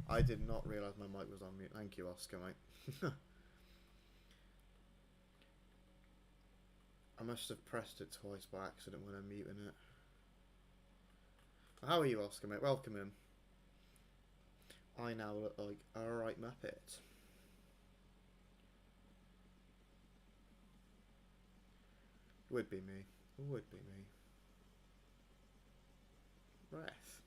I did not realise my mic was on mute. Thank you, Oscar, mate. I must have pressed it twice by accident when I'm muting it. How are you, Oscar, mate? Welcome in. I now look like a right muppet. Would be me. Would be me. Ref.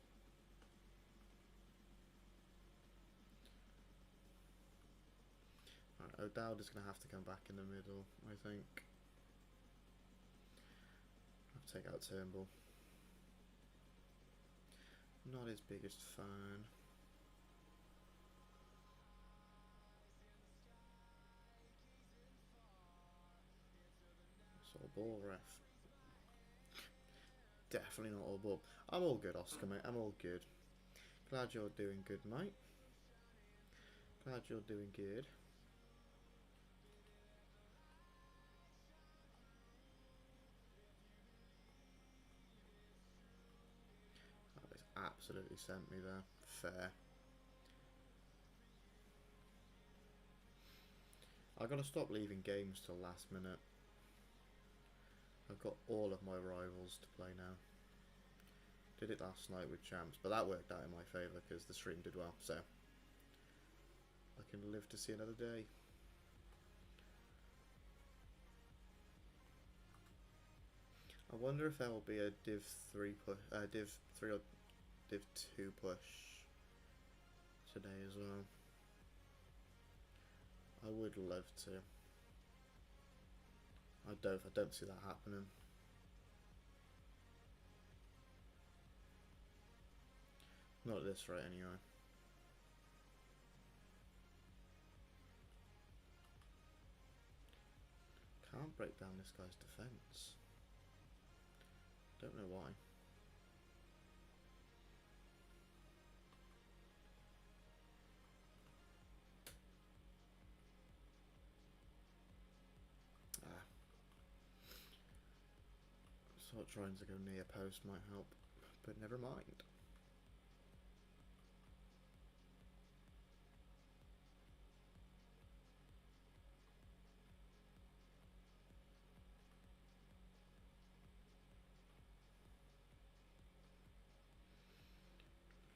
Alright, O'Dowd is going to have to come back in the middle, I think. I'll take out Turnbull. Not his biggest fan. It's all ball, ref. Definitely not all ball. I'm all good, Oscar, mate. I'm all good. Glad you're doing good, mate. Glad you're doing good. Oh, it's absolutely sent me there. Fair. I gotta stop leaving games till last minute. I've got all of my rivals to play now. Did it last night with champs, but that worked out in my favour because the stream did well, so I can live to see another day. I wonder if there will be a Div 3 push, Div 3 or Div 2 push today as well. I would love to. I don't see that happening. Not at this rate, anyway. Can't break down this guy's defence. Don't know why. Sort of trying to go near post might help, but never mind.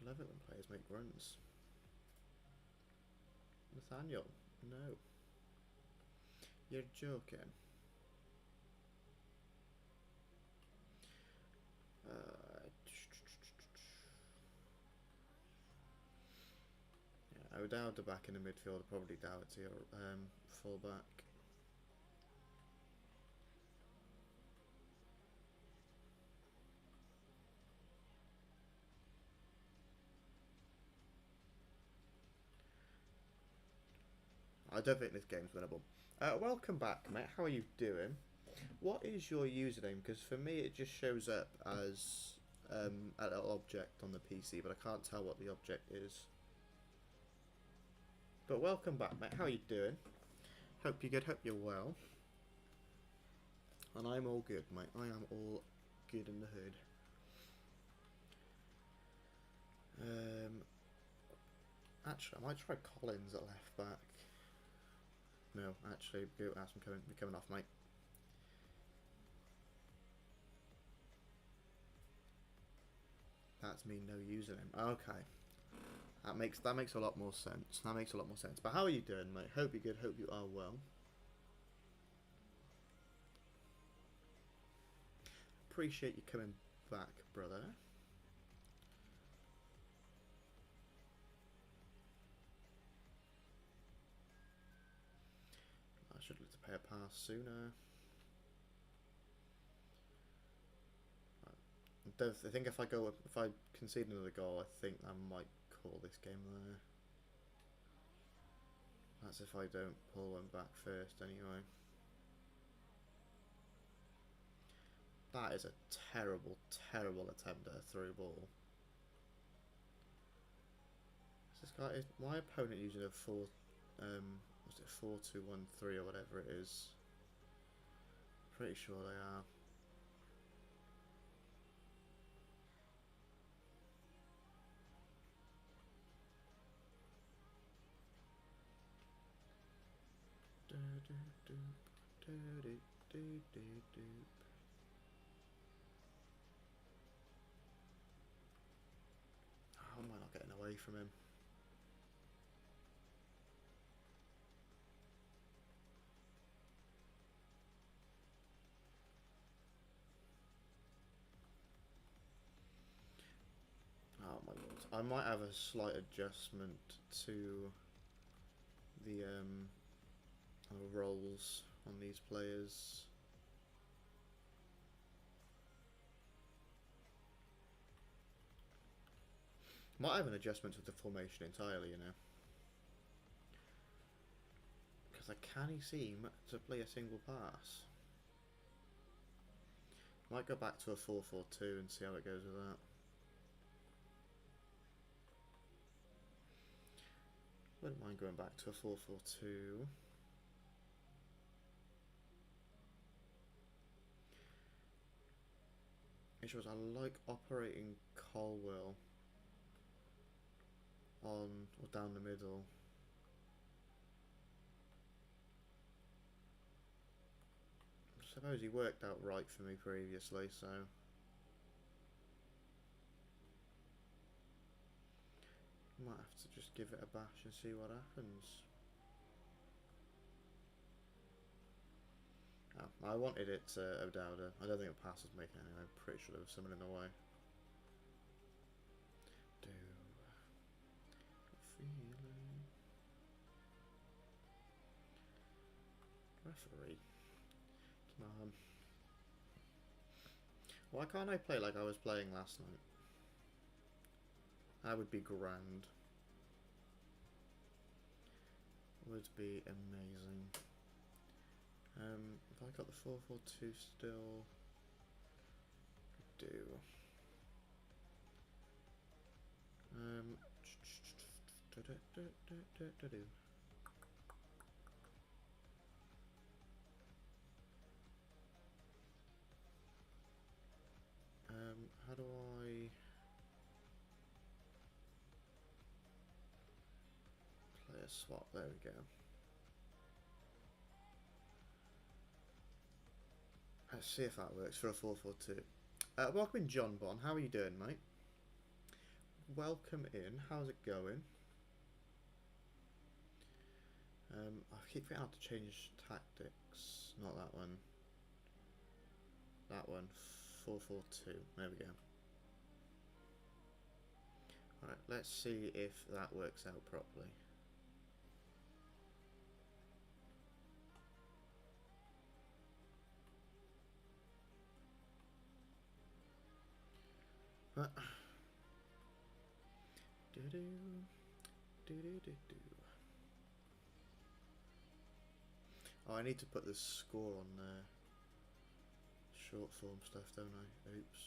Love it when players make runs. Nathaniel, no. You're joking. Yeah, O'Dowd back in the midfield, probably Doherty or full back. I don't think this game's winnable. Welcome back, mate. How are you doing? What is your username? Because for me it just shows up as a little object on the PC, but I can't tell what the object is. But welcome back, mate. How are you doing? Hope you're good. Hope you're well. And I'm all good, mate. I am all good in the hood. Actually, I might try Collins at left back. No, actually, that's coming off, mate. That's me, no username. Okay, that makes a lot more sense. That makes a lot more sense. But how are you doing, mate? Hope you're good. Hope you are well. Appreciate you coming back, brother. I should look to pay a pass sooner. I think if I concede another goal, I think I might call this game there. That's if I don't pull one back first, anyway. That is a terrible, terrible attempt at a through ball. Is this guy? Is my opponent using a 4-2-1-3 or whatever it is? Pretty sure they are. How am I not getting away from him? Oh my lord. I might have a slight adjustment to the roles on these players. Might have an adjustment to the formation entirely, you know. Because I can't seem to play a single pass. Might go back to a 4-4-2 and see how it goes with that. Wouldn't mind going back to a 4-4-2. Issue is I like operating Colwell on or down the middle. I suppose he worked out right for me previously, so might have to just give it a bash and see what happens. Oh, I wanted it O'Dowda. I don't think the pass was making it anyway. I'm pretty sure there was someone in the way. Referee. Come on. Why can't I play like I was playing last night? That would be grand. Would be amazing. If I got the 4-4-2 still, do. How do I play a swap? There we go. Let's see if that works for a 4-4-2. Welcome in, John Bon. How are you doing, mate? Welcome in. How's it going? I keep forgetting how to change tactics. Not that one. That one. 4-4-2. There we go. Alright, let's see if that works out properly. Oh, I need to put the score on there. Short form stuff, don't I? Oops.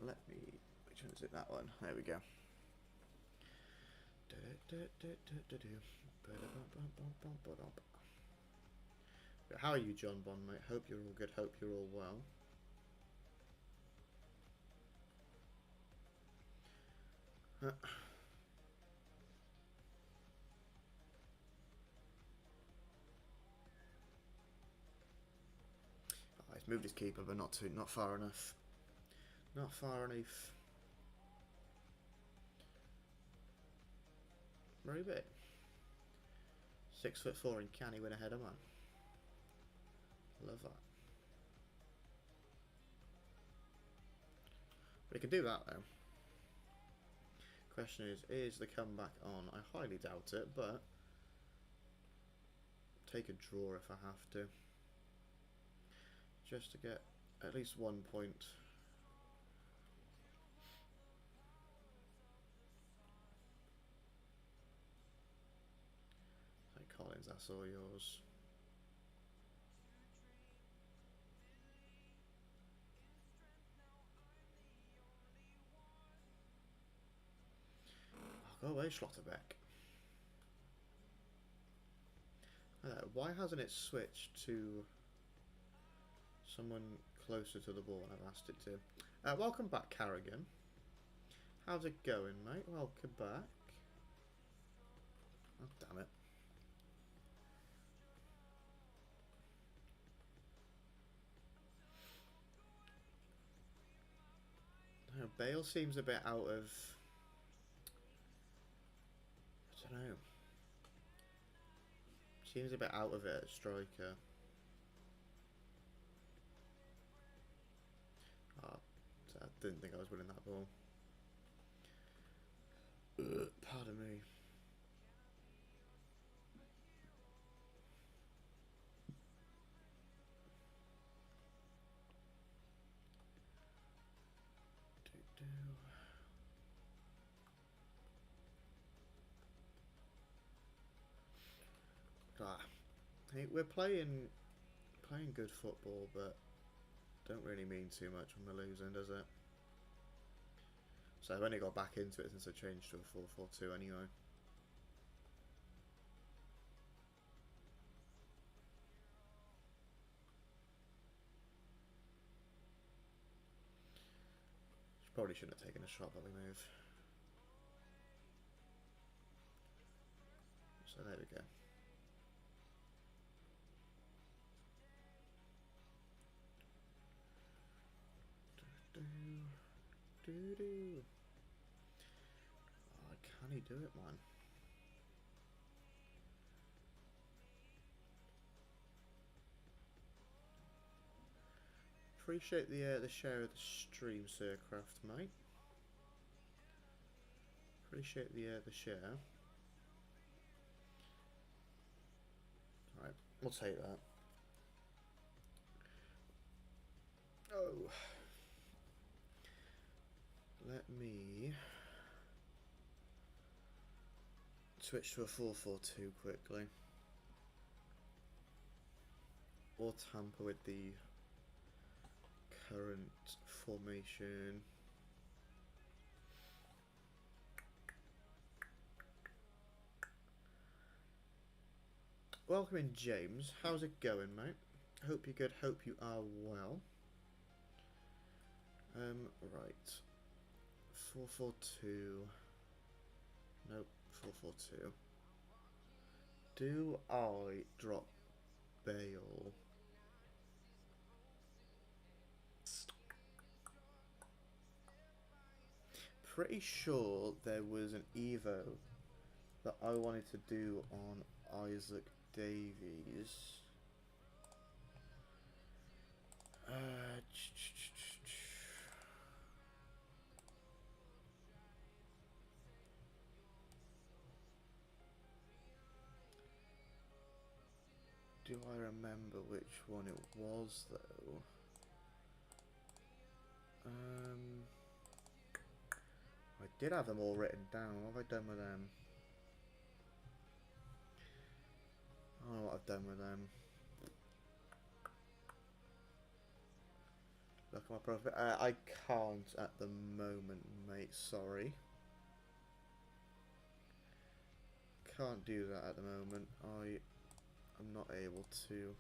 Let me. Which one is it? That one. There we go. How are you, John Bond, mate? Hope you're all good. Hope you're all well. Oh, he's moved his keeper, but not far enough. Not far enough. Very big. 6'4" and can he win a header, man? Love that. But he can do that though. Question is the comeback on? I highly doubt it, but take a draw if I have to. Just to get at least 1 point. Hey Collins, that's all yours. Go away, Schlotterbeck. Why hasn't it switched to someone closer to the ball when I've asked it to? Welcome back, Carrigan. How's it going, mate? Welcome back. Oh, damn it. No, Bale seems a bit out of... I don't know. Seems a bit out of it at striker. Oh, I didn't think I was winning that ball. Pardon me. Hey, we're playing good football, but don't really mean too much when we're losing, does it? So I've only got back into it since I changed to a 4-4-2 anyway. Probably shouldn't have taken a shot, but we move. So there we go. Oh, can he do it, man? Appreciate the share of the stream, Sircraft, mate. Appreciate the share. Alright, we'll take that. Oh. Let me switch to a 4-4-2 quickly. Or tamper with the current formation. Welcome in, James. How's it going, mate? Hope you're good. Hope you are well. Right. 4-4-2. Nope. 4-4-2. Do I drop Bale? Pretty sure there was an EVO that I wanted to do on Isaac Davies. Do I remember which one it was, though? I did have them all written down. What have I done with them? I don't know what I've done with them. Look at my profile. I can't at the moment, mate. Sorry. Can't do that at the moment. I'm not able to.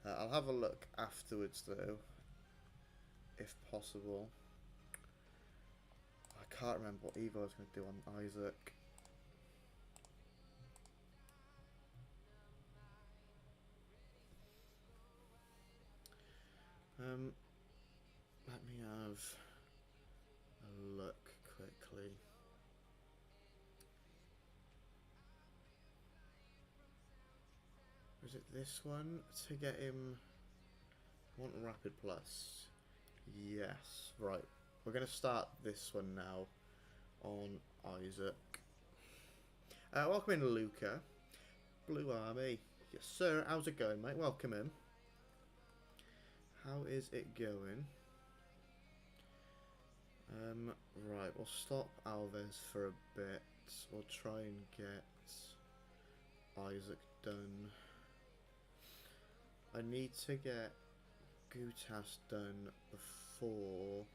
I'll have a look afterwards, though, if possible. I can't remember what Evo I was going to do on Isaac. Let me have a look quickly. Was it this one to get him? Want rapid plus? Yes. Right. We're going to start this one now on Isaac. Welcome in, Luca. Blue Army. Yes, sir. How's it going, mate? Welcome in. How is it going? Right. We'll stop Alves for a bit. We'll try and get Isaac done. I need to get Gutas done before.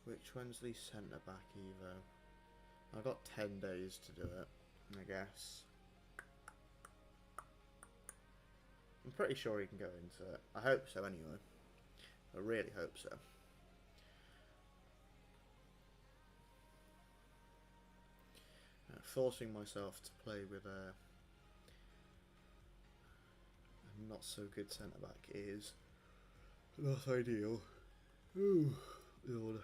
Which one's the centre back Evo? I've got 10 days to do it, I guess. I'm pretty sure he can go into it. I hope so anyway. I really hope so. forcing myself to play with a not so good centre back is not ideal. Ooh, Lord.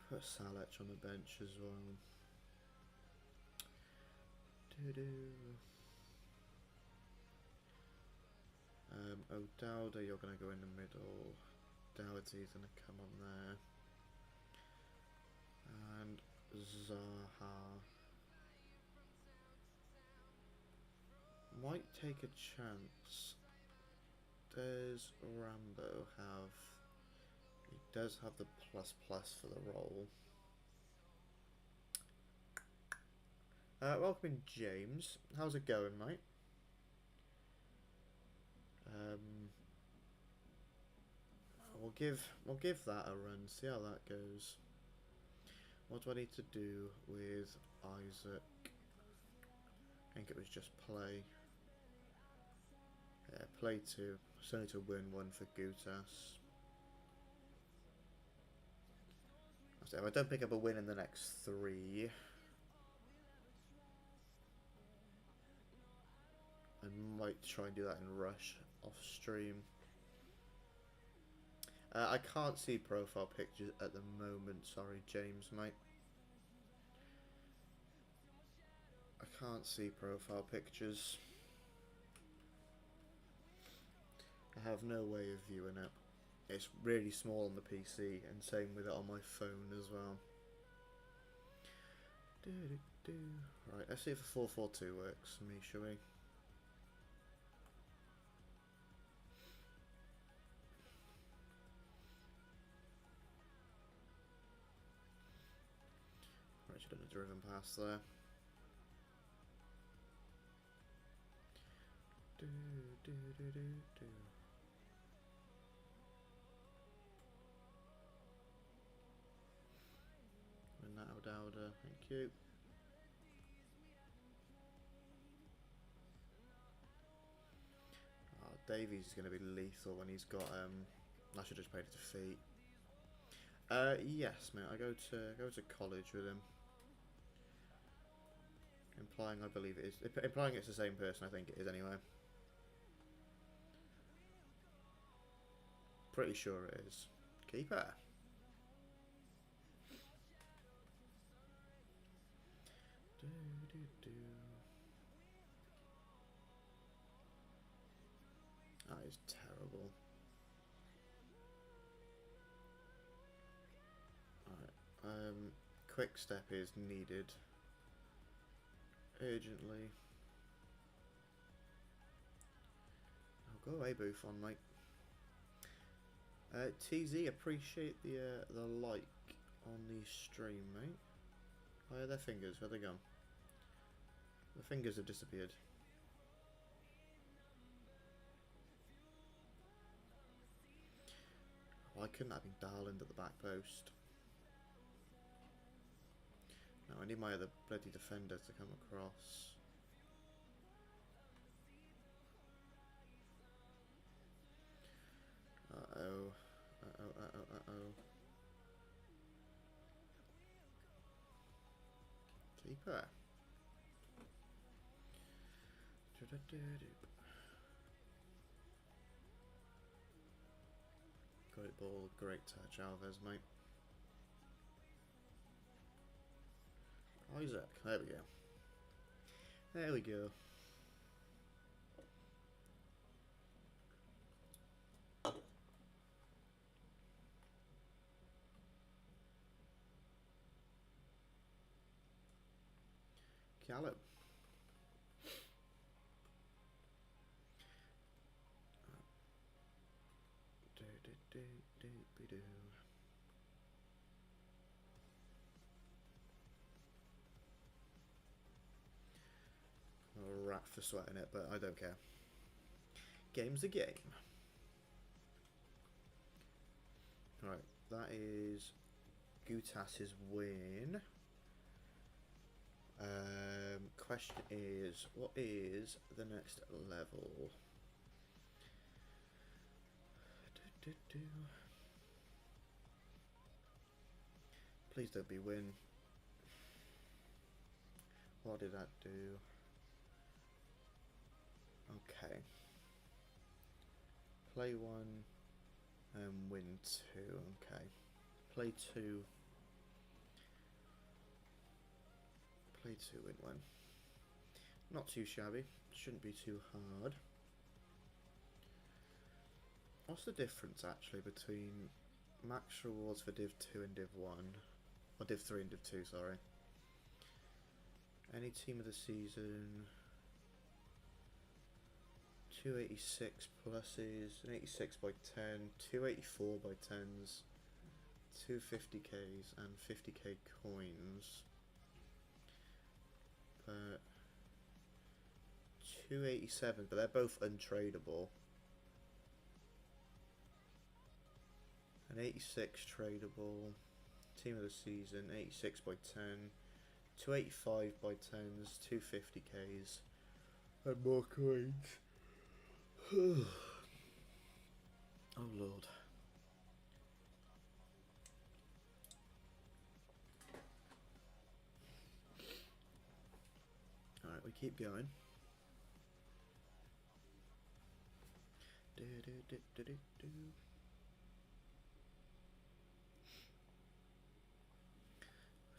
Put Salech on the bench as well. O'Dowda, you're going to go in the middle. Doherty's going to come on there. And Zaha. Might take a chance. Does Rambo have... He does have the ++ for the role. Welcome, James. How's it going, mate? We'll give that a run. See how that goes. What do I need to do with Isaac? I think it was just play. Yeah, play 2. Still need to win 1 for Gutas. So if I don't pick up a win in the next 3, I might try and do that in Rush off stream. I can't see profile pictures at the moment. Sorry, James, mate. I can't see profile pictures. I have no way of viewing it. It's really small on the PC, and same with it on my phone as well. Right, let's see if a 4-4-2 works for me, shall we? Right, should have done a driven pass there. O'Dowda, thank you. Davies is going to be lethal when he's got. I should have just played it to feet. Yes, mate. I go to college with him. Implying, I believe it is. Implying it's the same person. I think it is anyway. Pretty sure it is. Keeper. That is terrible. Alright. Quick step is needed. Urgently. Oh, go away, Buffon, mate. TZ, appreciate the like on the stream, mate. Where are their fingers? Where'd they gone? The fingers have disappeared. Why couldn't that have been Darland at the back post? No, I need my other bloody defender to come across. Uh-oh. Uh-oh, uh-oh, uh-oh. Keeper. Great ball, great touch, Alves, mate. Isaac, there we go. There we go. Callum. A rat for sweating it, but I don't care. Game's a game. Right, that is Gutas's win. Question is, what is the next level? Please don't be win. What did that do? Okay. Play 1 and win 2. Okay. Play 2. Play 2, win 1. Not too shabby. Shouldn't be too hard. What's the difference actually between max rewards for Div 2 and Div 1? Or Div 3 and Div 2, sorry. Any team of the season. 286 pluses, an 86 by 10, 284 by 10s, 250Ks and 50K coins. But 287, but they're both untradeable. An 86 tradable, team of the season, 86 by 10, 285 by 10s, 250Ks, and more coins. Oh Lord. Alright, we keep going. I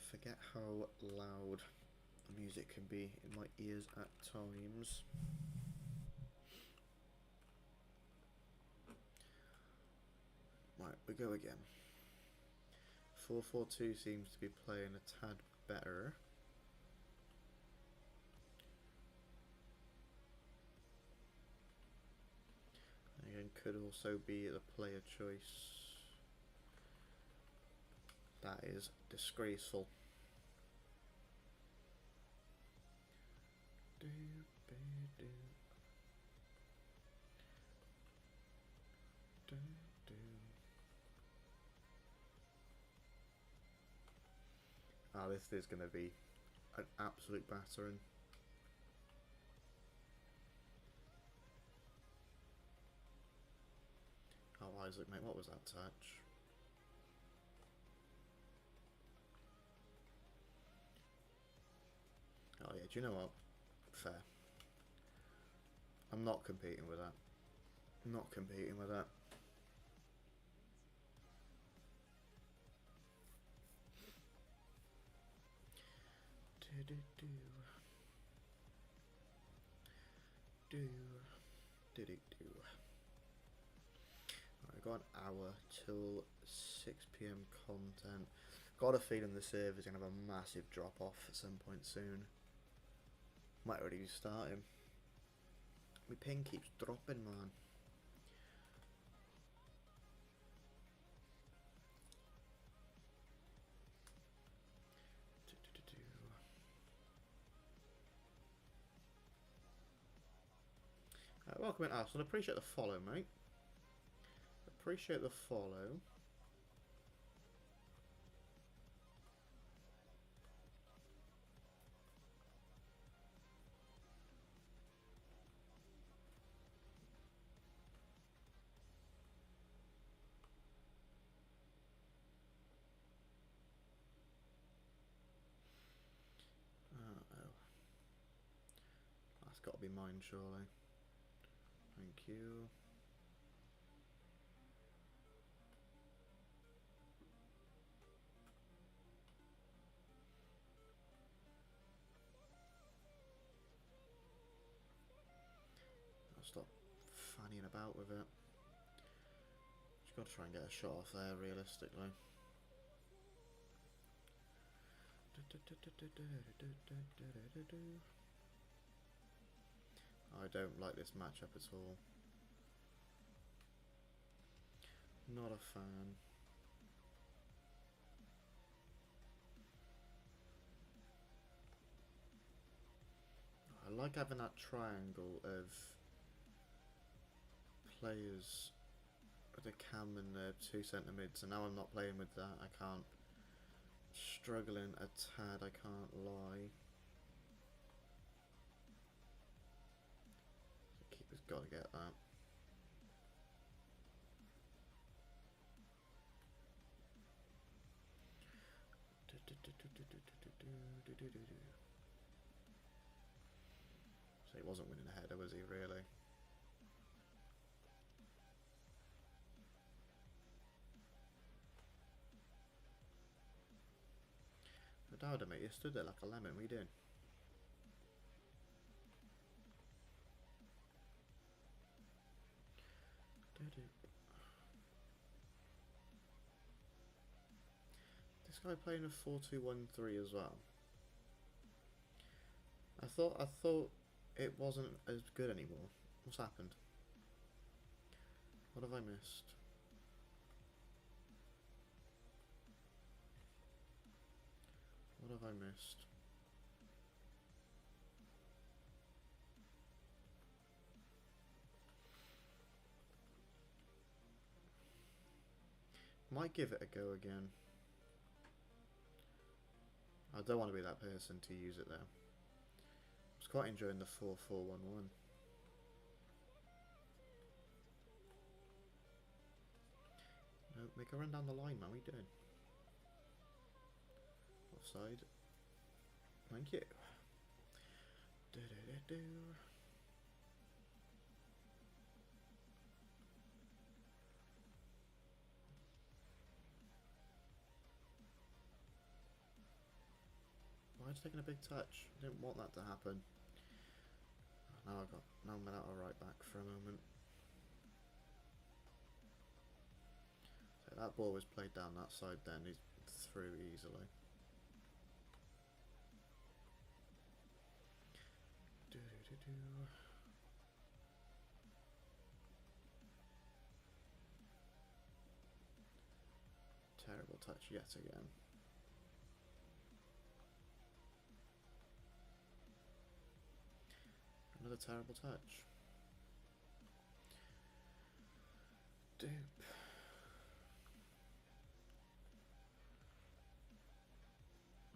forget how loud the music can be in my ears at times. Right, we go again. 4-4-2 seems to be playing a tad better. Again, could also be the player choice. That is disgraceful. Ah, this is going to be an absolute battering. Oh, Isaac, mate, what was that touch? Oh yeah, do you know what? Fair. I'm not competing with that. Not competing with that. Alright, got an hour till 6 PM content. Got a feeling the server's gonna have a massive drop off at some point soon. Might already be starting. My ping keeps dropping, man. Welcome in, Arsenal. Appreciate the follow, mate. Appreciate the follow. Uh-oh. That's got to be mine, surely. Thank you. I'll stop fannying about with it. Just got to try and get a shot off there, realistically. I don't like this matchup at all. Not a fan. I like having that triangle of players with the cam and the 2 centre mids, and now I'm not playing with that. I can't. Struggling a tad, I can't lie. The keeper's got to get that. So he wasn't winning a header, was he, really? Dowda, mate, you stood there like a lemon. What are you doing? This guy playing a 4-2-1-3 as well. I thought it wasn't as good anymore. What's happened? What have I missed? What have I missed? Might give it a go again. I don't want to be that person to use it there. I was quite enjoying the 4-4-1-1. No, make a run down the line, man. What are you doing? Offside. Thank you. Do-do-do-do. Why is taking a big touch? I didn't want that to happen. Now I'm without a right back for a moment. So that ball was played down that side then, he's through easily. Do-do-do-do. Terrible touch yet again. Another terrible touch. Dupe.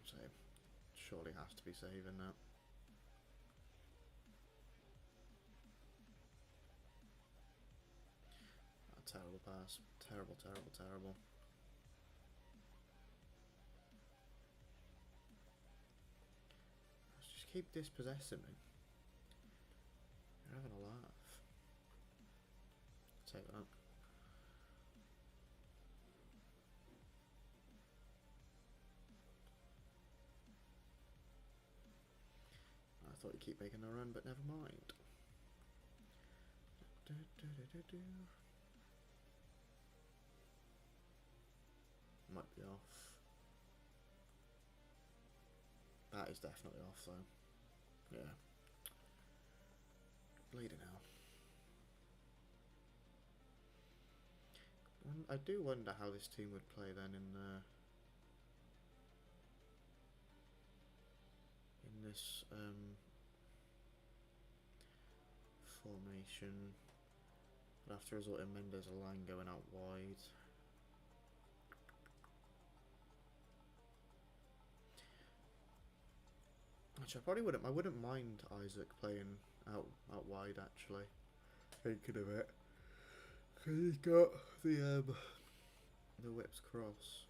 So, surely has to be saving that. A terrible pass. Terrible, terrible, terrible. Let's just keep dispossessing me. You're having a laugh. Take that. I thought you'd keep making a run, but never mind. Might be off. That is definitely off, though. Yeah. Bleeding out. I do wonder how this team would play then in this formation. But after result in Mendes, a line going out wide. Actually, I wouldn't mind Isaac playing out wide. Actually, thinking of it, because he's got the whips cross.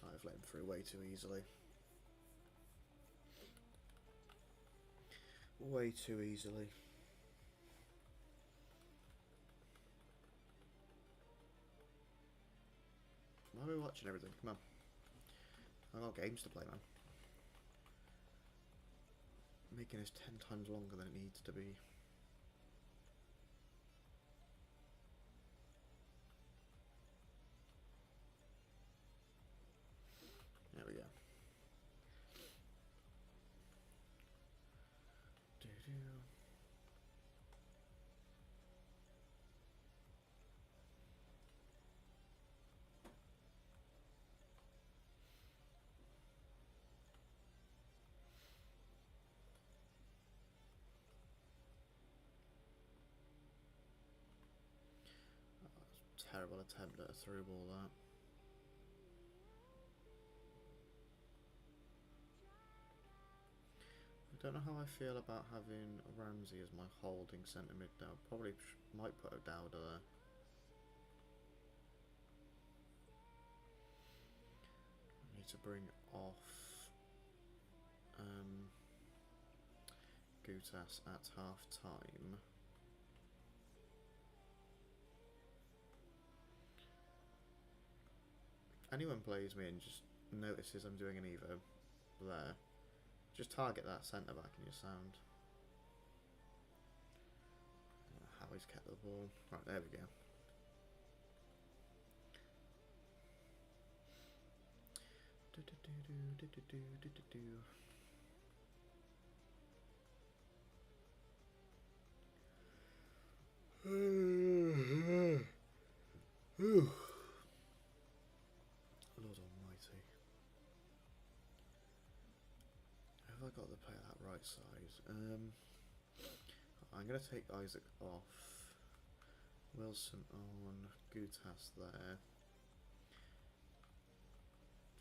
I've let him through way too easily. Way too easily. Why are we watching everything? Come on. I've got games to play, man. Making this 10 times longer than it needs to be. There we go. Do-do. Terrible attempt at a through ball, that. I don't know how I feel about having Ramsey as my holding centre mid now. Probably might put a Dowda there. to bring off Gutas at half time. Anyone plays me and just notices I'm doing an EVO there, just target that centre back and you're sound. How he's kept the ball. Right, there we go. Lord Almighty. Have I got the player that right size? I'm going to take Isaac off. Wilson on. Gutas there.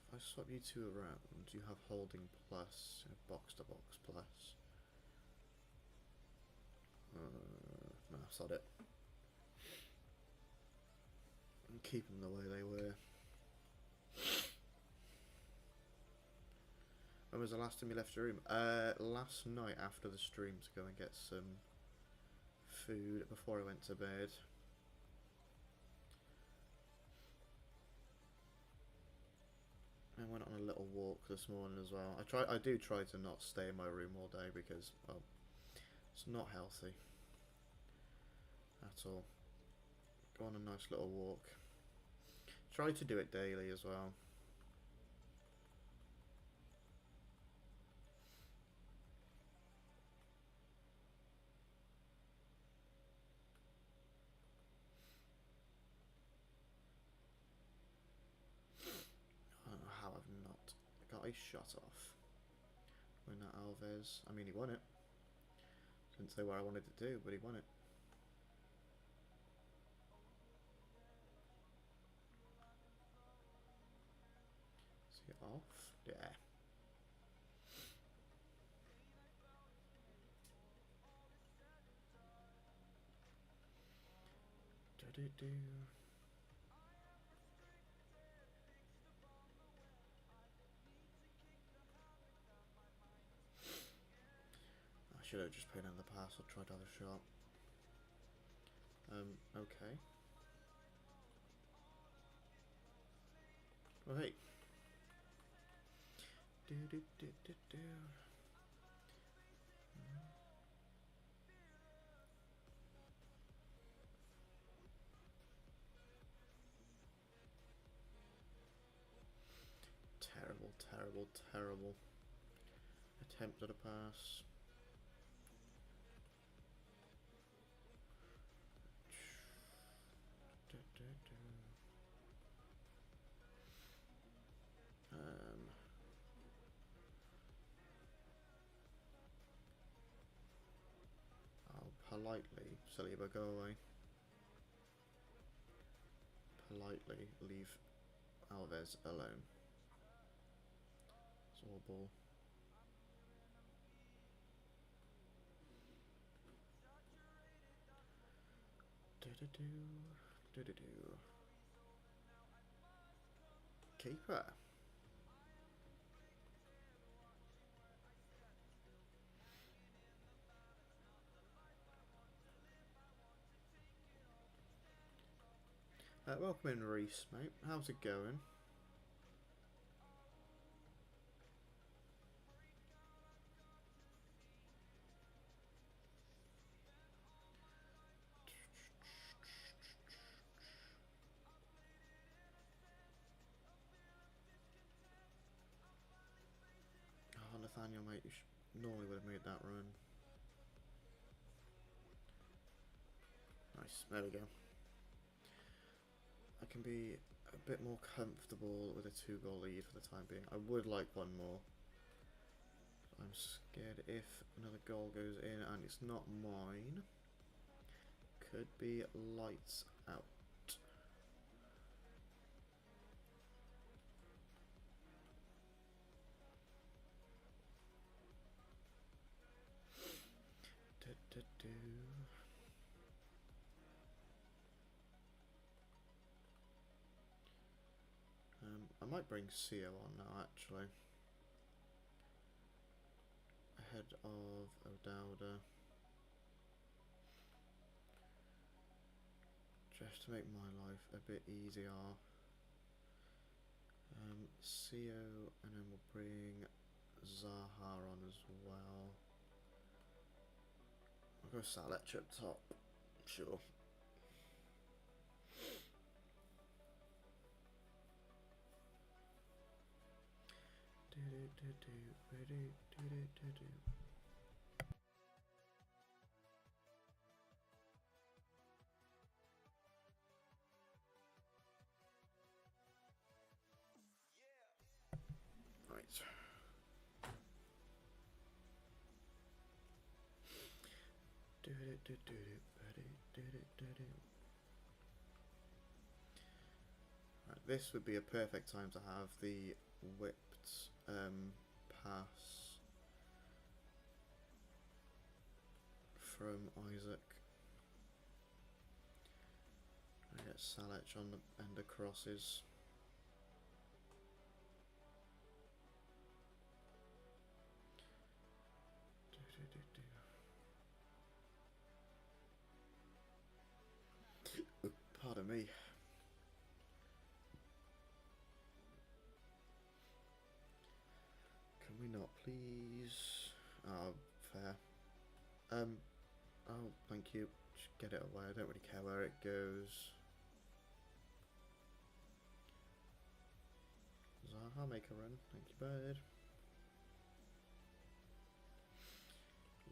If I swap you two around, you have holding plus, box to box plus. No, sod it. And keep them the way they were. When was the last time you left your room? Last night after the stream to go and get some food before I went to bed. I went on a little walk this morning as well. I do try to not stay in my room all day because, well, it's not healthy at all. Go on a nice little walk. Try to do it daily as well. Got a shot off. Win that Alves. I mean, he won it. Didn't say what I wanted to do, but he won it. Is he off? Yeah. Do-do-do. Should have just put in the pass or tried to have a shot. Okay. Well, hey. Do do do do do. Terrible, terrible, terrible. Attempt at a pass. I'll politely, Saliba, go away. Politely leave Alves alone. It's all ball. Do-do-do. Keeper. Welcome in, Reese, mate. How's it going? Oh, Nathaniel, mate, you normally would have made that run. Nice, there we go. I can be a bit more comfortable with a 2-goal lead for the time being. I would like one more. I'm scared if another goal goes in and it's not mine. Could be lights out. I I might bring CO on now, actually. Ahead of O'Dowda. Just to make my life a bit easier. CO, and then we'll bring Zaha on as well. I'll go Salech up top, sure. Right. Right, this would be a perfect time to have the whipped pass from Isaac. I get Salech on the end of crosses. Pardon me. Can we not please? Oh, fair. Oh, thank you. Just get it away. I don't really care where it goes. Zaha, make a run. Thank you, bird.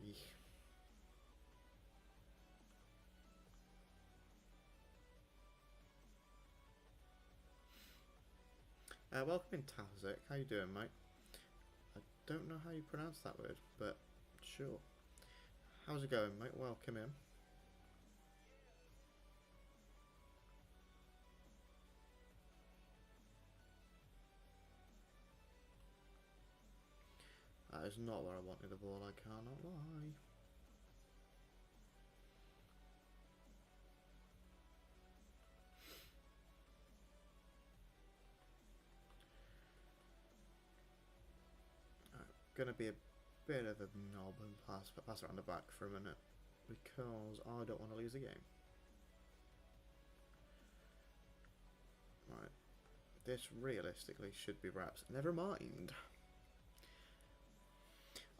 Eek. Welcome in, Tazik. How you doing, mate? I don't know how you pronounce that word, but sure. How's it going, mate? Welcome in. That is not where I wanted the ball, I cannot lie. Gonna be a bit of a knob and pass around the back for a minute because I don't want to lose the game. Right, this realistically should be wraps. Never mind.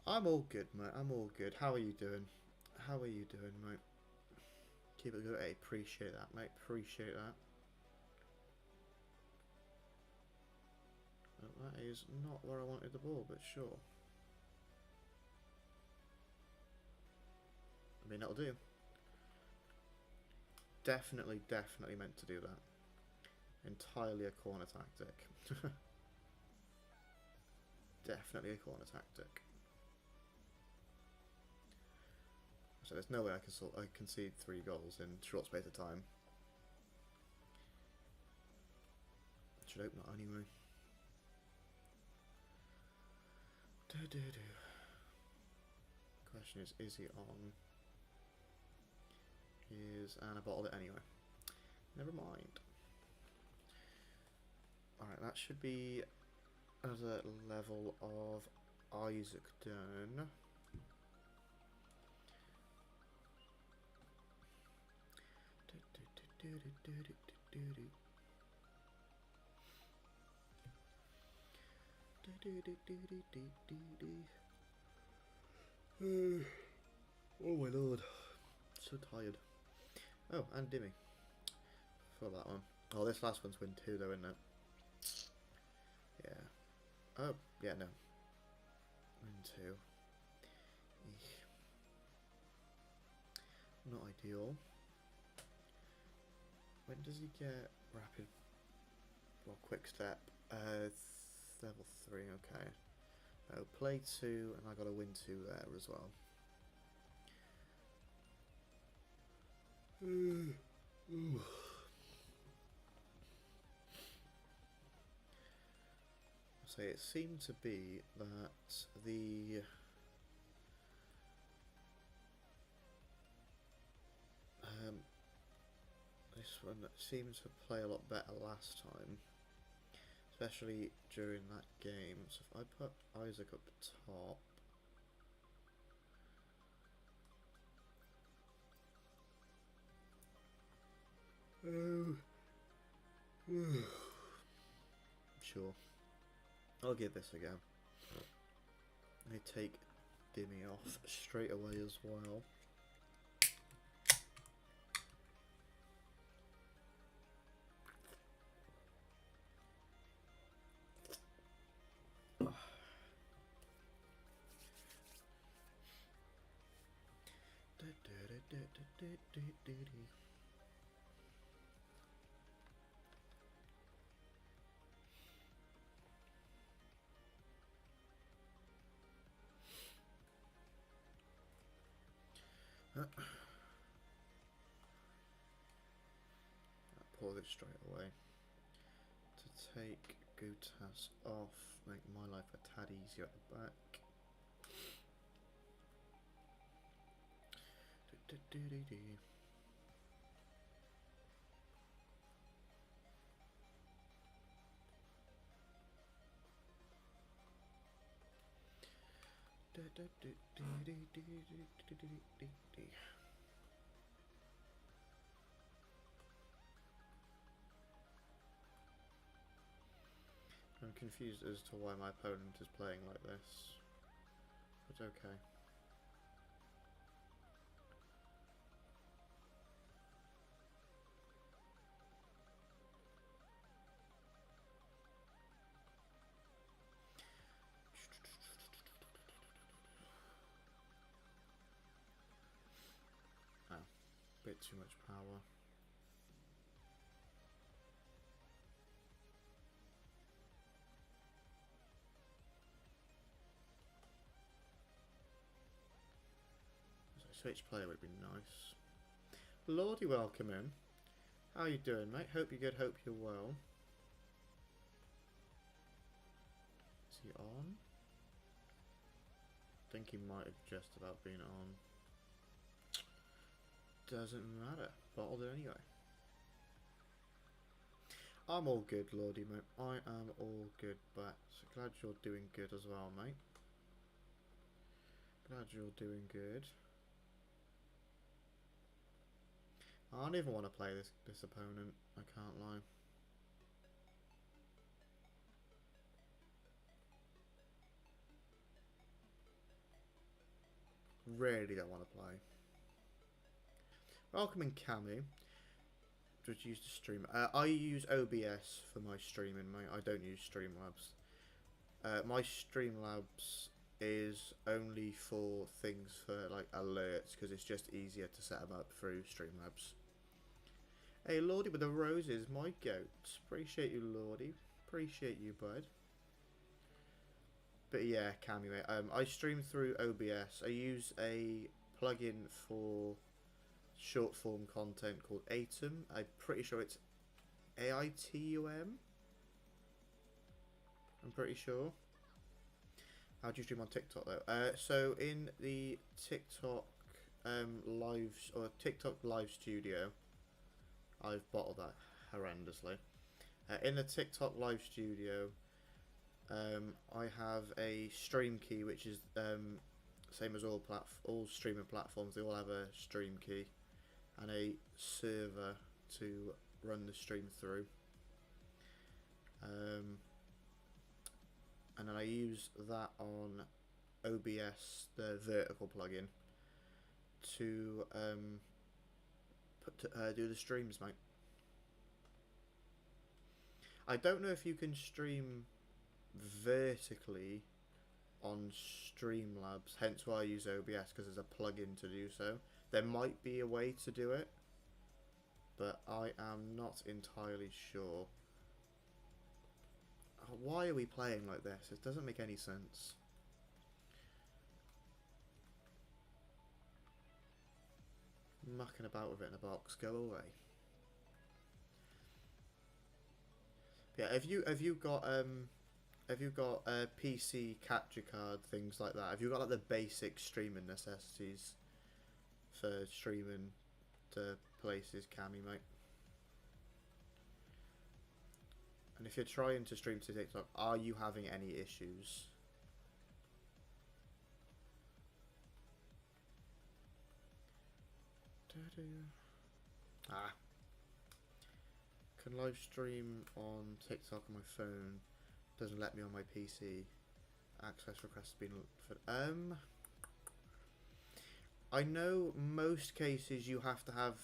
I'm all good, mate. I'm all good. How are you doing? How are you doing, mate? Keep it good. Hey, appreciate that, mate. Appreciate that. Well, that is not where I wanted the ball, but sure. I mean, that'll do. Definitely meant to do that. Entirely a corner tactic. Definitely a corner tactic. So there's no way I can concede 3 goals in a short space of time. Should hope not anyway. Question is he on? He is, and I bottled it anyway. Never mind. Alright, that should be at a level of Isaac done. Oh my lord, so tired. Oh, and Dimmy. Forgot that one. Oh, this last one's win 2 though, isn't it? Yeah. Oh, yeah, no. Win 2. Eek. Not ideal. When does he get rapid? Well, quick step. Level 3. Okay. Oh, play 2, and I got a win 2 there as well. So it seemed to be that the this one seemed to play a lot better last time. especially during that game. So if I put Isaac up top, sure, I'll give this a go. I take Dimmy off straight away as well. Pause it straight away. To take Gutas off, make my life a tad easier at the back. I'm confused as to why my opponent is playing like this, but okay. Ah, bit too much power. Switch player would be nice. Lordy, welcome in. How you doing, mate? Hope you're good, hope you're well. Is he on? I think he might have just about been on. Doesn't matter. Bottled it anyway. I'm all good, Lordy, mate. I am all good, but glad you're doing good as well, mate. Glad you're doing good. I don't even want to play this opponent, I can't lie. Really don't want to play. Welcome in, Cammy. Just use the stream. I use OBS for my streaming, mate. I don't use Streamlabs. My Streamlabs is only for things for like alerts, because it's just easier to set them up through Streamlabs. Hey, Lordy with the roses, my goats. Appreciate you, Lordy. Appreciate you, bud. But yeah, Cammy, mate. I stream through OBS. I use a plugin for short form content called Atom. I'm pretty sure it's AITUM. I'm pretty sure. How do you stream on TikTok though? So in the TikTok TikTok live studio, I've bottled that horrendously. In the TikTok live studio, I have a stream key, which is same as all streaming platforms. They all have a stream key and a server to run the stream through. And then I use that on OBS, the vertical plugin, to do the streams, mate. I don't know if you can stream vertically on Streamlabs, hence why I use OBS, because there's a plugin to do so. There might be a way to do it, but I am not entirely sure. Why are we playing like this? It doesn't make any sense. Mucking about with it in a box. Go away. Yeah, have you got PC capture card, things like that? Have you got like the basic streaming necessities for streaming to places, Cammy, mate? And if you're trying to stream to TikTok, are you having any issues? Ah. Can live stream on TikTok on my phone. Doesn't let me on my PC. Access request has been... I know most cases you have to have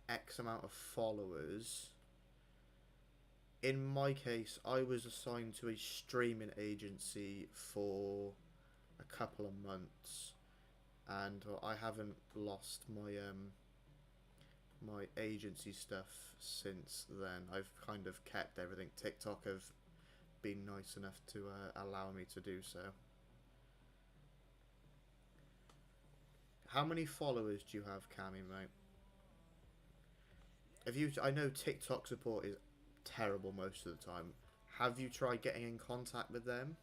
X amount of followers. In my case, I was assigned to a streaming agency for a couple of months, and I haven't lost my my agency stuff since then. I've kind of kept everything. TikTok have been nice enough to allow me to do so. How many followers do you have, Cammy, mate? Have you? I know TikTok support is terrible most of the time. Have you tried getting in contact with them?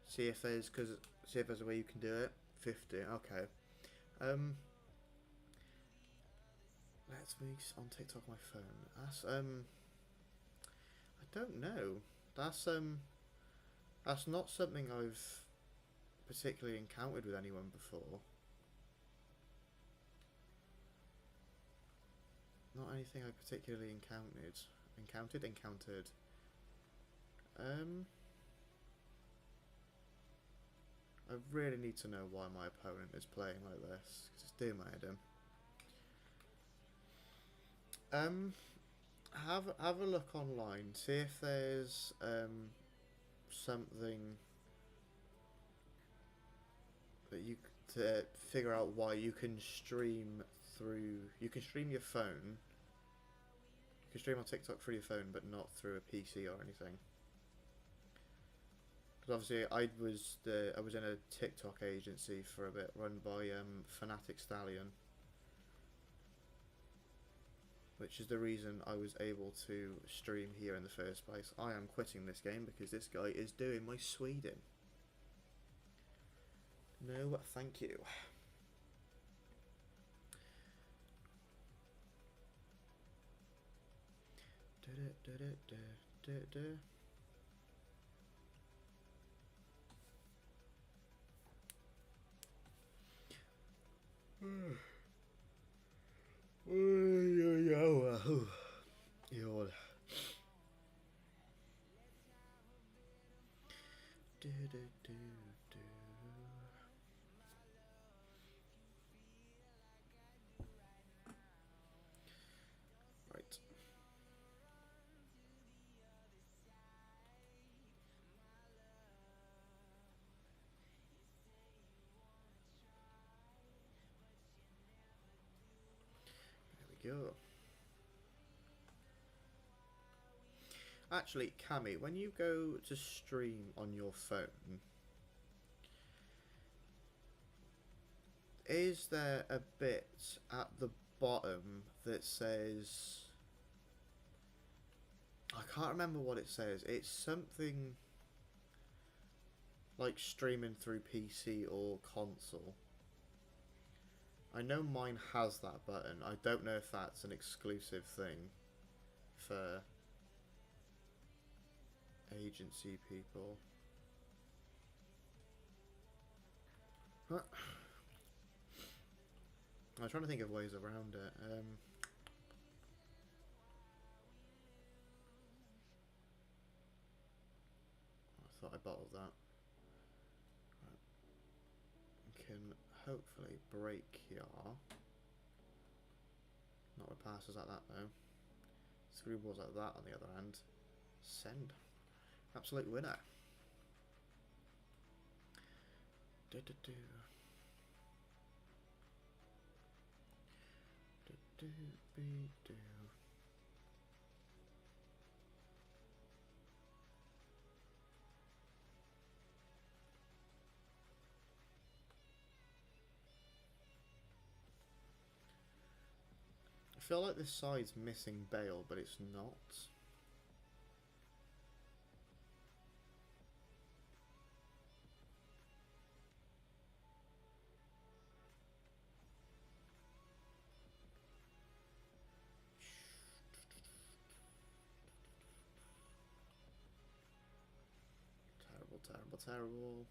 See if there's a way you can do it. 50. Okay. Let's me on TikTok on my phone. That's I don't know. That's not something I've particularly encountered with anyone before. Not anything I particularly encountered. I really need to know why my opponent is playing like this, because it's doing my head in. Have a look online. See if there's something that you to figure out why you can stream through. You can stream your phone. You can stream on TikTok through your phone, but not through a PC or anything. Because obviously, I was in a TikTok agency for a bit, run by Fanatic Stallion, which is the reason I was able to stream here in the first place. I am quitting this game because this guy is doing my Sweden. No, thank you. Right. There we go. Actually, Cammy, when you go to stream on your phone, is there a bit at the bottom that says... I can't remember what it says. It's something like streaming through PC or console. I know mine has that button. I don't know if that's an exclusive thing for agency people. I'm trying to think of ways around it. I thought I bottled that. Right. Can hopefully break here. Not with passes like that though. Screwballs like that on the other hand. Send. Absolute winner. Do-do-do. Do-do-be-do. I feel like this side's missing Bale, but it's not. Terrible, terrible, terrible.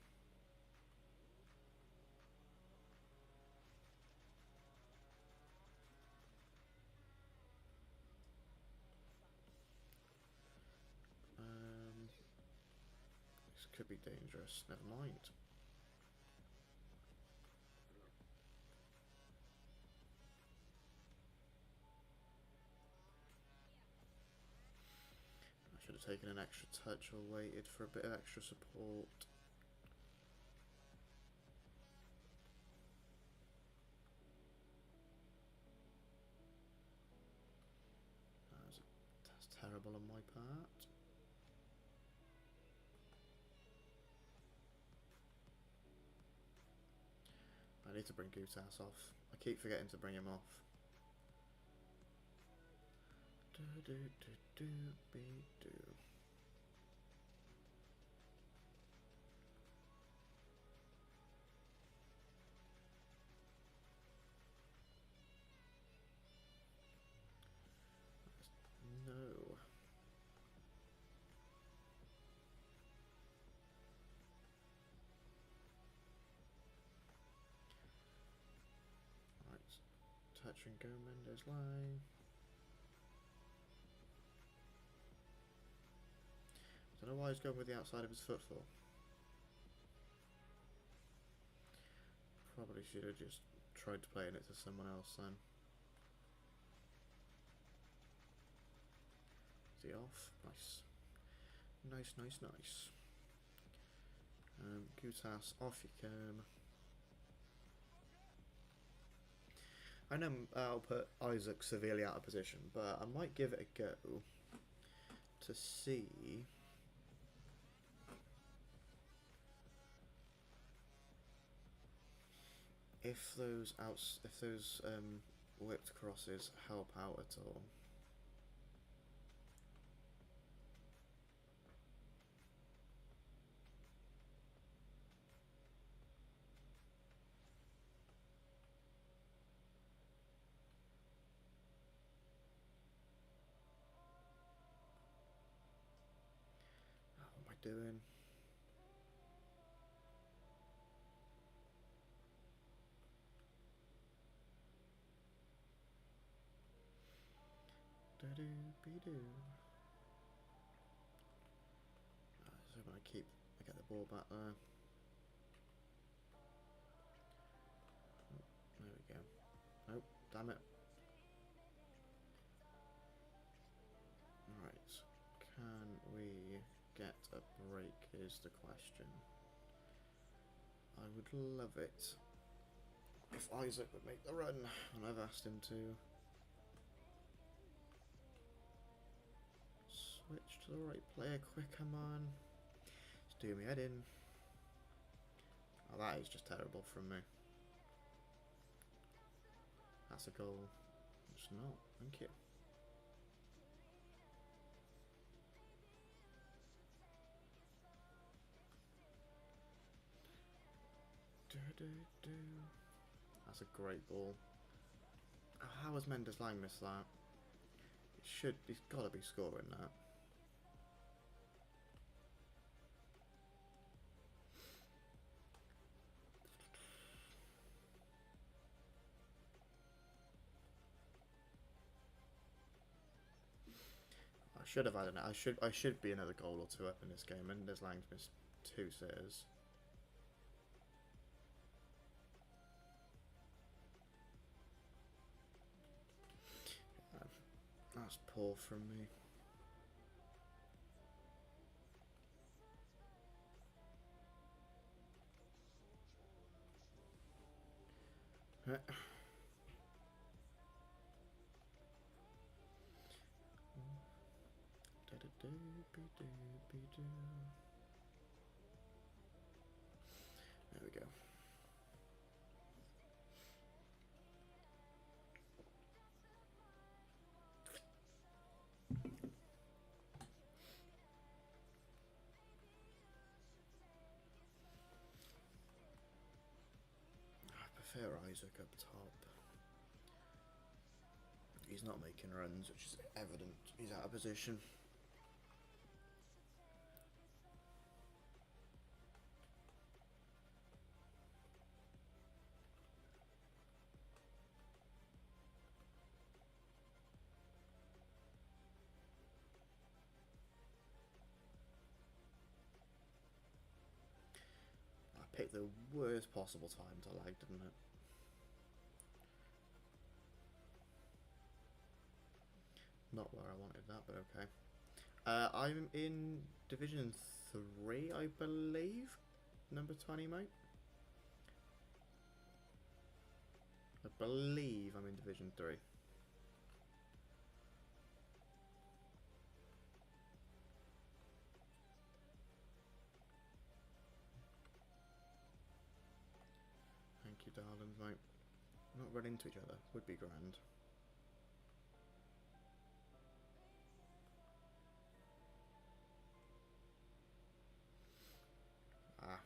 This could be dangerous. Never mind. I should have taken an extra touch or waited for a bit of extra support. That's terrible on my part. I need to bring Gutas off. I keep forgetting to bring him off. Do do do do be do. No. Right. Touch and go Mendes line. I don't know why he's going with the outside of his foot for. Probably should have just tried to play it to someone else then. Is he off? Nice. Nice, nice, nice. Gutas, off you come. I know I'll put Isaac severely out of position, but I might give it a go to see if those whipped crosses help out at all. What am I doing? Do-do-be-do. So when I get the ball back there. Oh, there we go. Nope, damn it. Right, can we get a break is the question. I would love it if Isaac would make the run, and I've asked him to. Switch to the right player quick, come on. Just do me head in. Oh, that is just terrible from me. That's a goal. It's not. Thank you. That's a great ball. Oh, how has Mendes Lang missed that? He's got to be scoring that. I should have had an. I should be another goal or two up in this game. Mendes Lang's missed 2 sitters. That's poor from me. There we go. I prefer Isaac up top. He's not making runs, which is evident. He's out of position. picked the worst possible time to lag, didn't it? Not where I wanted that, but okay. I'm in Division 3, I believe. Number 20, mate. I believe I'm in Division 3. Thank you, darlings, mate. Not run into each other. Would be grand. Ah.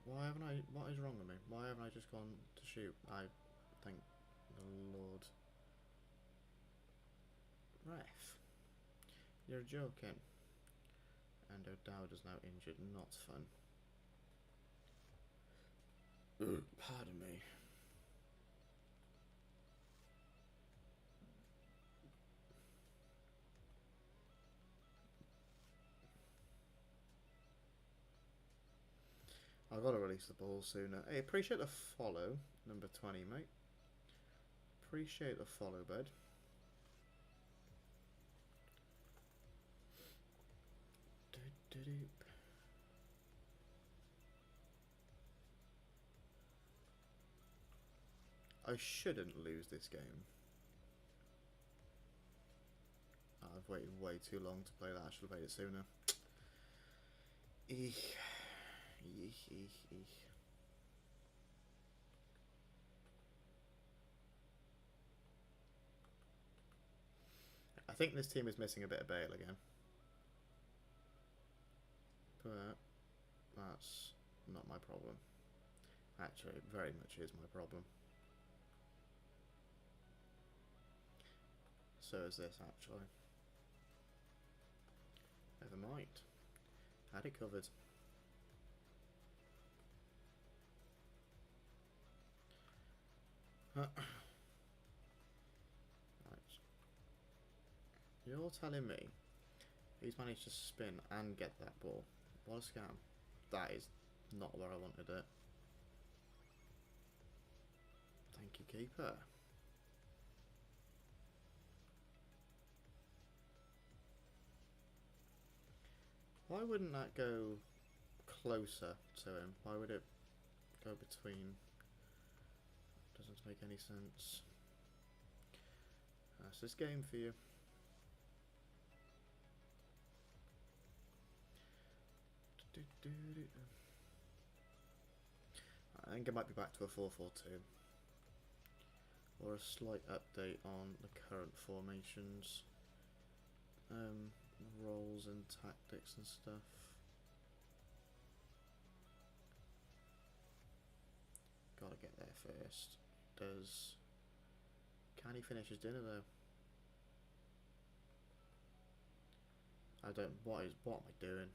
Why haven't I... What is wrong with me? Why haven't I just gone to shoot? I thank the Lord. Ref. You're joking. And O'Dowd is now injured. Not fun. Pardon me. I've got to release the ball sooner. Hey, appreciate the follow, number 20, mate. Appreciate the follow, bud. I shouldn't lose this game. I've waited way too long to play that. I should have played it sooner. Eek. Eek, eek, eek. I think this team is missing a bit of Bale again. But that's not my problem. Actually, it very much is my problem. So is this, actually. Never mind. Had it covered. Right. You're telling me he's managed to spin and get that ball. What a scam. That is not where I wanted it. Thank you, keeper. Why wouldn't that go closer to him? Why would it go between? Doesn't make any sense. That's this game for you. I think it might be back to a 4-4-2. Or a slight update on the current formations. Roles and tactics and stuff. Gotta get there first. Can he finish his dinner though? What am I doing?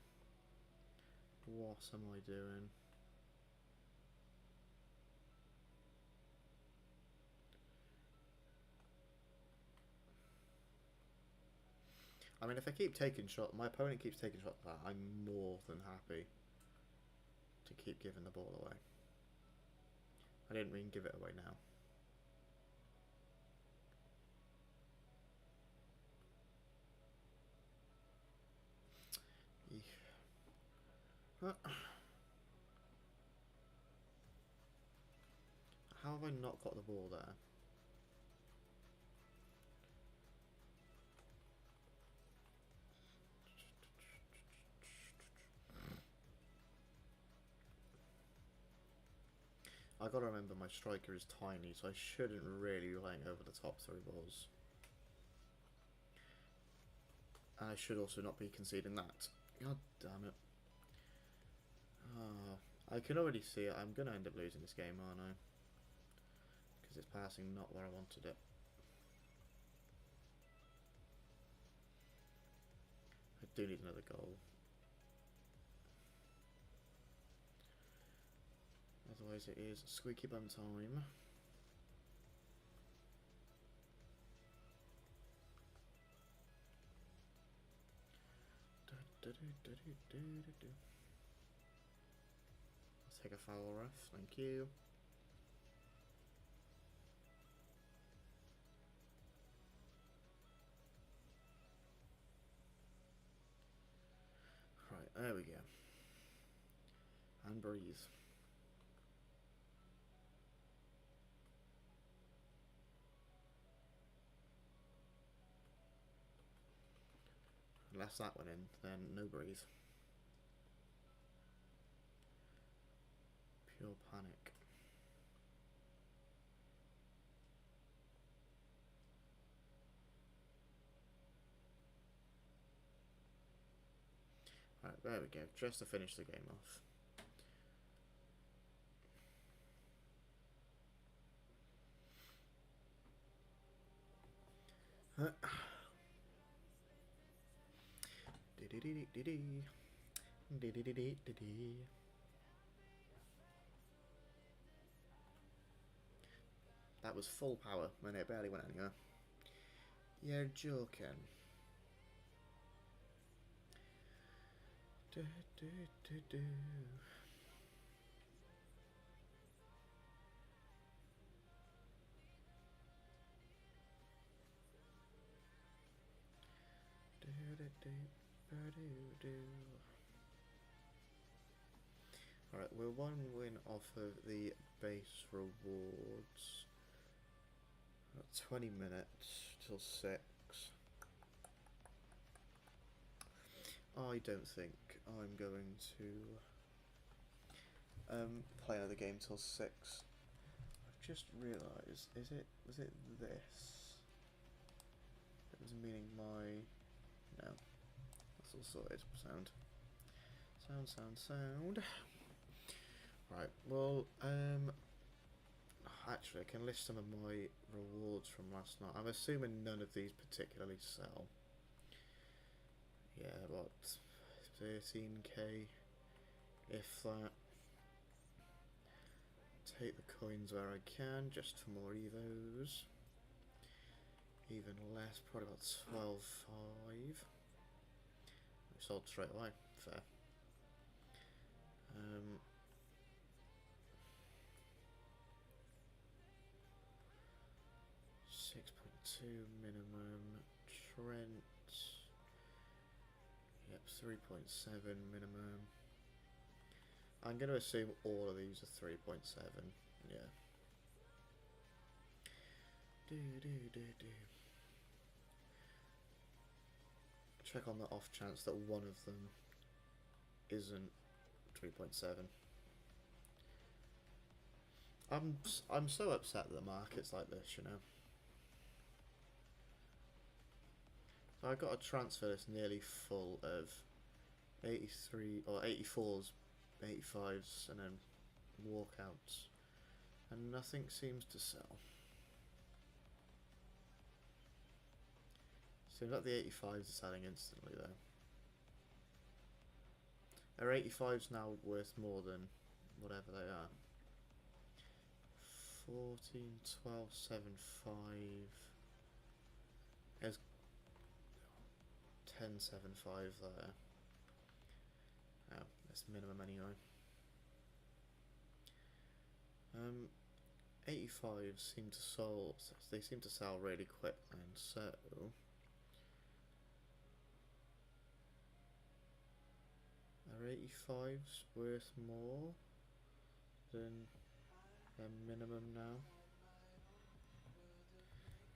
What am I doing? I mean, if I keep taking shots, my opponent keeps taking shots like that, I'm more than happy to keep giving the ball away. I didn't mean give it away now. How have I not got the ball there? I gotta remember my striker is tiny, so I shouldn't really be playing over the top through balls. And I should also not be conceding that. God damn it. I can already see it. I'm gonna end up losing this game, aren't I? Because it's passing not where I wanted it. I do need another goal. Otherwise it is squeaky bum time. Let's take a foul, ref. Thank you. Right, there we go. And breathe. Unless that went in, then no breathe. Pure panic. Right, there we go. Just to finish the game off. That was full power when it barely went anywhere. You're joking. Alright, we're one win off of the base rewards. 20 minutes till 6. I don't think I'm going to play another game till 6. I've just realised, was it this? It was meaning my... No. That's all sorted. Sound. Right, well, actually I can list some of my rewards from last night. I'm assuming none of these particularly sell. Yeah, what, 13k, if that. Take the coins where I can, just for more EVOs. Even less, probably about 12.5. We sold straight away, fair. 6.2 minimum. Trent. Yep, 3.7 minimum. I'm going to assume all of these are 3.7. Yeah. Check on the off chance that one of them isn't 3.7. I'm so upset that the market's like this, you know. So I got a transfer list nearly full of 83 or 84s, 85s, and then walkouts, and nothing seems to sell. Seems like the 85s are selling instantly though. Are 85s now worth more than whatever they are? 14, 12, 7, 5. There's 10, 7, 5 there. Oh, that's minimum anyway. 85s seem to sell. They seem to sell really quick, and so are 85s worth more than their minimum now?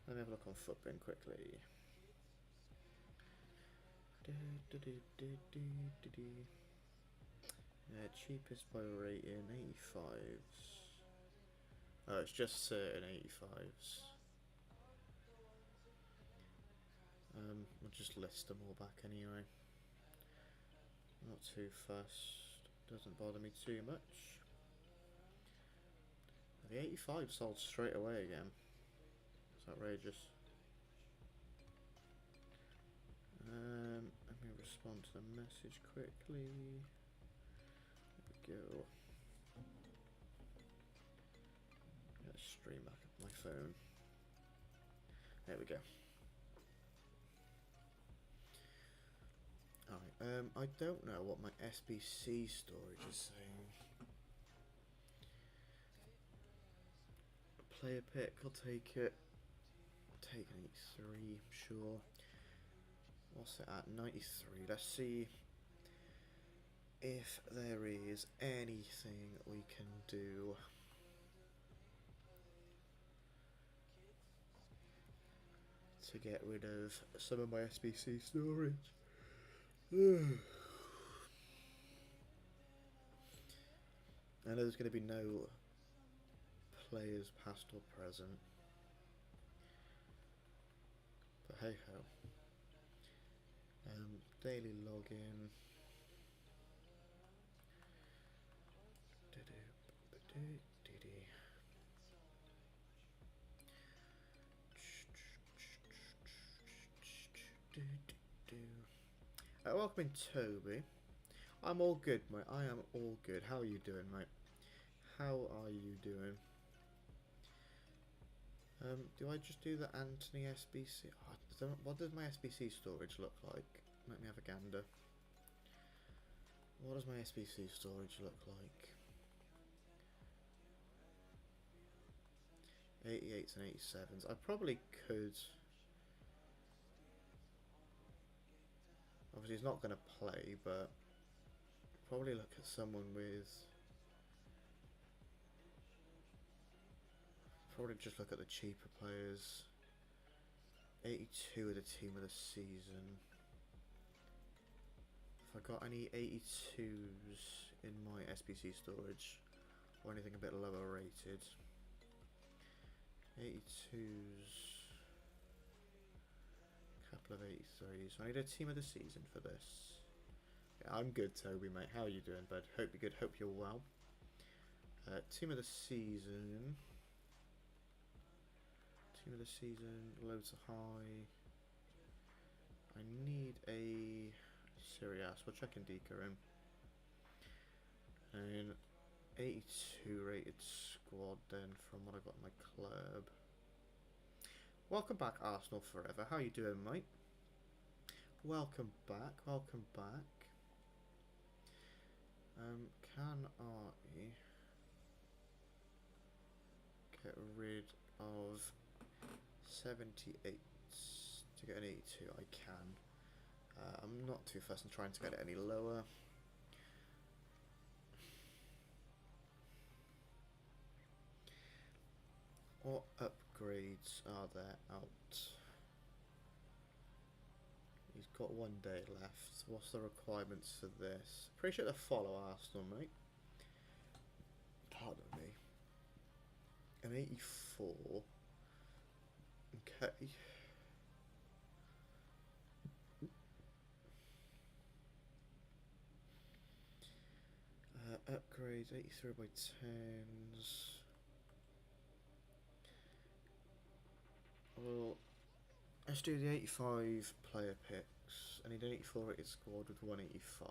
Let me have a look on Footbin quickly. Yeah, cheapest by rating, 85s. Oh, it's just certain 85s. We'll just list them all back anyway. Not too fussed. Doesn't bother me too much. The 85 sold straight away again. It's outrageous. Let me respond to the message quickly. There we go. Let's stream back up my phone. There we go. Alright, I don't know what my SBC storage is saying. Player pick, I'll take it. Take an 83, sure. What's it at? 93. Let's see if there is anything we can do. To get rid of some of my SBC storage. I know there's going to be no players past or present, but hey ho. Daily login. Welcome in, Toby. I'm all good, mate. I am all good. How are you doing, mate? How are you doing? Do I just do the Anthony SBC? Oh, what does my SBC storage look like? Let me have a gander. What does my SBC storage look like? 88s and 87s. I probably could. Obviously, he's not going to play, but probably look at someone with. Probably just look at the cheaper players. 82 of the team of the season. Have I got any 82s in my SBC storage? Or anything a bit lower rated? 82s. Couple of 83s. I need a team of the season for this. Yeah, I'm good, Toby, mate. How are you doing, bud? Hope you're good. Hope you're well. Team of the season. Team of the season. Loads of high. I need a Sirius. We'll check Indika in. And 82 rated squad then from what I got in my club. Welcome back, Arsenal Forever. How you doing, mate? Welcome back. Welcome back. Can I get rid of 78 to get an 82? I can. I'm not too fussed on trying to get it any lower. What upgrades are there out? He's got 1 day left. What's the requirements for this? Appreciate the follow, Arsenal, mate. Pardon me. An 84. Okay. Upgrades 83 by 10s. Well, let's do the 85 player picks. I need an 84 rated squad with 185.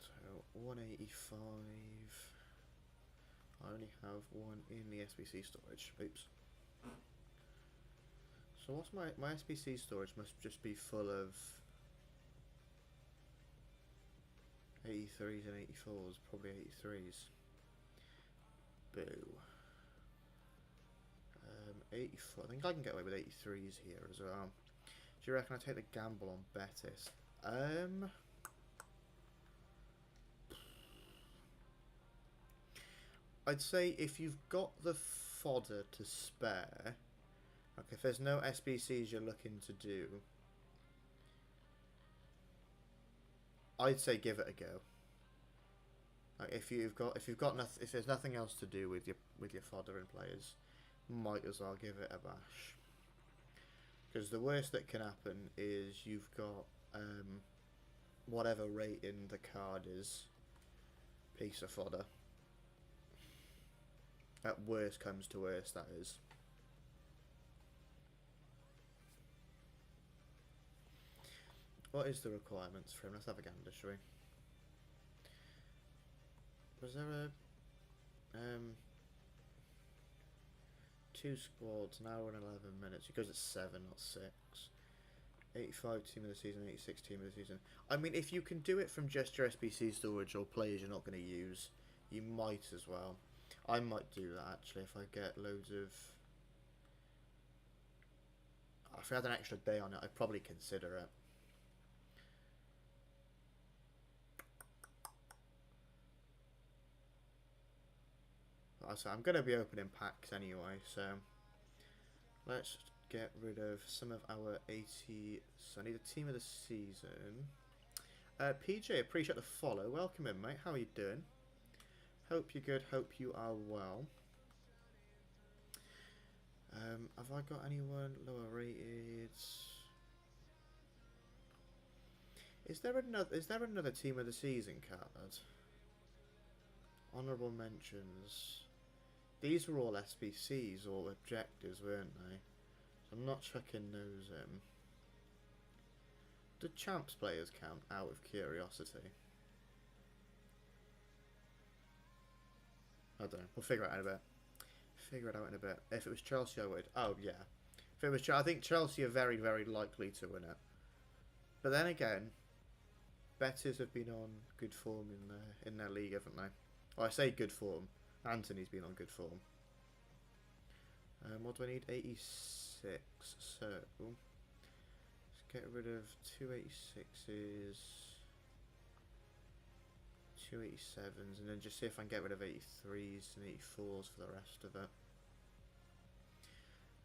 So 185. I only have one in the SBC storage. Oops. So what's my SBC storage must just be full of 83s and 84s, probably 83s. Boo. 84. I think I can get away with 83s here as well. Do you reckon I take the gamble on Betis? I'd say if you've got the fodder to spare, like if there's no SBCs you're looking to do, I'd say give it a go. Like if there's nothing else to do with your fodder and players, might as well give it a bash. Because the worst that can happen is you've got whatever rating the card is, piece of fodder. At worst comes to worst, that is. What is the requirements for him? Let's have a gander, shall we? Was there a 2 squads, an hour and 11 minutes. Because it's 7, not 6. 85 team of the season, 86 team of the season. I mean, if you can do it from just your SBC storage or players you're not going to use, you might as well. I might do that actually if I get loads of... If I had an extra day on it, I'd probably consider it. So I'm going to be opening packs anyway, so let's get rid of some of our 80. So I need a team of the season. PJ, appreciate the follow. Welcome in, mate. How are you doing? Hope you're good. Hope you are well. Have I got anyone lower rated? Is there another team of the season card? Honourable mentions. These were all SBCs or objectives, weren't they? So I'm not chucking those in. Do champs players count, out of curiosity? I don't know. We'll figure it out in a bit. If it was Chelsea, I would. Oh, yeah. If it was Chelsea, I think Chelsea are very, very likely to win it. But then again, Betis have been on good form in their league, haven't they? Oh, I say good form. Anthony's been on good form. What do I need? 86. So, let's get rid of 286s, 287s, and then just see if I can get rid of 83s and 84s for the rest of it.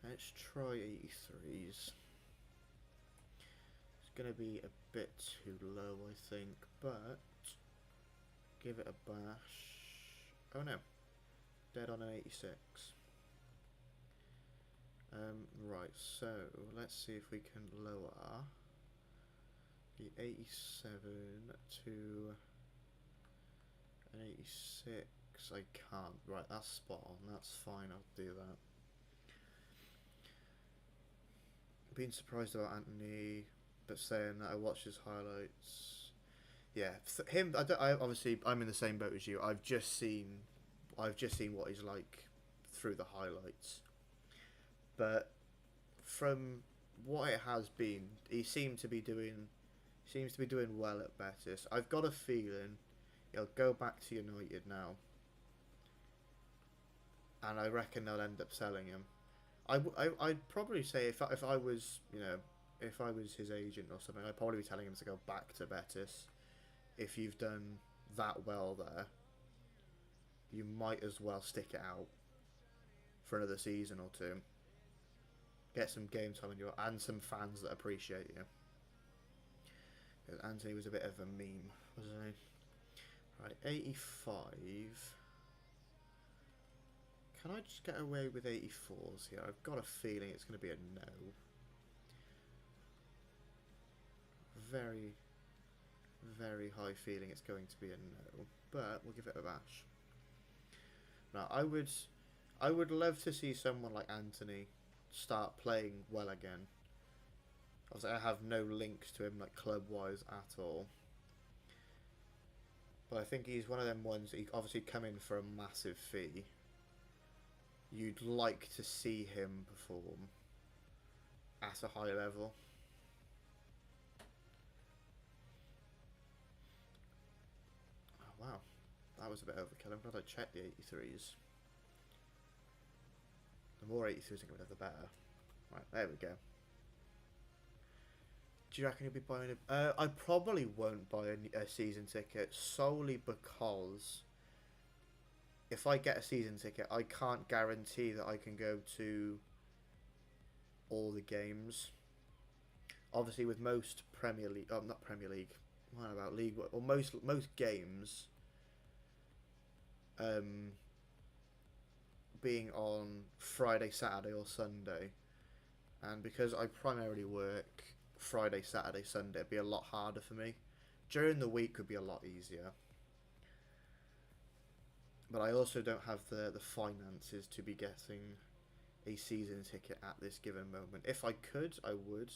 Let's try 83s. It's going to be a bit too low, I think, but give it a bash. Oh no, dead on an 86. Right, so let's see if we can lower the 87 to an 86. I can't. Right, that's spot on. That's fine. I'll do that. Being surprised about Anthony, but saying that I watched his highlights. Yeah, him. Obviously, I'm in the same boat as you. I've just seen what he's like through the highlights, but from what it has been, he seems to be doing well at Betis. I've got a feeling he'll go back to United now, and I reckon they'll end up selling him. I'd probably say if I was his agent or something, I'd probably be telling him to go back to Betis. If you've done that well there, you might as well stick it out for another season or two. Get some game time in and some fans that appreciate you. Because Anthony was a bit of a meme, wasn't he? Right, 85. Can I just get away with 84s here? I've got a feeling it's going to be a no. Very, very high feeling it's going to be a no. But we'll give it a bash. Now, I would love to see someone like Anthony start playing well again. Obviously, I have no links to him, like, club-wise at all. But I think he's one of them ones that he obviously come in for a massive fee. You'd like to see him perform at a high level. Oh, wow. That was a bit overkill. I'm glad I checked the 83s. The more 83s I can get, the better. Right, there we go. Do you reckon you'll be buying a... I probably won't buy a season ticket solely because if I get a season ticket, I can't guarantee that I can go to all the games. Obviously, with most Premier League... Oh, not Premier League. What about League... Or most games... being on Friday, Saturday or Sunday, and because I primarily work Friday, Saturday, Sunday, it'd be a lot harder for me. During the week would be a lot easier, but I also don't have the finances to be getting a season ticket at this given moment. If I could, I would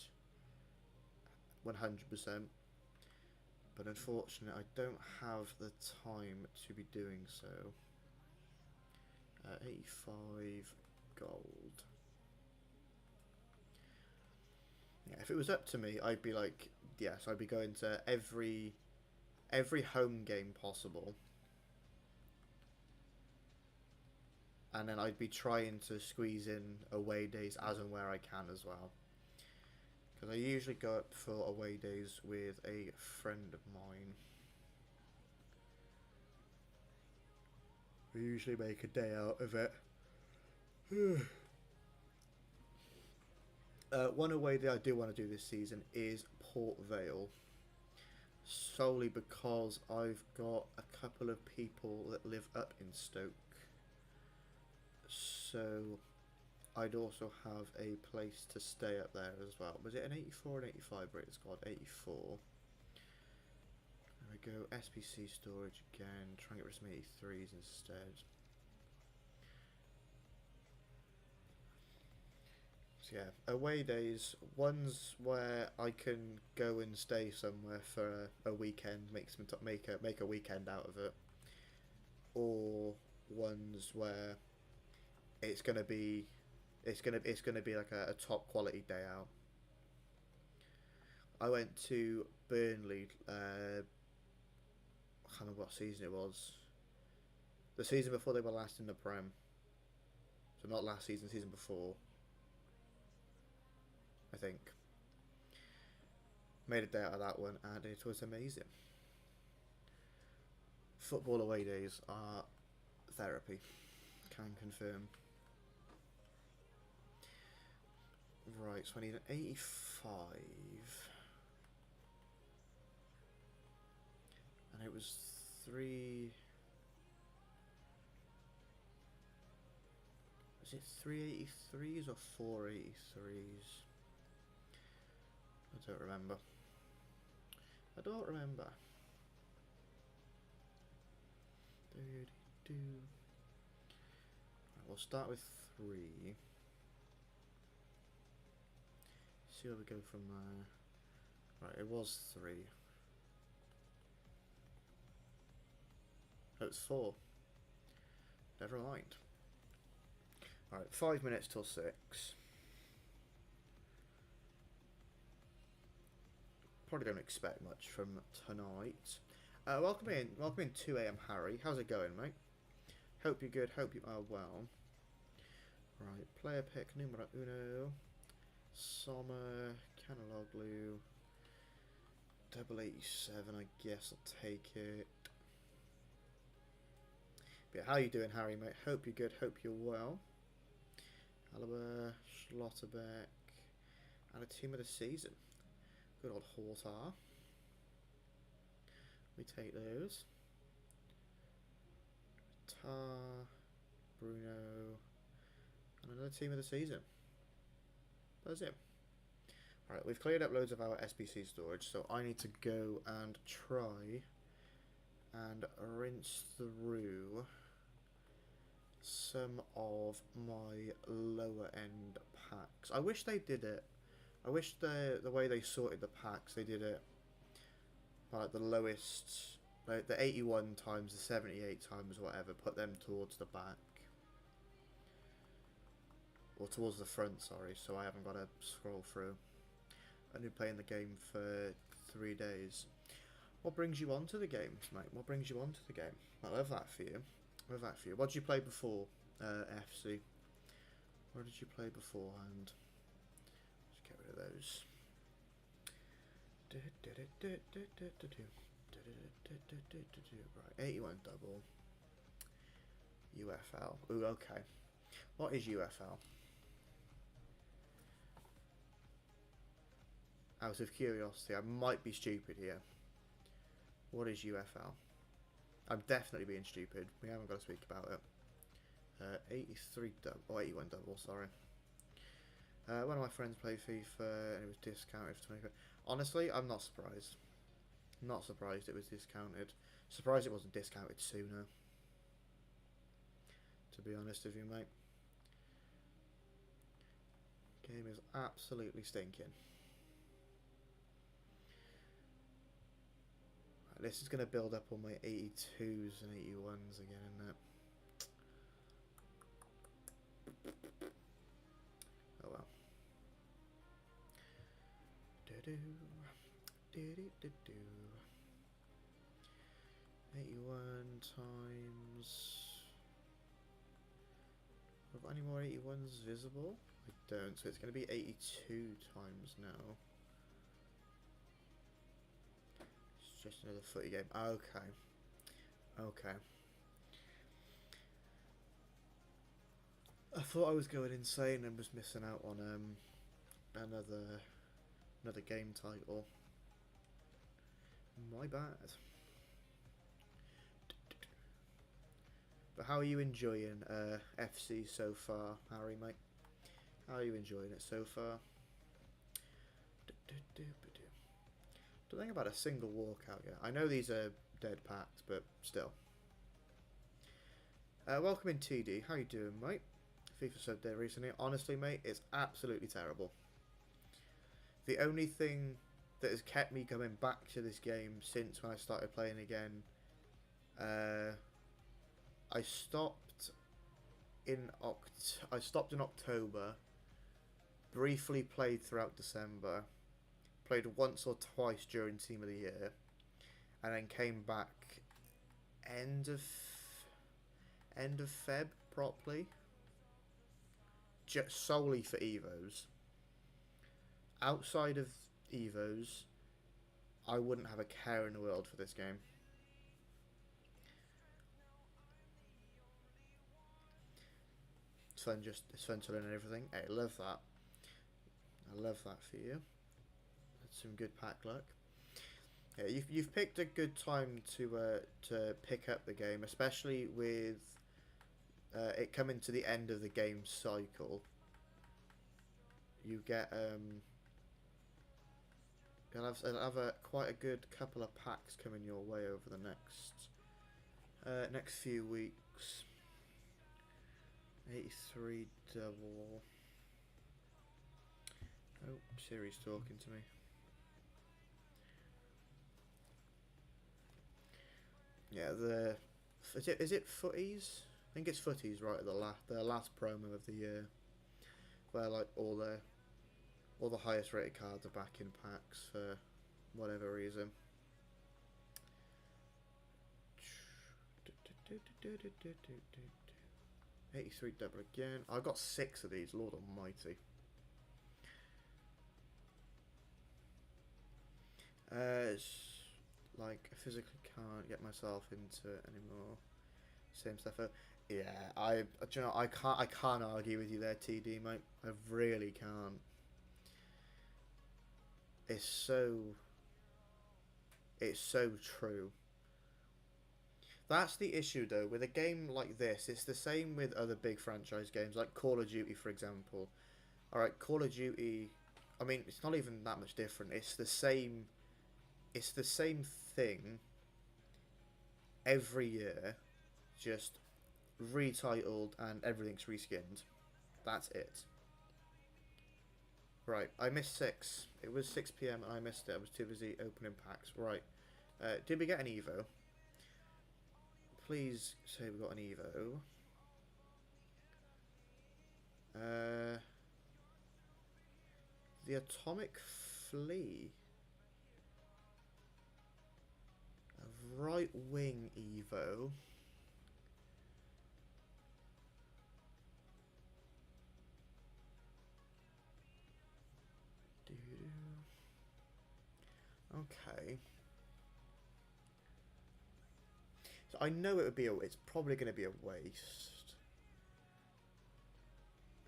100%, but unfortunately I don't have the time to be doing so. 85, gold. Yeah, if it was up to me, I'd be like, yes, I'd be going to every home game possible. And then I'd be trying to squeeze in away days as and where I can as well. Because I usually go up for away days with a friend of mine. We usually make a day out of it. One away that I do want to do this season is Port Vale. Solely because I've got a couple of people that live up in Stoke. So I'd also have a place to stay up there as well. Was it an 84 and 85 rated squad? 84. There we go. SPC storage again. Try and get rid of some 83s instead. So yeah, away days. Ones where I can go and stay somewhere for a weekend, make a weekend out of it, or ones where it's gonna be like a top quality day out. I went to Burnley. I can't remember what season it was. The season before they were last in the Prem. So not last season, season before. I think. Made a day out of that one, and it was amazing. Football away days are therapy. Can confirm. Right, so I need an 85. And it was 3... Was it 383s or 483s? I don't remember. I don't remember. Right, we'll start with 3. See where we go from there. Right, it was 3. Oh, it's 4. Never mind. Alright, 5 minutes till 6. Probably don't expect much from tonight. Welcome in 2 AM Harry. How's it going, mate? Hope you're good, hope you are well. Right, player pick numero uno. Sommer, Canaloglu, 87, I guess I'll take it. But yeah, how you doing, Harry, mate? Hope you're good, hope you're well. Alaba, Schlotterbeck, and a team of the season. Good old Hortar. We take those. Tar, Bruno, and another team of the season. That's it. Alright, we've cleared up loads of our SPC storage, so I need to go and try and rinse through some of my lower end packs. I wish they did it. I wish the way they sorted the packs, they did it like the lowest, like the 81 times, the 78 times, whatever, put them towards the back. Or towards the front, sorry, so I haven't got to scroll through. I've been playing the game for 3 days. What brings you on to the game, mate? What brings you on to the game? I love that for you. I love that for you. What did you play before FC? What did you play beforehand? Let's get rid of those. Right, 81 double. UFL. Ooh, okay. What is UFL? Out of curiosity, I might be stupid here. What is UFL? I'm definitely being stupid. We haven't got to speak about it. 83 double, or 81 double, sorry. One of my friends played FIFA and it was discounted for 20. Honestly, I'm not surprised. Not surprised it was discounted. Surprised it wasn't discounted sooner. To be honest with you, mate. Game is absolutely stinking. Right, this is going to build up on my 82s and 81s again, isn't it? Do-do-do. 81 times... Have I got any more 81s visible? I don't, so it's going to be 82 times now. It's just another footy game. Okay. Okay. I thought I was going insane and was missing out on another game title. My bad. But how are you enjoying FC so far, Harry, mate? How are you enjoying it so far? Don't think about a single walkout yet. I know these are dead packs, but still. Welcome in, TD. How you doing, mate? FIFA subbed there recently. Honestly, mate, it's absolutely terrible. The only thing that has kept me coming back to this game since when I started playing again, I stopped in October, briefly played throughout December, played once or twice during Team of the Year, and then came back end of Feb properly, just solely for EVOs. Outside of EVOs, I wouldn't have a care in the world for this game. It's fun to learn everything. Hey, I love that. I love that for you. That's some good pack luck. Yeah, you've picked a good time to pick up the game, especially with it coming to the end of the game cycle. You get you'll have quite a good couple of packs coming your way over the next few weeks. 83 double. Oh, Siri's talking to me. Yeah, is it footies? I think it's footies, right? The last promo of the year, where like all the highest rated cards are back in packs for whatever reason. 83 double again. I got 6 of these, Lord Almighty. It's like I physically can't get myself into it anymore. Same stuff. Yeah, you know, I can't argue with you there, TD, mate. I really can't. It's so true. That's the issue, though, with a game like this. It's the same with other big franchise games, like Call of Duty, for example. Alright, Call of Duty, I mean, it's not even that much different. It's the same thing every year, just retitled and everything's reskinned. That's it. Right, I missed 6. It was 6 PM and I missed it. I was too busy opening packs. Right, did we get an EVO? Please say we got an EVO. The Atomic Flea. A right wing EVO. Okay. So I know it would be it's probably going to be a waste.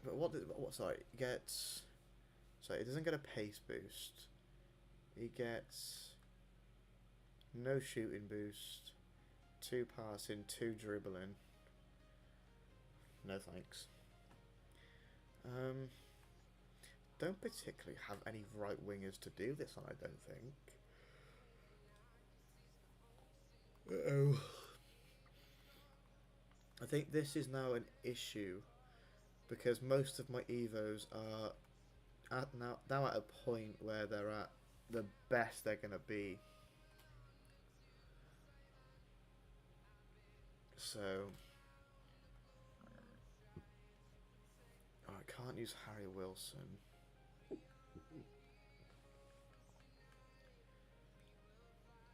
But sorry, it gets... Sorry, it doesn't get a pace boost. It gets no shooting boost, 2 passing, 2 dribbling. No thanks. Don't particularly have any right wingers to do this on, I don't think. Uh-oh. I think this is now an issue because most of my EVOs are now at a point where they're at the best they're going to be. So I can't use Harry Wilson.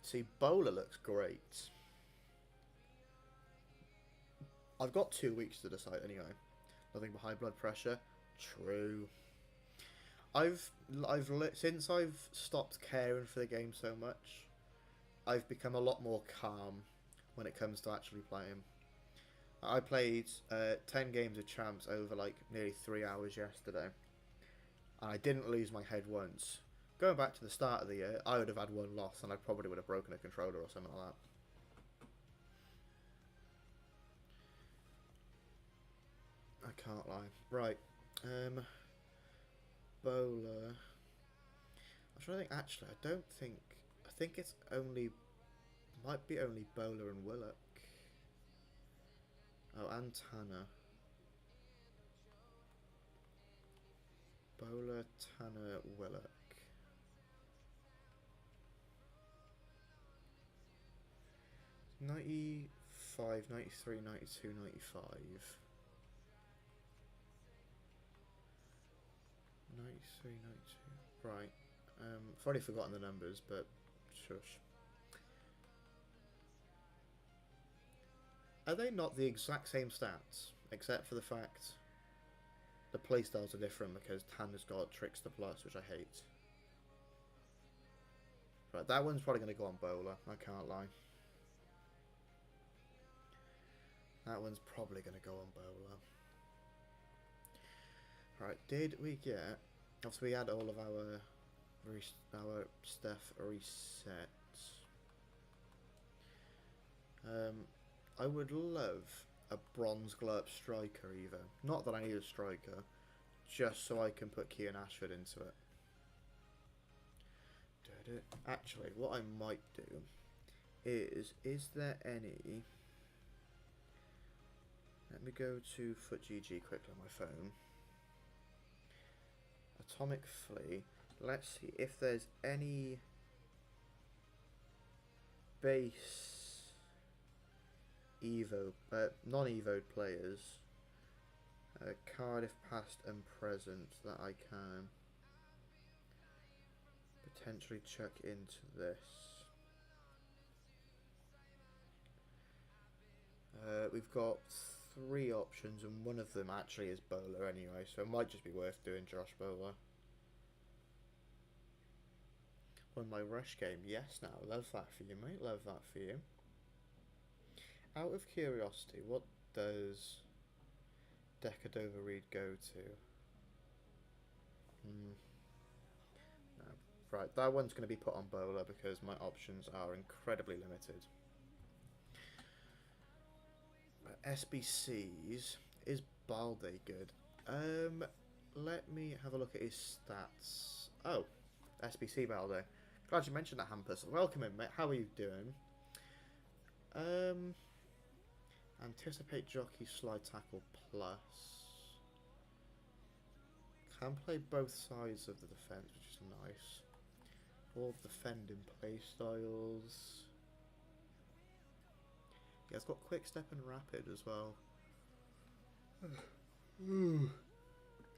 See, Bowler looks great. I've got 2 weeks to decide anyway. Nothing but high blood pressure. True. Since I've stopped caring for the game so much, I've become a lot more calm when it comes to actually playing. I played 10 games of Champs over like nearly 3 hours yesterday, and I didn't lose my head once. Going back to the start of the year, I would have had one loss, and I probably would have broken a controller or something like that. I can't lie. Right. Bowler. I'm trying to think. Actually, I don't think. I think it's only. Might be only Bowler and Willock. Oh, and Tanner. Bowler, Tanner, Willock. '95, '93, '92, '95. 93, 92. Right. I've already forgotten the numbers, but shush. Are they not the exact same stats, except for the fact the playstyles are different because Tanner's got Trickster Plus, which I hate. Right, that one's probably going to go on Bowler, I can't lie. That one's probably going to go on Bowler. Right, did we get... Obviously we had all of our stuff reset. I would love a bronze glow up striker either. Not that I need a striker, just so I can put Kean Ashford into it. Actually, what I might do is there any... Let me go to FutGG quickly on my phone. Atomic Flea. Let's see if there's any base EVO, non-EVO players, Cardiff past and present that I can potentially chuck into this. We've got 3 options and one of them actually is Bowler anyway, so it might just be worth doing Josh Bowler. Won my rush game, yes now, love that for you mate, love that for you. Out of curiosity, what does Decadova Reed go to? No. Right, that one's going to be put on Bowler because my options are incredibly limited. SBCs, is Balde good? Let me have a look at his stats. Oh, SBC Balde. Glad you mentioned that, Hampus. Welcome in, mate. How are you doing? Anticipate jockey slide tackle plus. Can play both sides of the defence, which is nice. All defending play styles. Yeah, it's got quick step and rapid as well.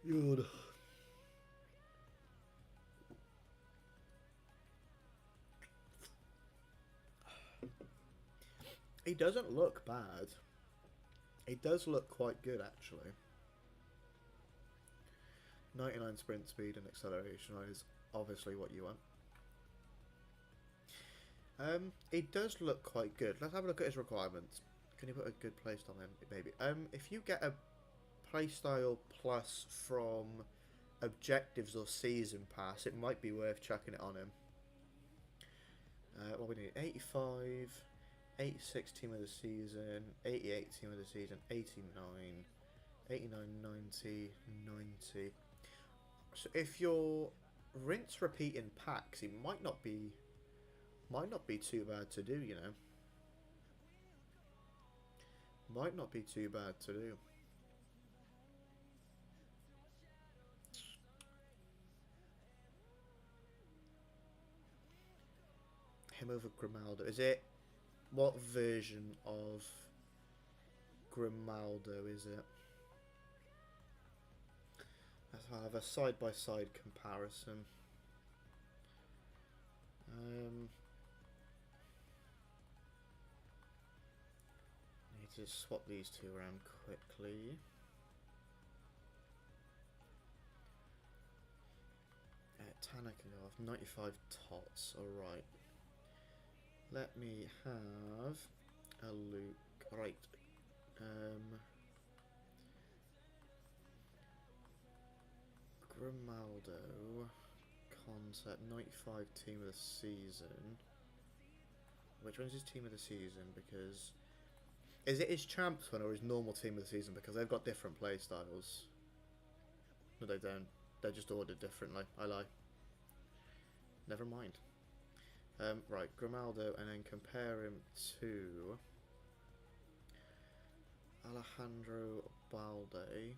Good. He doesn't look bad. He does look quite good, actually. 99 sprint speed and acceleration is obviously what you want. He does look quite good. Let's have a look at his requirements. Can you put a good playstyle in? Maybe. If you get a playstyle plus from objectives or season pass, it might be worth chucking it on him. What we need? 85, 86 team of the season, 88 team of the season, 89, 89, 90, 90. So if you're rinse repeat in packs, he might not be too bad to do, you know. Might not be too bad to do. Him over Grimaldo. Is it... What version of Grimaldo is it? Let's have a side-by-side comparison. to swap these two around quickly. Tanner can go off. 95 tots. Alright. Let me have a look. Right. Grimaldo. Concept. 95 team of the season. Which one's his team of the season? Because... Is it his champs one or his normal team of the season? Because they've got different play styles. No, they don't. They're just ordered differently. I lie. Never mind. Right, Grimaldo, and then compare him to Alejandro Balde.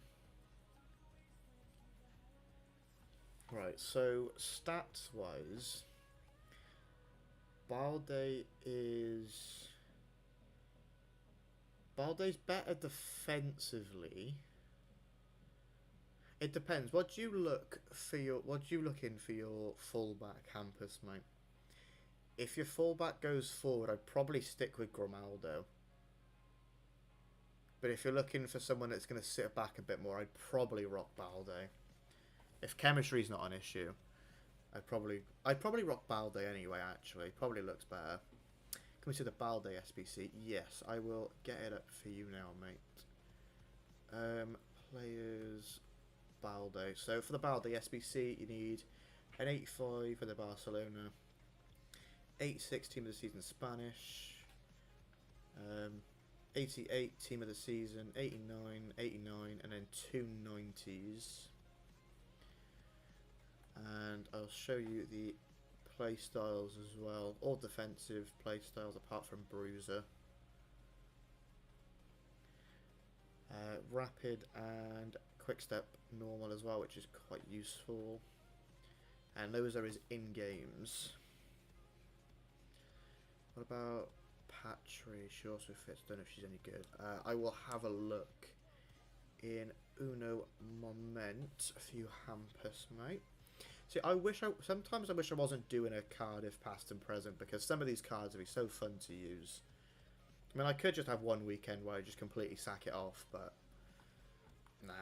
Right, so stats-wise, Balde's better defensively. It depends. What do you look in for your fullback, Hampus, mate? If your fullback goes forward, I'd probably stick with Grimaldo. But if you're looking for someone that's going to sit back a bit more, I'd probably rock Balde. If chemistry's not an issue, I'd probably rock Balde anyway. Actually, probably looks better. Can we see the Balde SBC? Yes, I will get it up for you now, mate. Players. Balde. So for the Balde SBC, you need an 85 for the Barcelona, 86 team of the season Spanish, 88 team of the season, 89, 89, and then two 90s. And I'll show you the play styles as well. All defensive play styles apart from Bruiser. Rapid and quick step normal as well, which is quite useful. And those are his in-games. What about Patry? She also fits. Don't know if she's any good. I will have a look in uno moment for you, Hampus, mate. See, sometimes I wish I wasn't doing a Cardiff past and present, because some of these cards would be so fun to use. I mean, I could just have one weekend where I just completely sack it off, but nah.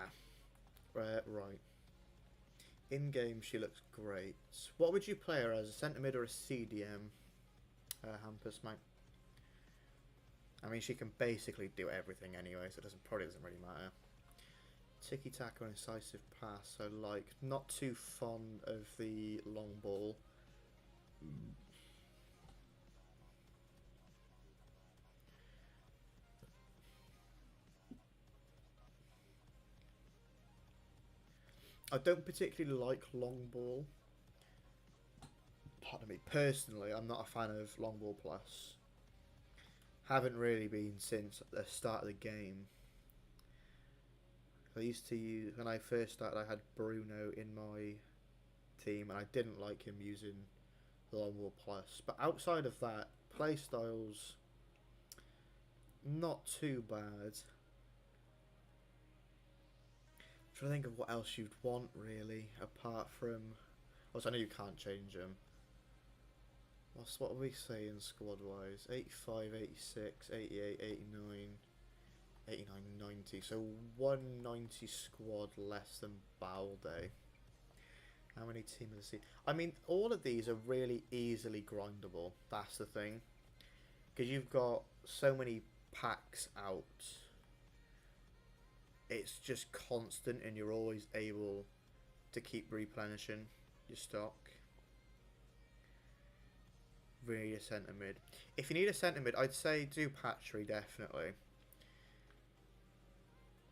Right. In-game, she looks great. What would you play her as? A centre mid or a CDM? Hampus, mate. I mean, she can basically do everything anyway, so it probably doesn't really matter. Tiki-taka and incisive pass, I like. Not too fond of the long ball. I don't particularly like long ball. Pardon me. Personally, I'm not a fan of long ball plus. Haven't really been since the start of the game. I used to use, when I first started, I had Bruno in my team, and I didn't like him using the long ball plus. But outside of that, play styles not too bad. Trying to think of what else you'd want, really, apart from... Also, I know you can't change them. What are we saying squad-wise? 85, 86, 88, 89, 89, 90. So 190 squad less than Balde. How many team of the season? I mean, all of these are really easily grindable. That's the thing. Because you've got so many packs out. It's just constant, and you're always able to keep replenishing your stock. Really, a centre mid. If you need a centre mid, I'd say do Patry, definitely.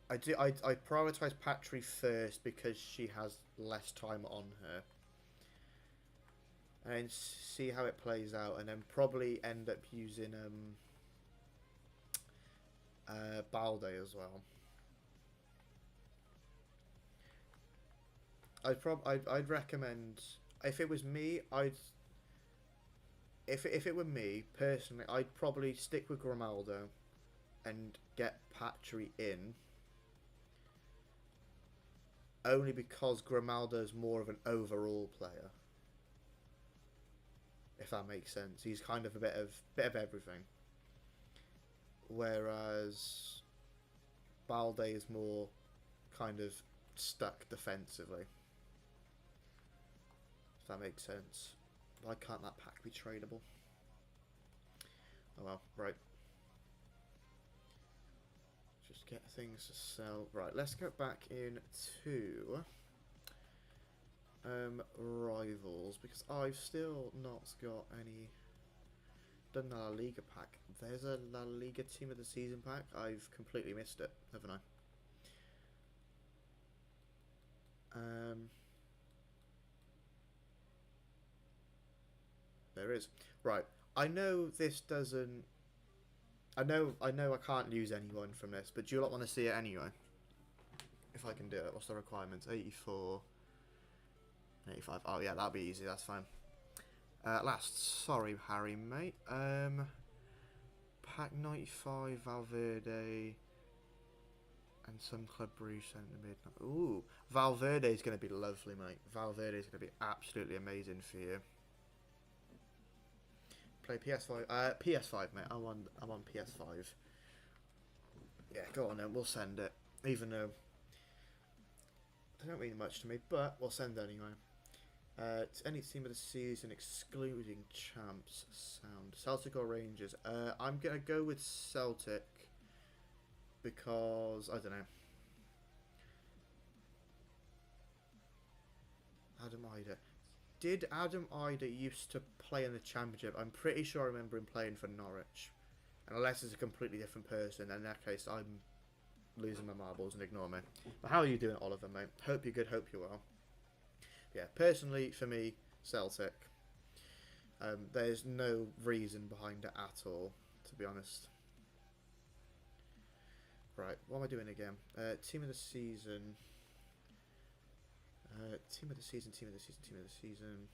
I'd prioritise Patry first because she has less time on her. And then see how it plays out, and then probably end up using Balde as well. I'd recommend, if it was me, if it were me personally, I'd probably stick with Grimaldo and get Patry in, only because Grimaldo's more of an overall player, if that makes sense. He's kind of a bit of everything. whereas Balde is more kind of stuck defensively. If that makes sense. Why can't that pack be tradable? Oh well, right. Just get things to sell. Right, let's get back into rivals, because I've still not got any done the La Liga pack. There's a La Liga Team of the Season pack. I've completely missed it, haven't I? There is. Right. I know this doesn't. I know I can't lose anyone from this, but do you lot want to see it anyway? If I can do it. What's the requirements? 84. 85. Oh yeah, that'll be easy. That's fine. Last. Sorry, Harry, mate. Pack 95, Valverde. And some Club Brugge centre mid. Ooh, Valverde is going to be lovely, mate. Valverde is going to be absolutely amazing for you. Play PS5. PS5, mate. I'm on PS5. Yeah, go on then. We'll send it. Even though they don't mean much to me, but we'll send it anyway. It's any team of the season excluding champs. Sound. Celtic or Rangers? I'm gonna go with Celtic because I don't know. Adam Ida. Did Adam Ida used to play in the Championship? I'm pretty sure I remember him playing for Norwich. And unless it's a completely different person, in that case, I'm losing my marbles and ignore me. But how are you doing, Oliver, mate? Hope you're good, hope you're well. Yeah, personally, for me, Celtic. There's no reason behind it at all, to be honest. Right, what am I doing again? Team of the season. Team of the season, team of the season, team of the season.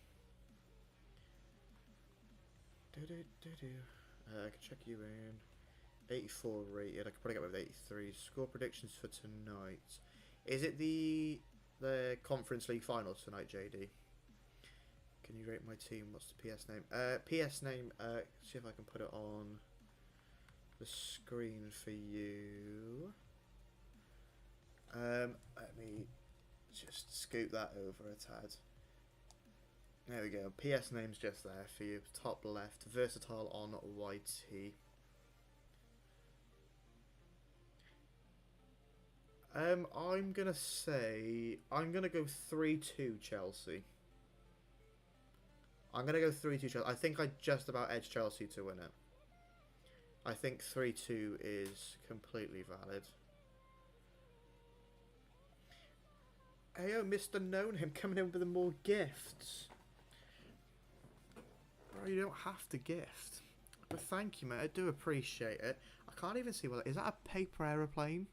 I can check you in. 84 rated. I could probably get away with 83. Score predictions for tonight. Is it the Conference League finals tonight, JD? Can you rate my team? What's the PS name? PS name. See if I can put it on the screen for you. Let me just scoot that over a tad. There we go. PS name's just there for you. Top left. Versatile on YT. I'm gonna say I'm gonna go 3-2 Chelsea. I'm gonna go 3-2 Chelsea. I think I just about edged Chelsea to win it. I think 3-2 is completely valid. Hey, Mr. Known Him coming in with more gifts. Bro, you don't have to gift. But thank you, mate. I do appreciate it. I can't even see what... Is that a paper aeroplane?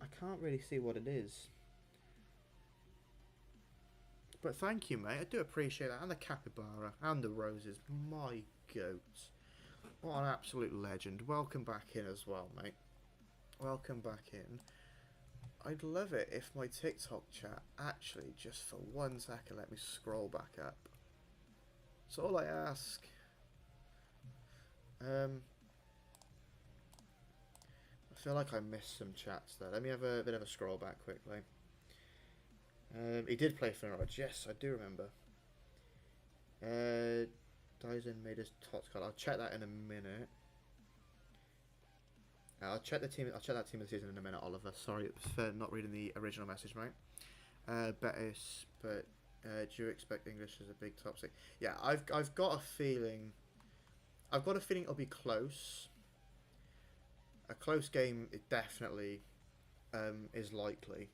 I can't really see what it is. But thank you, mate. I do appreciate that. And the capybara. And the roses. My goats. What an absolute legend. Welcome back in as well, mate. Welcome back in. I'd love it if my TikTok chat actually, just for 1 second, let me scroll back up. That's all I ask. I feel like I missed some chats there. Let me have a bit of a scroll back quickly. He did play for Norwich. Yes, I do remember. Dyson made his TOTS card. I'll check that in a minute. I'll check that team of the season in a minute, Oliver. Sorry for not reading the original message, mate. Betis, but do you expect English as a big top 6? Yeah, I've got a feeling. I've got a feeling it'll be close. A close game, it definitely is likely.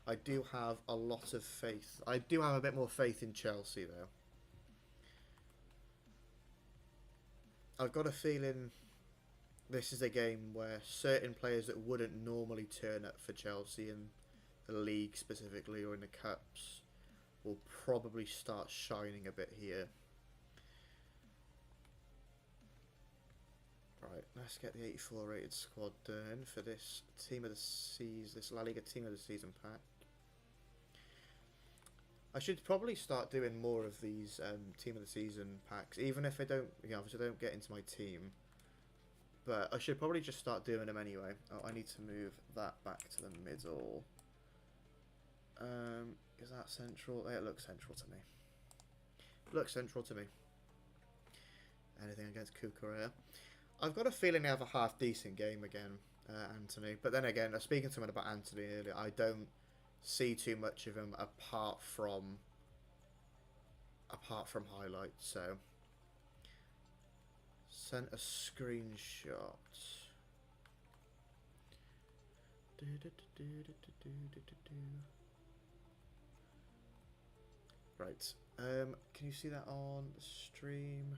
I do have a lot of faith. I do have a bit more faith in Chelsea, though. I've got a feeling this is a game where certain players that wouldn't normally turn up for Chelsea in the league specifically or in the cups will probably start shining a bit here. Right, let's get the 84 rated squad done for this team of the season, this La Liga team of the season pack. I should probably start doing more of these team of the season packs, even if I don't, obviously don't get into my team. but I should probably just start doing them anyway. Oh, I need to move that back to the middle. Is that central? It looks central to me. Looks central to me. Anything against Kukurea? I've got a feeling they have a half-decent game again, Anthony. But then again, I was speaking to someone about Anthony earlier. I don't see too much of him apart from highlights. So, sent a screenshot. Right. Can you see that on the stream?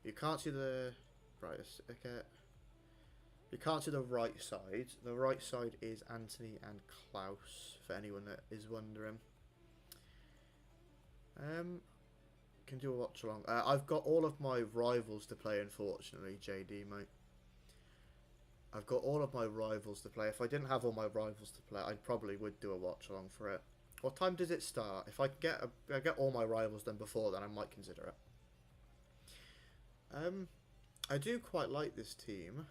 You can't see the right. Okay. You can't see the right side. The right side is Anthony and Klaus, for anyone that is wondering. Can do a watch along. I've got all of my rivals to play, unfortunately, JD, mate. I've got all of my rivals to play. If I didn't have all my rivals to play, I probably would do a watch along for it. What time does it start? If I can get all my rivals done before then, I might consider it. I do quite like this team.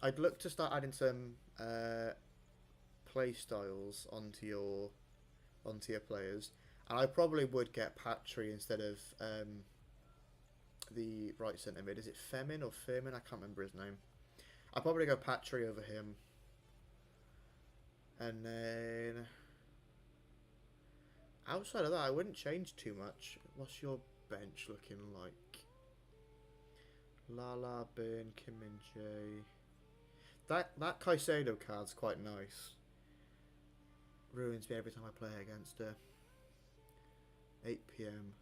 I'd look to start adding some play styles onto your players, and I probably would get Patry instead of the right centre mid. Is it Femin or Firmin? I can't remember his name. I'll probably go Patry over him. And then outside of that, I wouldn't change too much. What's your bench looking like? Lala, Burn, Kim Min-jae. That Caicedo card's quite nice. Ruins me every time I play against her. 8 PM.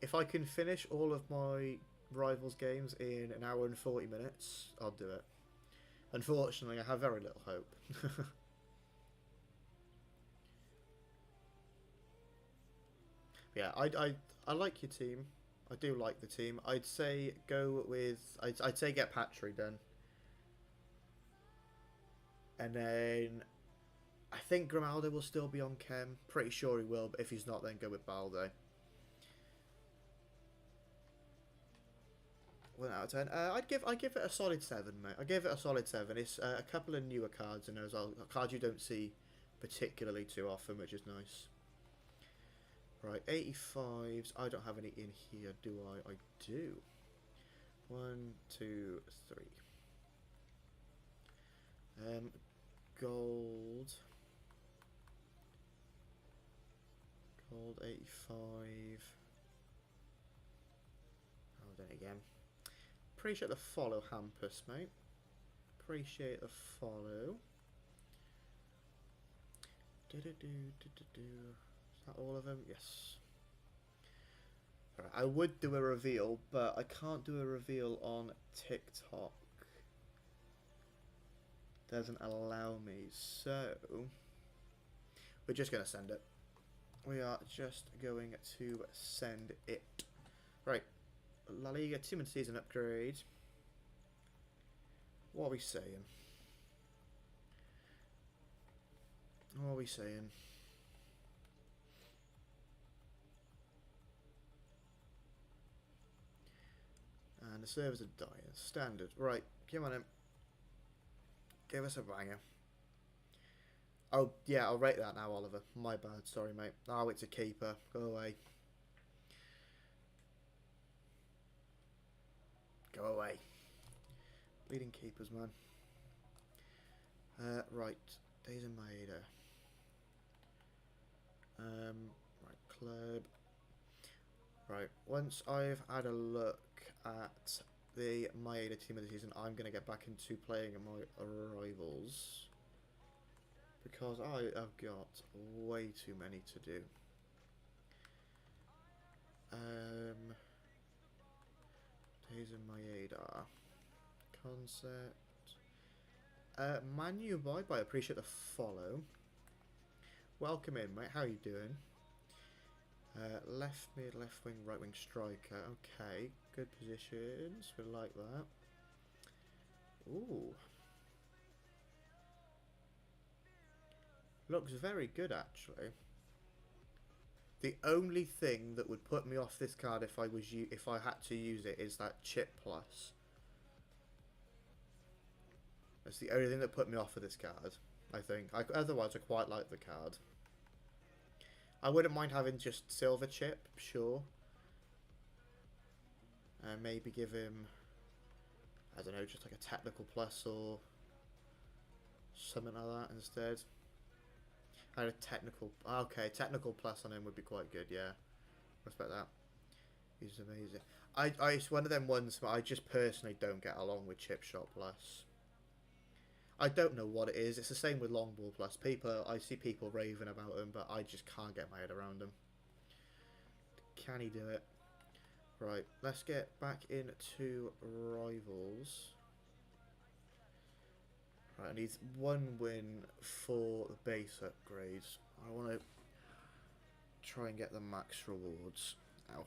If I can finish all of my rivals games in an hour and 40 minutes, I'll do it. Unfortunately, I have very little hope. Yeah, I like your team. I do like the team. I'd say go with... I'd say get Patry done. And then I think Grimaldo will still be on Chem. Pretty sure he will, but if he's not, then go with Balde. 1 out of 10. I'd give it a solid 7, mate. I give it a solid 7. It's a couple of newer cards in there as well. Cards you don't see particularly too often, which is nice. Right, 85s. I don't have any in here, do I? I do. 1, 2, 3. Gold. Gold 85. Oh, then again. Appreciate the follow, Hampus, mate. Appreciate the follow. Is that all of them? Yes. Right, I would do a reveal, but I can't do a reveal on TikTok. Doesn't allow me, so we're just going to send it. We are just going to send it. Right, La Liga Team of the Season upgrade. What are we saying? What are we saying? And the servers are dying. Standard. Right, come on in. Give us a banger. Oh, yeah, I'll rate that now, Oliver. My bad, sorry, mate. Oh, it's a keeper. Go away. Go away. Leading keepers, man. Right. Days in Maeda. Right, club. Right, once I've had a look at the Maeda Team of the Season, I'm going to get back into playing my rivals. Because I have got way too many to do. Days in Maeda. Concept. Manu, bye-bye. Appreciate the follow. Welcome in, mate. How are you doing? Left mid, left wing, right wing striker. Okay, good positions. We like that. Ooh. Looks very good, actually. The only thing that would put me off this card if I had to use it is that chip plus. That's the only thing that put me off of this card, I think. Otherwise, I quite like the card. I wouldn't mind having just silver chip, sure. And maybe give him, I don't know, just like a technical plus or something like that instead. I had a technical, okay, technical plus on him would be quite good, yeah. Respect that. He's amazing. It's one of them ones where I just personally don't get along with chip shot plus. I don't know what it is. It's the same with long ball plus. I see people raving about him, but I just can't get my head around him. Can he do it? Right, let's get back into rivals. Right, I need one win for the base upgrades. I want to try and get the max rewards. Ow.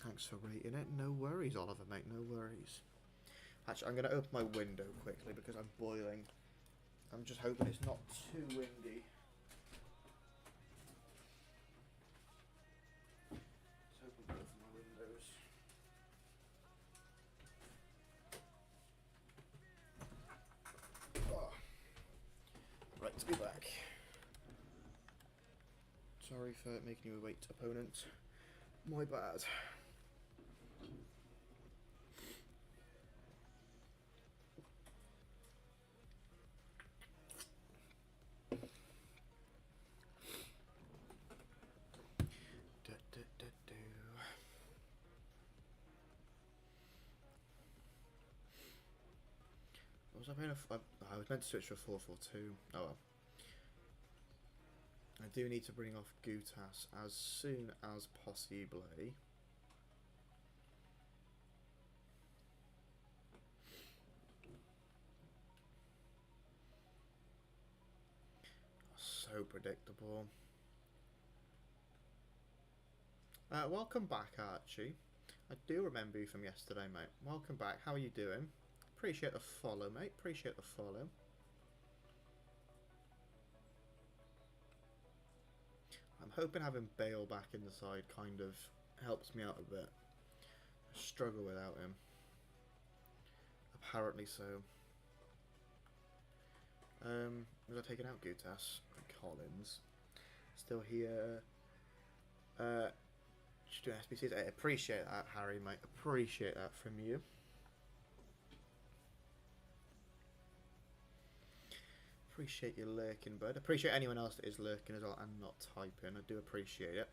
Thanks for rating it. No worries, Oliver, mate. No worries. Actually, I'm going to open my window quickly because I'm boiling. I'm just hoping it's not too windy. Let's open both of my windows. Oh. Right, to be back. Sorry for making you wait, opponent. My bad. Was I playing I was meant to switch to a 4-4-2. Oh well. I do need to bring off Gutas as soon as possibly. So predictable. Welcome back, Archie. I do remember you from yesterday, mate. Welcome back. How are you doing? Appreciate the follow, mate. Appreciate the follow. I'm hoping having Bale back in the side kind of helps me out a bit. I struggle without him. Apparently so. Was I taking out Gutas? Collins. Still here. Just doing SBCs. I appreciate that, Harry, mate. Appreciate that from you. Appreciate you lurking, bud. Appreciate anyone else that is lurking as well and not typing. I do appreciate it.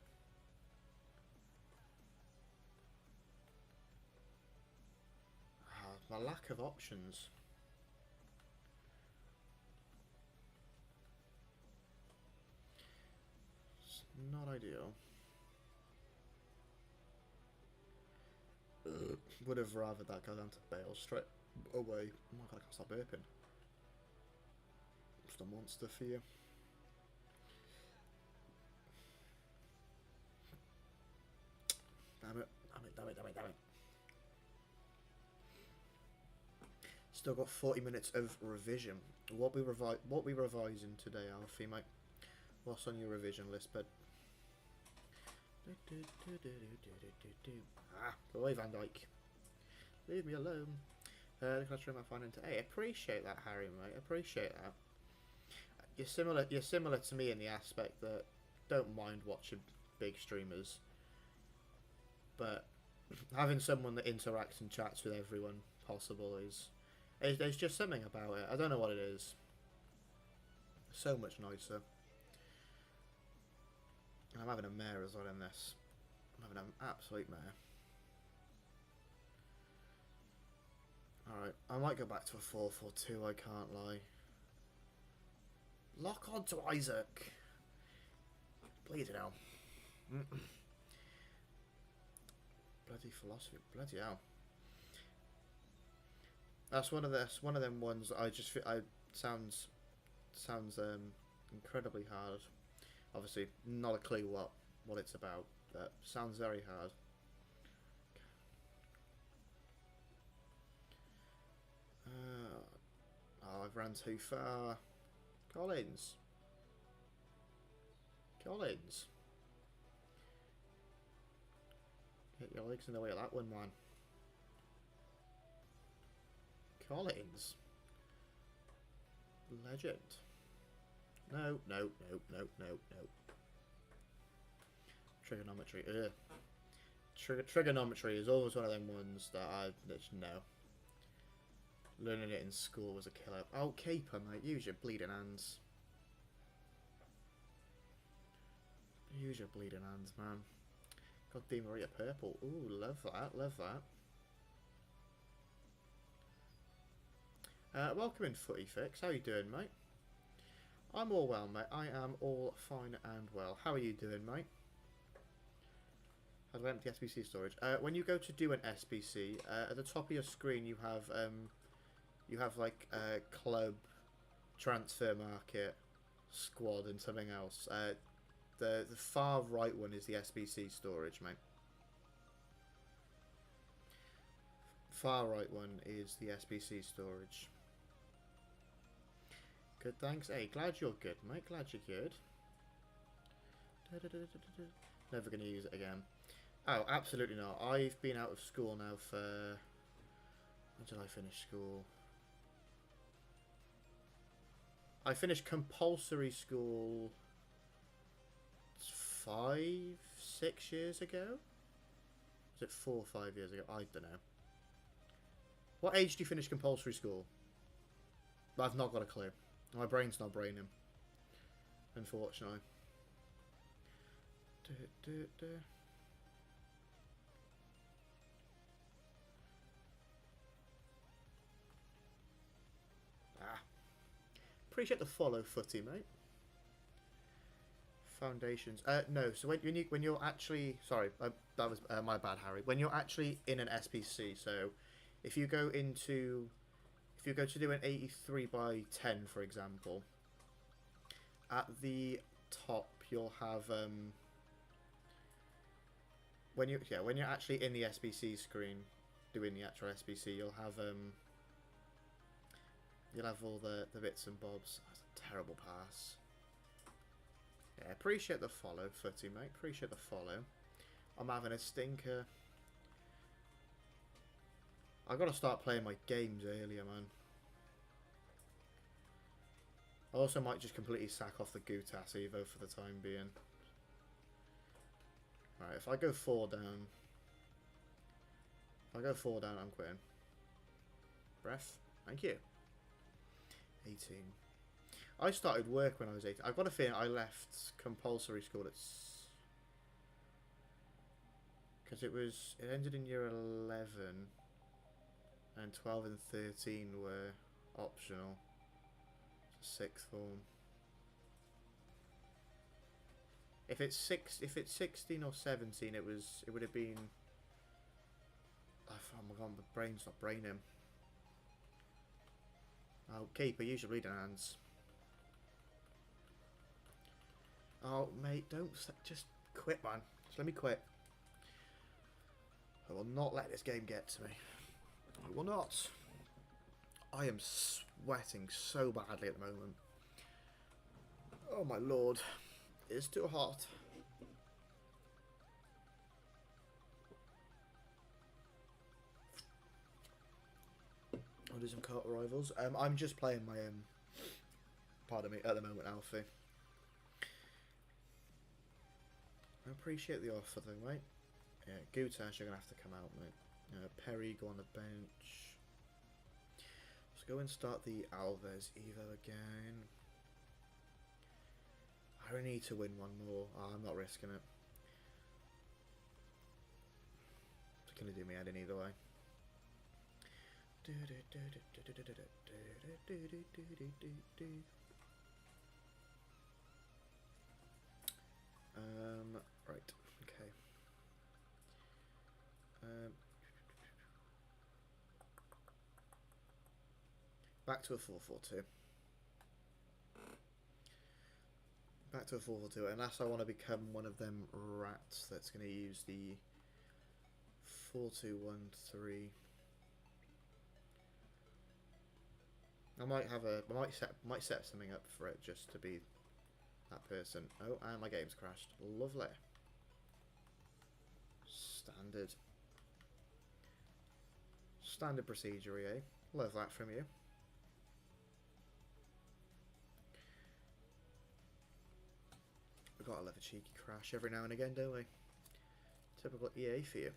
My lack of options. It's not ideal. Would have rather that go down to Bale straight away. Oh my god, I can't stop burping. Just a monster for you. Damn it, damn it, damn it, damn it, damn it. Still got 40 minutes of revision. What we revising today, Alfie, mate? What's on your revision list, bud? Ah, go away, Van Dijk. Leave me alone. The classroom I find into. Hey, appreciate that, Harry, mate. Appreciate that. You're similar to me in the aspect that don't mind watching big streamers, but having someone that interacts and chats with everyone possible is there's just something about it. I don't know what it is. So much nicer. And I'm having a mare as well in this. I'm having an absolute mare. Alright, I might go back to a 4-4-2, I can't lie. Lock on to Isaac. Bleeding hell. Bloody philosophy. Bloody hell. That's one of them ones that I just feel sounds incredibly hard. Obviously, not a clue what it's about, but sounds very hard. Oh, I've ran too far. Collins. your legs in the way of that one, man. Collins. Legend. No, no, no, no, no, no. Trigonometry. Ugh. Trigonometry is always one of them ones that I just know. Learning it in school was a killer. Oh, keeper, mate. Use your bleeding hands. Use your bleeding hands, man. God, Di Maria purple. Ooh, love that. Love that. Welcome in, Footy Fix. How you doing, mate? I'm all well, mate. I am all fine and well. How are you doing, mate? How do I empty SBC storage? When you go to do an SBC, at the top of your screen you have like club, transfer market, squad, and something else. The far right one is the SBC storage, mate. Far right one is the SBC storage. Good, thanks. Hey, glad you're good, mate. Glad you're good. Never going to use it again. Oh, absolutely not. I've been out of school now for... When did I finish school? I finished compulsory school 5, 6 years ago? Was it 4 or 5 years ago? I don't know. What age do you finish compulsory school? I've not got a clue. My brain's not braining, unfortunately. Appreciate the follow, Footy, mate. Foundations. No. So when you're actually, sorry, that was my bad, Harry. When you're actually in an SPC, so if you go to do an 83 by 10, for example, at the top you'll have when you're actually in the SBC screen doing the actual SBC, you'll have all the bits and bobs. That's a terrible pass. Yeah, appreciate the follow, Footy, mate. Appreciate the follow. I'm having a stinker. I've got to start playing my games earlier, man. I also might just completely sack off the Gutas EVO for the time being. Right, if I go 4 down... If I go 4 down, I'm quitting. Breath. Thank you. 18. I started work when I was 18. I've got a feeling I left compulsory school at... Because it ended in year 11. And 12 and 13 were optional. Sixth form. If it's 16 or 17, it would have been... Oh my god, my brain's not braining. Oh, keeper, use your bleeding hands. Oh, mate, don't... Just quit, man. Just let me quit. I will not let this game get to me. I will not. I am sweating so badly at the moment. Oh, my lord. It's too hot. I'll do some cart rivals. I'm just playing my pardon me, at the moment, Alfie. I appreciate the offer though, mate. Yeah, Gutas, you're gonna have to come out, mate. Perry, go on the bench. Let's go and start the Alves EVO again. I only need to win one more. Oh, I'm not risking it. It's gonna do me head in either way. Right, okay. Back to a 4-4-2. Back to a 4-4-2, unless I want to become one of them rats that's going to use the 4-2-1-3. I might set something up for it just to be that person. Oh, and my game's crashed. Lovely. Standard. Standard procedure, EA. Love that from you. We've got to love a cheeky crash every now and again, don't we? Typical EA for you.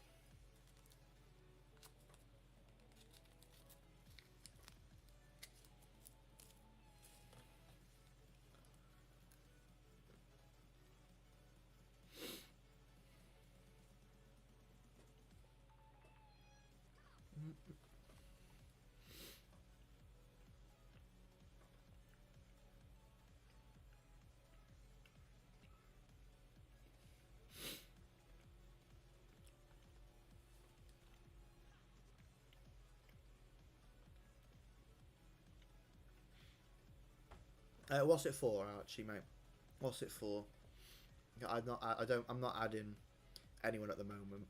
What's it for, Archie, mate? What's it for? I'm not adding anyone at the moment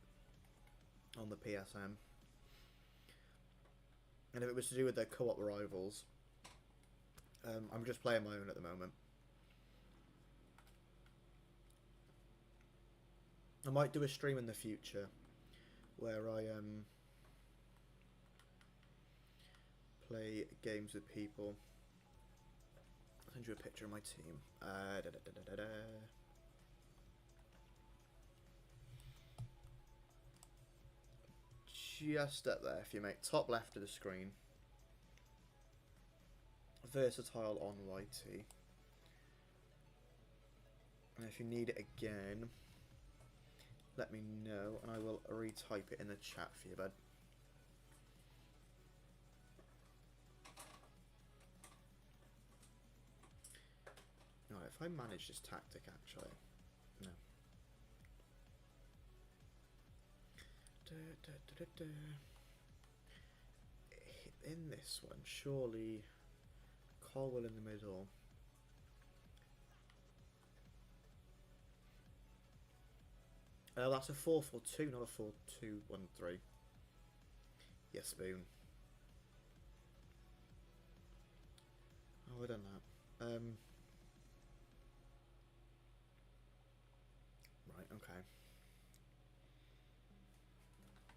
on the PSM. And if it was to do with their co-op rivals, I'm just playing my own at the moment. I might do a stream in the future where I play games with people. I'll send you a picture of my team. Just up there, if you make top left of the screen. Versatile on YT. And if you need it again, let me know and I will retype it in the chat for you, bud. Alright, if I manage this tactic actually. No. In this one, surely Colwell in the middle. That's a 4-4-2, not a 4-2-1-3. Yes, Spoon. Oh, we've done that. Right, okay.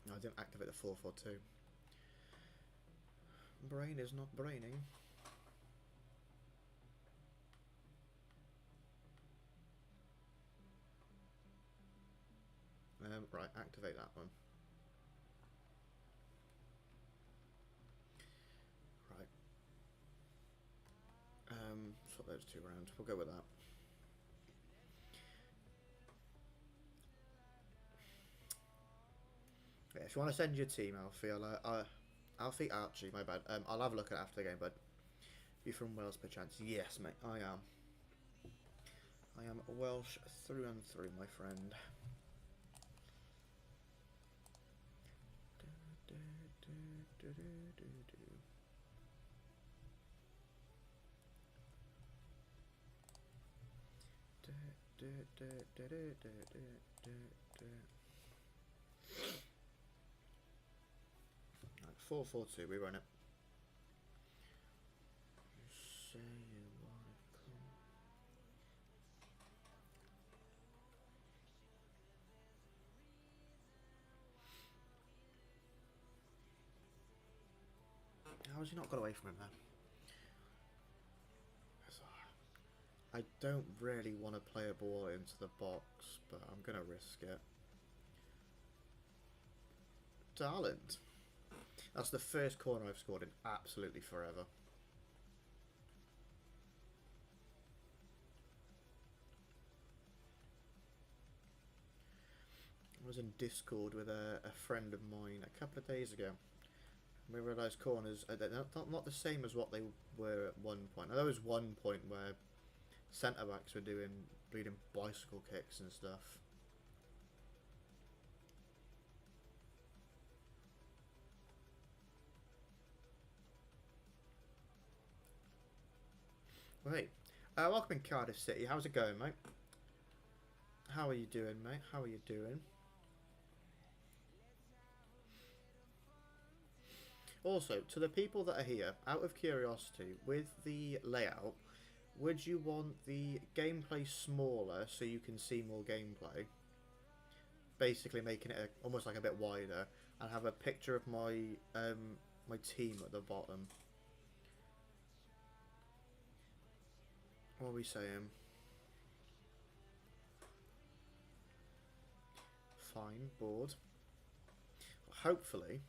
No, I didn't activate the 4-4-2. Brain is not braining. Right, activate that one. Right. Swap those two around. We'll go with that. Yeah, if you want to send your team, Alfie, Alfie Archie, my bad. I'll have a look at it after the game, bud. You from Wales, perchance? Yes, mate, I am. I am Welsh through and through, my friend. Right, 4-4-2, we run it. Say you wanna come. How has he not got away from him then? I don't really want to play a ball into the box, but I'm going to risk it. Darland. That's the first corner I've scored in absolutely forever. I was in Discord with a friend of mine a couple of days ago. We realised corners are not the same as what they were at one point. There was one point where centre backs were doing bleeding bicycle kicks and stuff. Well, hey, welcome in Cardiff City. How's it going, mate? How are you doing, mate? How are you doing? Also, to the people that are here, out of curiosity, with the layout, would you want the gameplay smaller so you can see more gameplay? basically making it almost like a bit wider, and have a picture of my my team at the bottom. What are we saying? Fine, bored. Hopefully,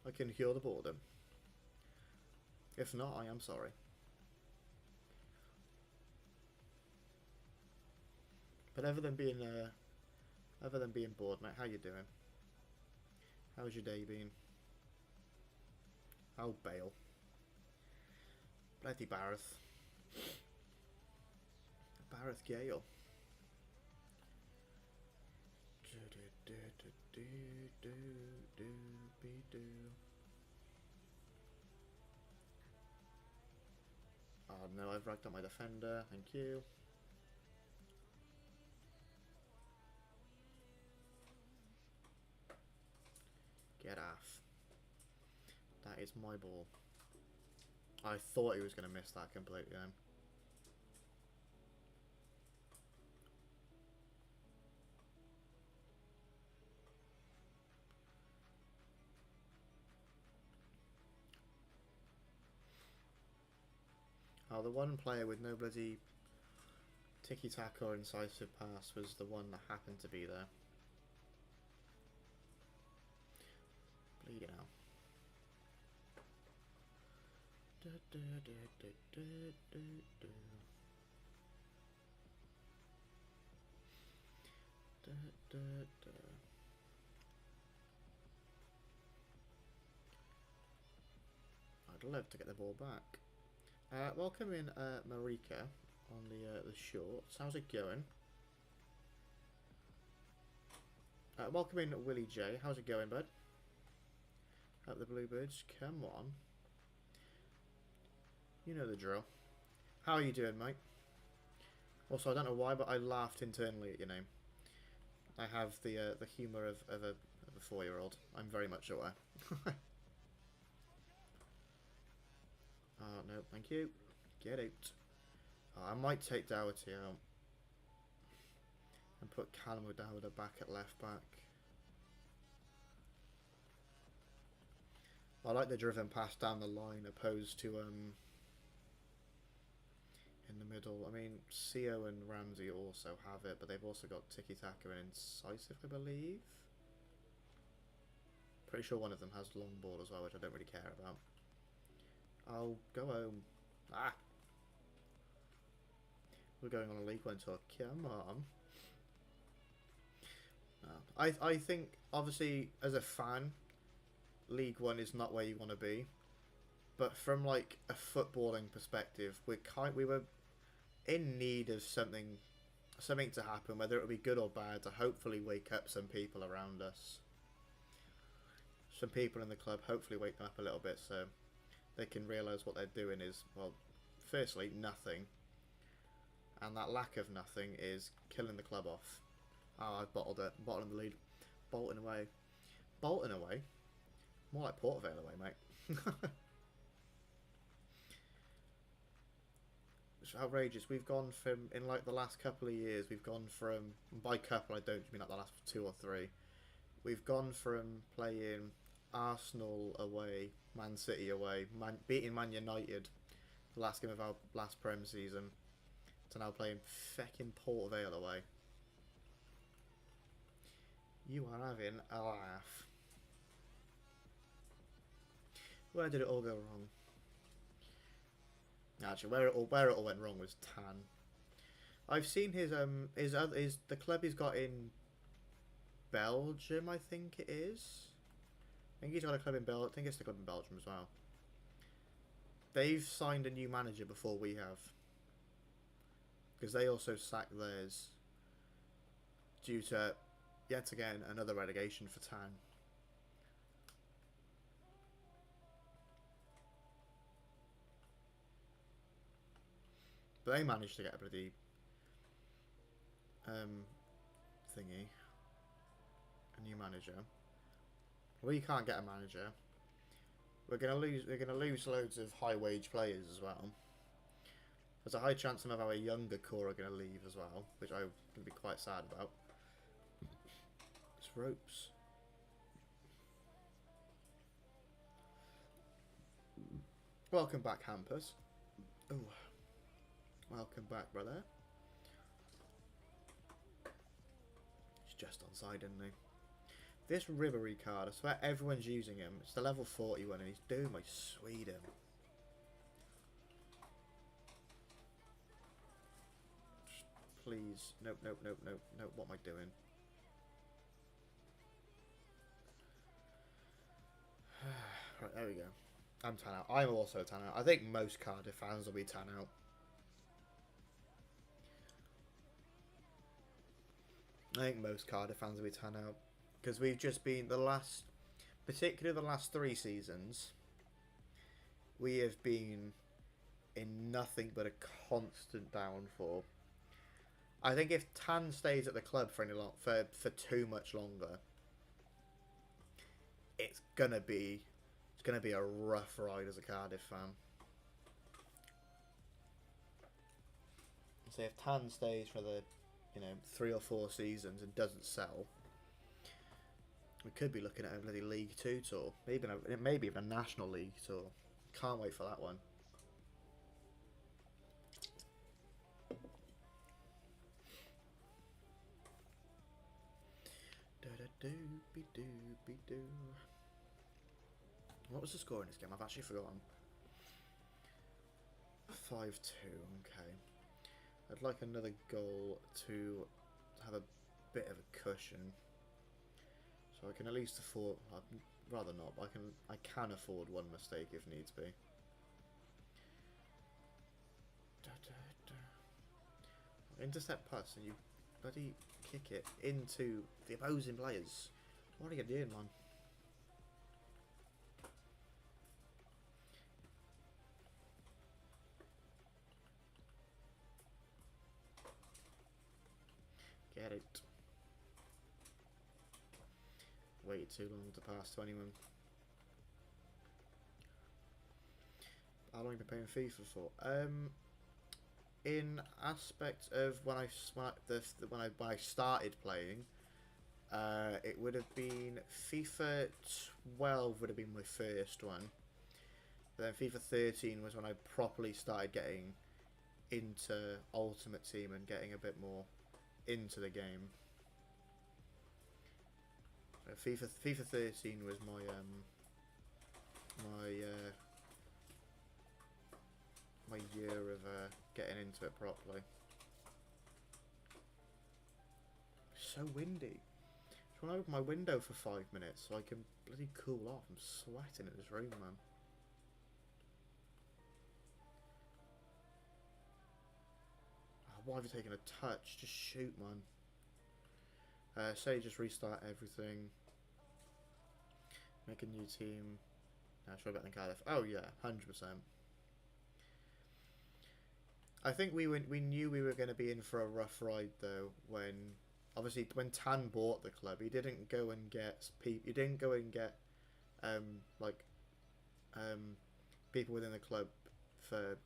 I can cure the boredom. If not, I am sorry. But other than being bored, mate, how you doing? How's your day been? Oh, Bale. Bloody Bareth. Bareth Gale. Oh no, I've racked up my defender, thank you. Get off. That is my ball. I thought he was going to miss that completely then. Oh, the one player with no bloody tiki-taka or incisive pass was the one that happened to be there. Bleeding out. I'd love to get the ball back. Welcome in Marika on the shorts. How's it going? Welcome in Willie J. How's it going, bud? Up the Bluebirds. Come on. You know the drill. How are you doing, mate? Also, I don't know why, but I laughed internally at your name. I have the humour of a 4-year-old. I'm very much aware. Oh, no, thank you. Get out. Oh, I might take Doherty out. And put Callum O'Dowda back at left back. I like the driven pass down the line opposed to in the middle. I mean, Seo and Ramsey also have it, but they've also got tiki-taka and incisive, I believe. Pretty sure one of them has long ball as well, which I don't really care about. I'll go home. Ah! We're going on a League 1 tour. Come on. I think, obviously, as a fan, League 1 is not where you want to be. But from, like, a footballing perspective, we were in need of something to happen, whether it would be good or bad, to hopefully wake up some people around us. Some people in the club, hopefully wake them up a little bit so they can realise what they're doing is, well, firstly, nothing. And that lack of nothing is killing the club off. Oh, I've bottled it. Bottling the lead. Bolting away. Bolting away? More like Port Vale away, mate. It's outrageous. We've gone from, in like the last couple of years, we've gone from, by couple I don't mean like the last 2 or 3, we've gone from playing Arsenal away, Man City away, beating Man United the last game of our last Prem season, to now playing feckin' Port Vale away. You are having a laugh. Where did it all go wrong? Actually, where it all went wrong was Tan. I've seen the club he's got in Belgium, I think it is. I think he's got a club in Belgium. I think it's the club in Belgium as well. They've signed a new manager before we have, because they also sacked theirs due to, yet again, another relegation for Tan. But they managed to get a bloody thingy, a new manager. We can't get a manager. We're gonna lose loads of high wage players as well. There's a high chance some of our younger core are gonna leave as well, which I'm gonna be quite sad about. ropes. Welcome back, Hampers. Oh, welcome back, brother. He's just onside, isn't he? This Ribery card, I swear everyone's using him. It's the level 41 and he's doing my Sweden. Please. Nope, nope, nope, nope, nope. What am I doing? Right, there we go. I'm 10 out. I'm also 10 out. I think most Cardiff fans will be 10 out. I think most Cardiff fans will be 10 out. Because we've just been particularly the last 3 seasons, we have been in nothing but a constant downfall. I think if Tan stays at the club for too much longer, it's gonna be a rough ride as a Cardiff fan. So if Tan stays for the 3 or 4 seasons and doesn't sell, we could be looking at a bloody League 2 tour, maybe even a National League tour. Can't wait for that one. What was the score in this game? I've actually forgotten. 5-2. Okay. I'd like another goal to have a bit of a cushion, so I can at least afford. I'd rather not, but I can afford one mistake if needs be. Intercept pass and you bloody kick it into the opposing players. What are you doing, man? Get it. Waited too long to pass to anyone. How long have you been playing FIFA for? In aspect of when I started playing, it would have been FIFA 12 would have been my first one. Then FIFA 13 was when I properly started getting into Ultimate Team and getting a bit more into the game. FIFA 13 was my my year of getting into it properly. So windy. Just want to open my window for 5 minutes so I can bloody cool off. I'm sweating in this room, man. Oh, why have you taken a touch? Just shoot, man. Say just restart everything. Make a new team. Try better than Cardiff. Oh yeah, 100%. I think we knew we were going to be in for a rough ride though when Tan bought the club. He didn't go and get people within the club for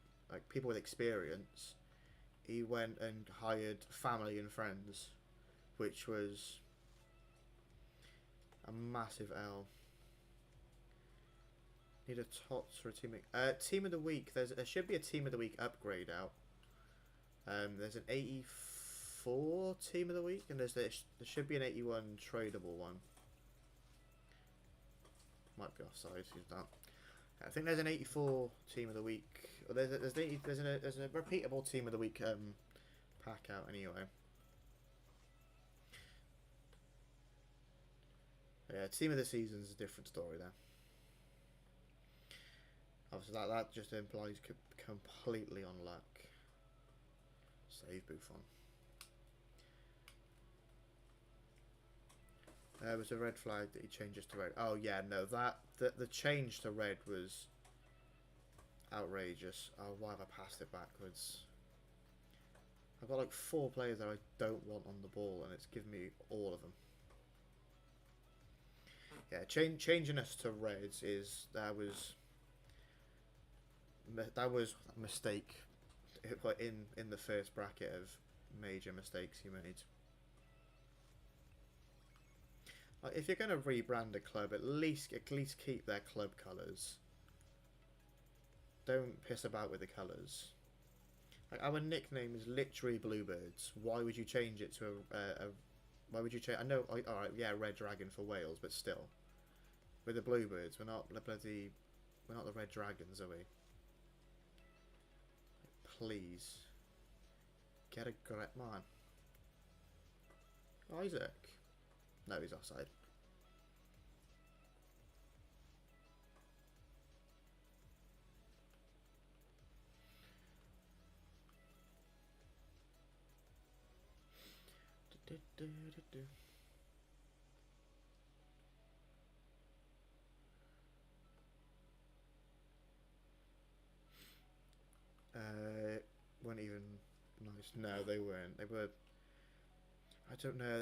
people with experience. He went and hired family and friends, which was a massive L. Need a TOTS for a team of the week. There should be a team of the week upgrade out. There's an 84 team of the week, and there should be an 81 tradable one. Might be offside. Who's that? I think there's an 84 team of the week. Or there's a repeatable team of the week pack out anyway. Yeah, team of the season is a different story there. Obviously, that just implies completely on luck. Save Buffon. There was a red flag that he changes to red. Oh yeah, no, the change to red was outrageous. Oh, why have I passed it backwards? I've got like 4 players that I don't want on the ball, and it's given me all of them. Yeah, changing us to reds that was a mistake in the first bracket of major mistakes he made. Like, if you're going to rebrand a club, at least keep their club colours. Don't piss about with the colours. Like, our nickname is literally Bluebirds. Why would you change it to why would you change? I know, alright, yeah, Red Dragon for Wales, but still, with the Bluebirds, we're not the Red Dragons, are we? Please, get a grip, man. Isaac, no, he's offside. Weren't even nice. No, they weren't. They were. I don't know.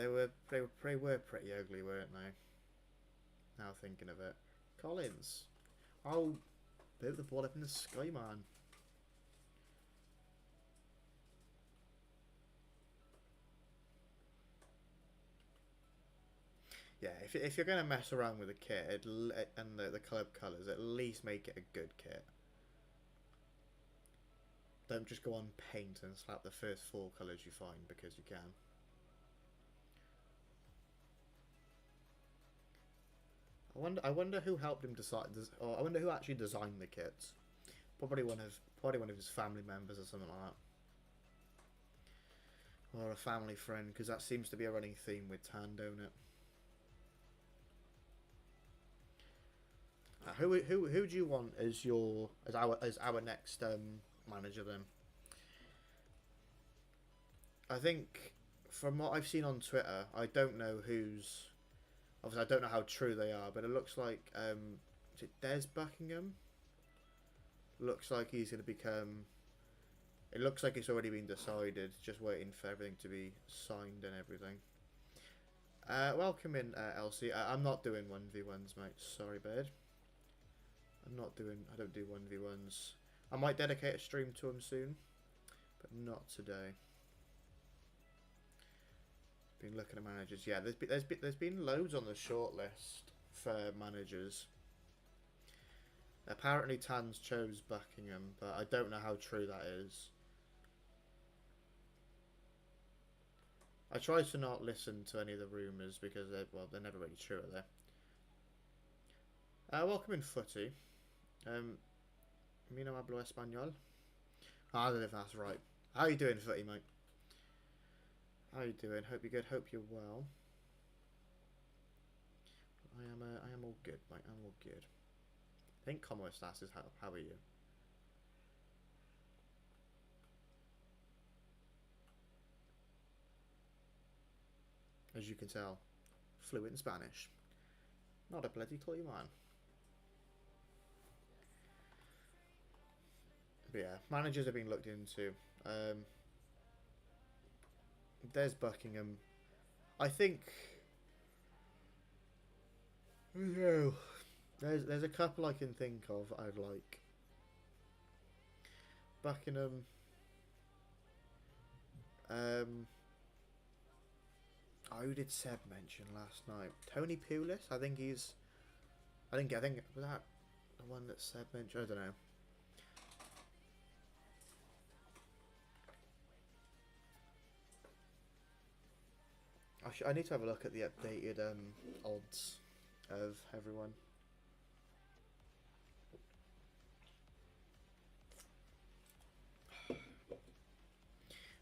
They were pretty ugly, weren't they? Now thinking of it, Collins. Oh, put the ball up in the sky, man. Yeah, if you're gonna mess around with a kit and the club colours, at least make it a good kit. Don't just go on paint and slap the first 4 colours you find because you can. I wonder who helped him decide, or I wonder who actually designed the kits. Probably one of his family members or something like that, or a family friend, because that seems to be a running theme with Tan, don't it? Who do you want as our next manager then? I think from what I've seen on Twitter, I don't know who's. Obviously, I don't know how true they are, but it looks like is it Des Buckingham? Looks like he's going to become. It looks like it's already been decided, just waiting for everything to be signed and everything. Welcome in, Elsie. I'm not doing 1v1s, mate. Sorry, bird. I don't do 1v1s. I might dedicate a stream to them soon, but not today. Been looking at managers. Yeah, there's been loads on the shortlist for managers. Apparently Tans chose Buckingham, but I don't know how true that is. I try to not listen to any of the rumours because they're never really true, are they? Welcome in, Footy. Mi no hablo español. I don't know if that's right. How you doing, Footy, mate? How you doing? Hope you're good. Hope you're well. I am all good, mate. I'm all good. I think Como Stas is how are you? As you can tell, fluent in Spanish. Not a bloody clue, man. But yeah, managers have been looked into. There's Buckingham. I think. No. There's a couple I can think of I'd like. Buckingham. Who did Seb mention last night? Tony Pulis? I think was that the one that Seb mentioned? I don't know. I need to have a look at the updated odds of everyone.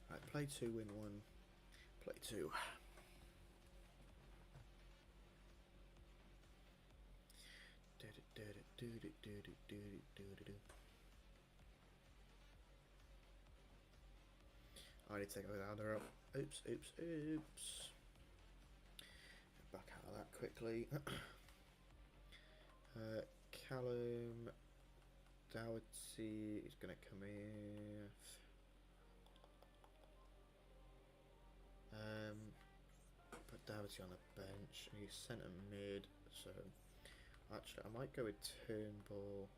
Right, play 2, win 1. Play 2. I need to take a louder up. Oops. Back out of that quickly. Callum Dougherty is going to come in. Put Dougherty on the bench. He's centre mid, so actually I might go with Turnbull.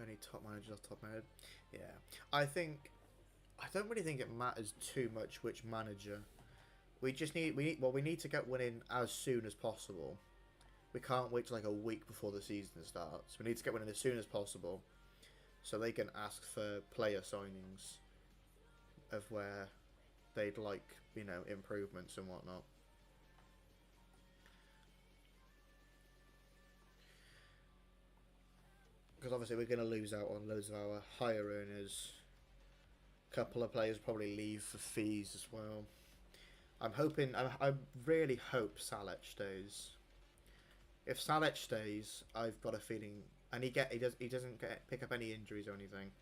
Any top managers off the top of my head? Yeah, I think don't really think it matters too much which manager. We need to get one in as soon as possible. We can't wait till like a week before the season starts. We need to get one in as soon as possible, so they can ask for player signings of where they'd like, improvements and whatnot. Because obviously we're going to lose out on loads of our higher earners. A couple of players probably leave for fees as well. I'm hoping. I really hope Salech stays. If Salech stays, I've got a feeling, and he doesn't pick up any injuries or anything.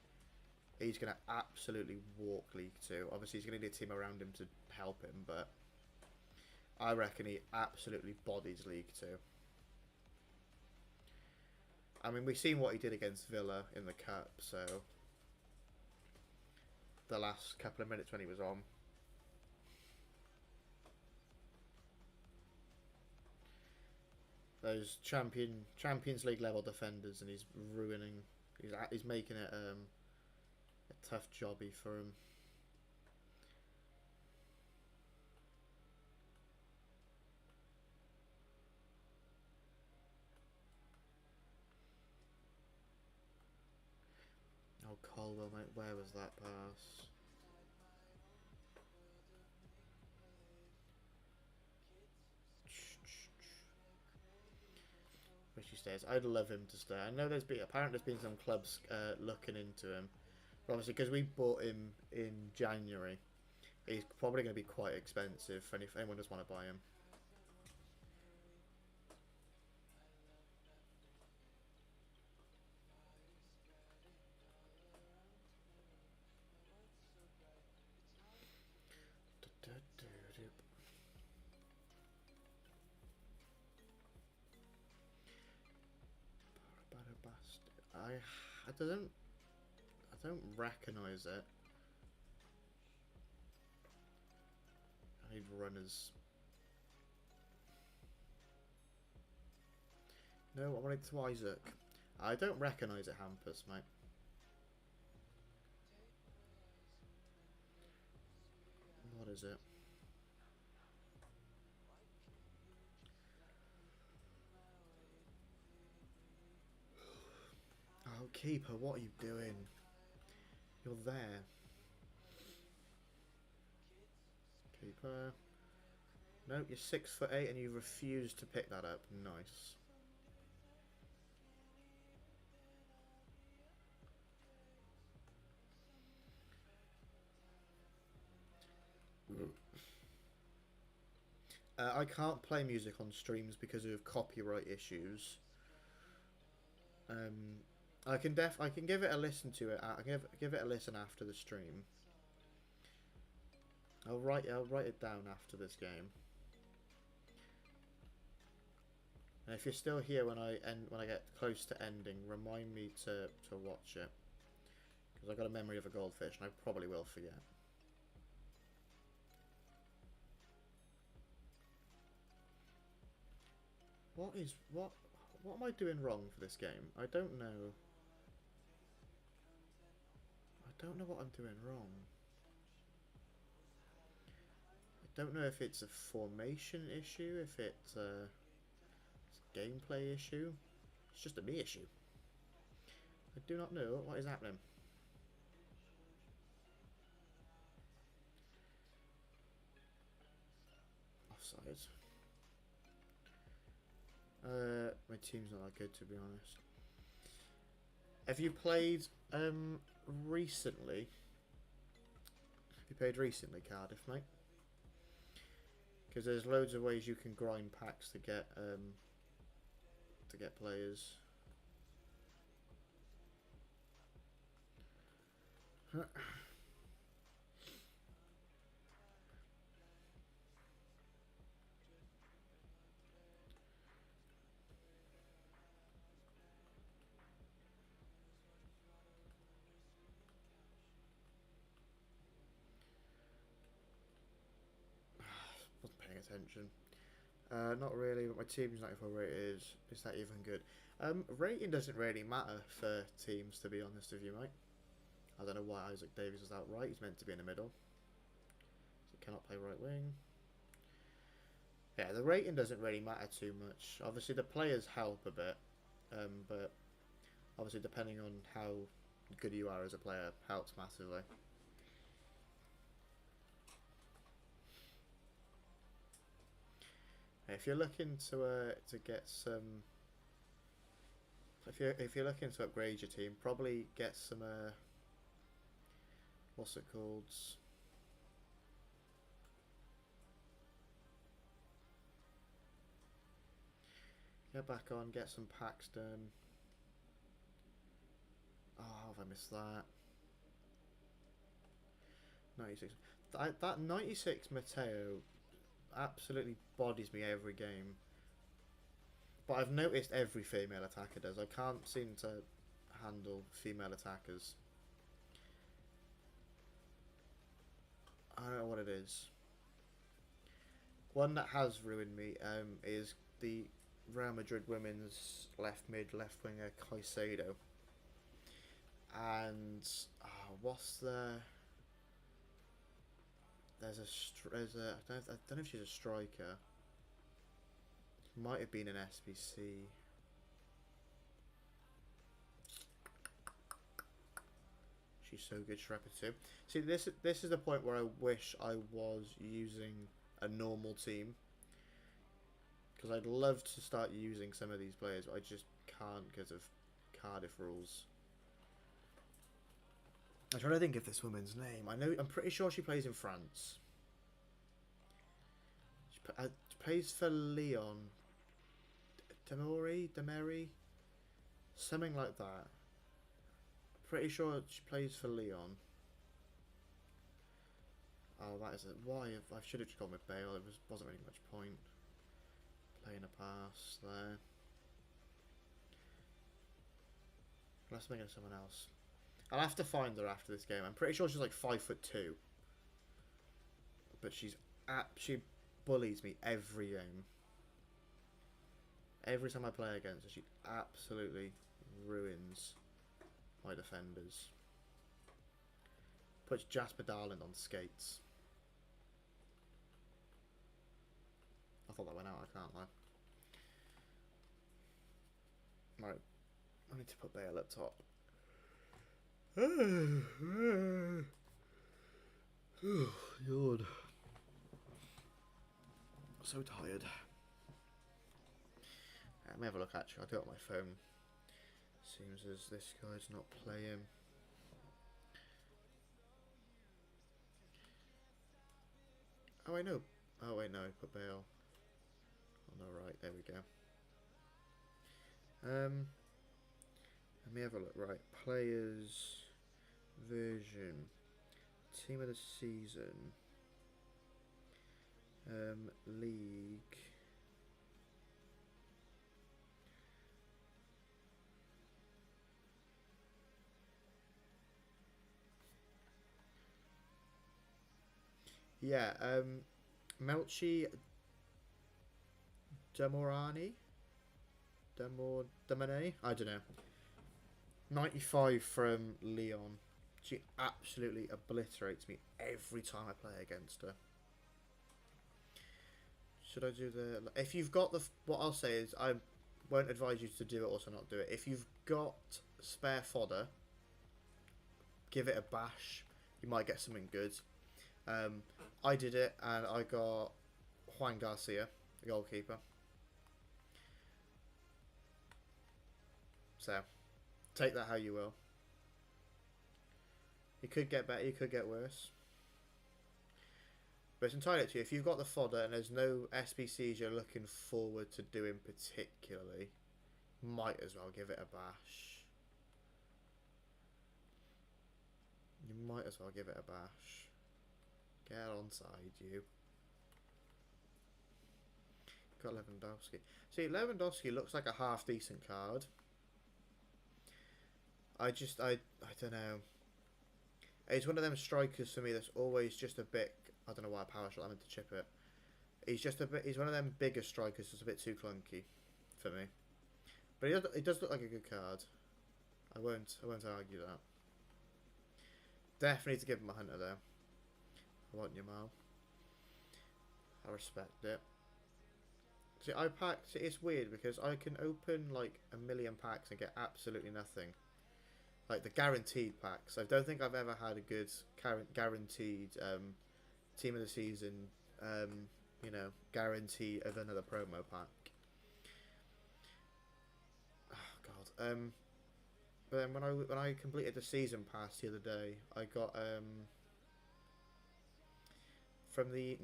He's going to absolutely walk League Two. Obviously, he's going to need a team around him to help him, but I reckon he absolutely bodies League Two. I mean, we've seen what he did against Villa in the Cup, so the last couple of minutes when he was on. Those Champions League level defenders, and he's ruining. He's making it a tough jobby for him. Oh, Colwell, mate, where was that pass? Wish he stays. I'd love him to stay. I know apparently there's been some clubs looking into him, but obviously because we bought him in January, he's probably going to be quite expensive. And if anyone does want to buy him. I don't recognise it. I need runners. No, I want it to Isaac. I don't recognise it, Hampus, mate. What is it? Oh, keeper, what are you doing? You're there. Keeper. No, you're 6'8" and you refuse to pick that up. Nice. I can't play music on streams because of copyright issues. I can give it a listen to it. I can give it a listen after the stream. I'll write it down after this game. And if you're still here when I get close to ending, remind me to watch it, because I've got a memory of a goldfish and I probably will forget. What am I doing wrong for this game? I don't know. I don't know what I'm doing wrong. I don't know if it's a formation issue, if it's a gameplay issue. It's just a me issue. I do not know what is happening. Offside. My team's not that good, to be honest. Have you played recently? Have you played recently, Cardiff, mate? Because there's loads of ways you can grind packs to get players. Wasn't paying attention. Not really, but my team's 94 rated. Is that even good? Rating doesn't really matter for teams, to be honest with you, mate. I don't know why Isaac Davies is out right. He's meant to be in the middle. So he cannot play right wing. Yeah, the rating doesn't really matter too much. Obviously, the players help a bit. But obviously, depending on how good you are as a player, helps massively. If you're looking to get some, if you're looking to upgrade your team, probably get some what's it called? Get back on, get some packs done. Oh, how have I missed that? 96. That 96 Mateo absolutely bodies me every game. But I've noticed every female attacker does. I can't seem to handle female attackers. I don't know what it is. One that has ruined me is the Real Madrid women's left mid, left winger Caicedo. And what's the? There's a I don't know if she's a striker. Might have been an SBC. She's so good, Shrepper too. See, this is the point where I wish I was using a normal team, because I'd love to start using some of these players, but I just can't because of Cardiff rules. I'm trying to think of this woman's name. I'm pretty sure she plays in France. She plays for Lyon. Demeri? Something like that. Pretty sure she plays for Lyon. Oh, that is it. Why? I should have just gone with Bale. It wasn't really much point. Playing a pass there. Let's make it someone else. I'll have to find her after this game. I'm pretty sure she's like 5'2". But she bullies me every game. Every time I play against her, she absolutely ruins my defenders. Puts Jasper Darling on skates. I thought that went out, I can't lie. Right, I need to put Bale up top. Yawn. So tired. Let me have a look actually, I'll do it on my phone. Seems as this guy's not playing. Oh wait, no. Oh wait, no, put Bale on the right, there we go. Let me have a look. Right, players, version, team of the season, league. Yeah, Melchi Demorani? Demone? I don't know. 95 from Lyon. She absolutely obliterates me every time I play against her. Should I do the... If you've got the... What I'll say is I won't advise you to do it or to not do it. If you've got spare fodder, give it a bash. You might get something good. I did it and I got Juan Garcia, the goalkeeper. So, take that how you will. You could get better, you could get worse. But it's entirely up to you. If you've got the fodder and there's no SBCs you're looking forward to doing particularly, might as well give it a bash. You might as well give it a bash. Get onside, you. Got Lewandowski. See, Lewandowski looks like a half decent card. I don't know. He's one of them strikers for me that's always just a bit... I don't know why I power shot. I meant to chip it. He's one of them bigger strikers that's a bit too clunky for me. But he does look like a good card. I won't argue that. Definitely need to give him a hunter there. I want you, Mal. I respect it. See, I packed. It's weird because I can open like 1,000,000 packs and get absolutely nothing. Like the guaranteed packs. I don't think I've ever had a good guaranteed team of the season. You know, guarantee of another promo pack. Oh God. But then when I completed the season pass the other day, I got from the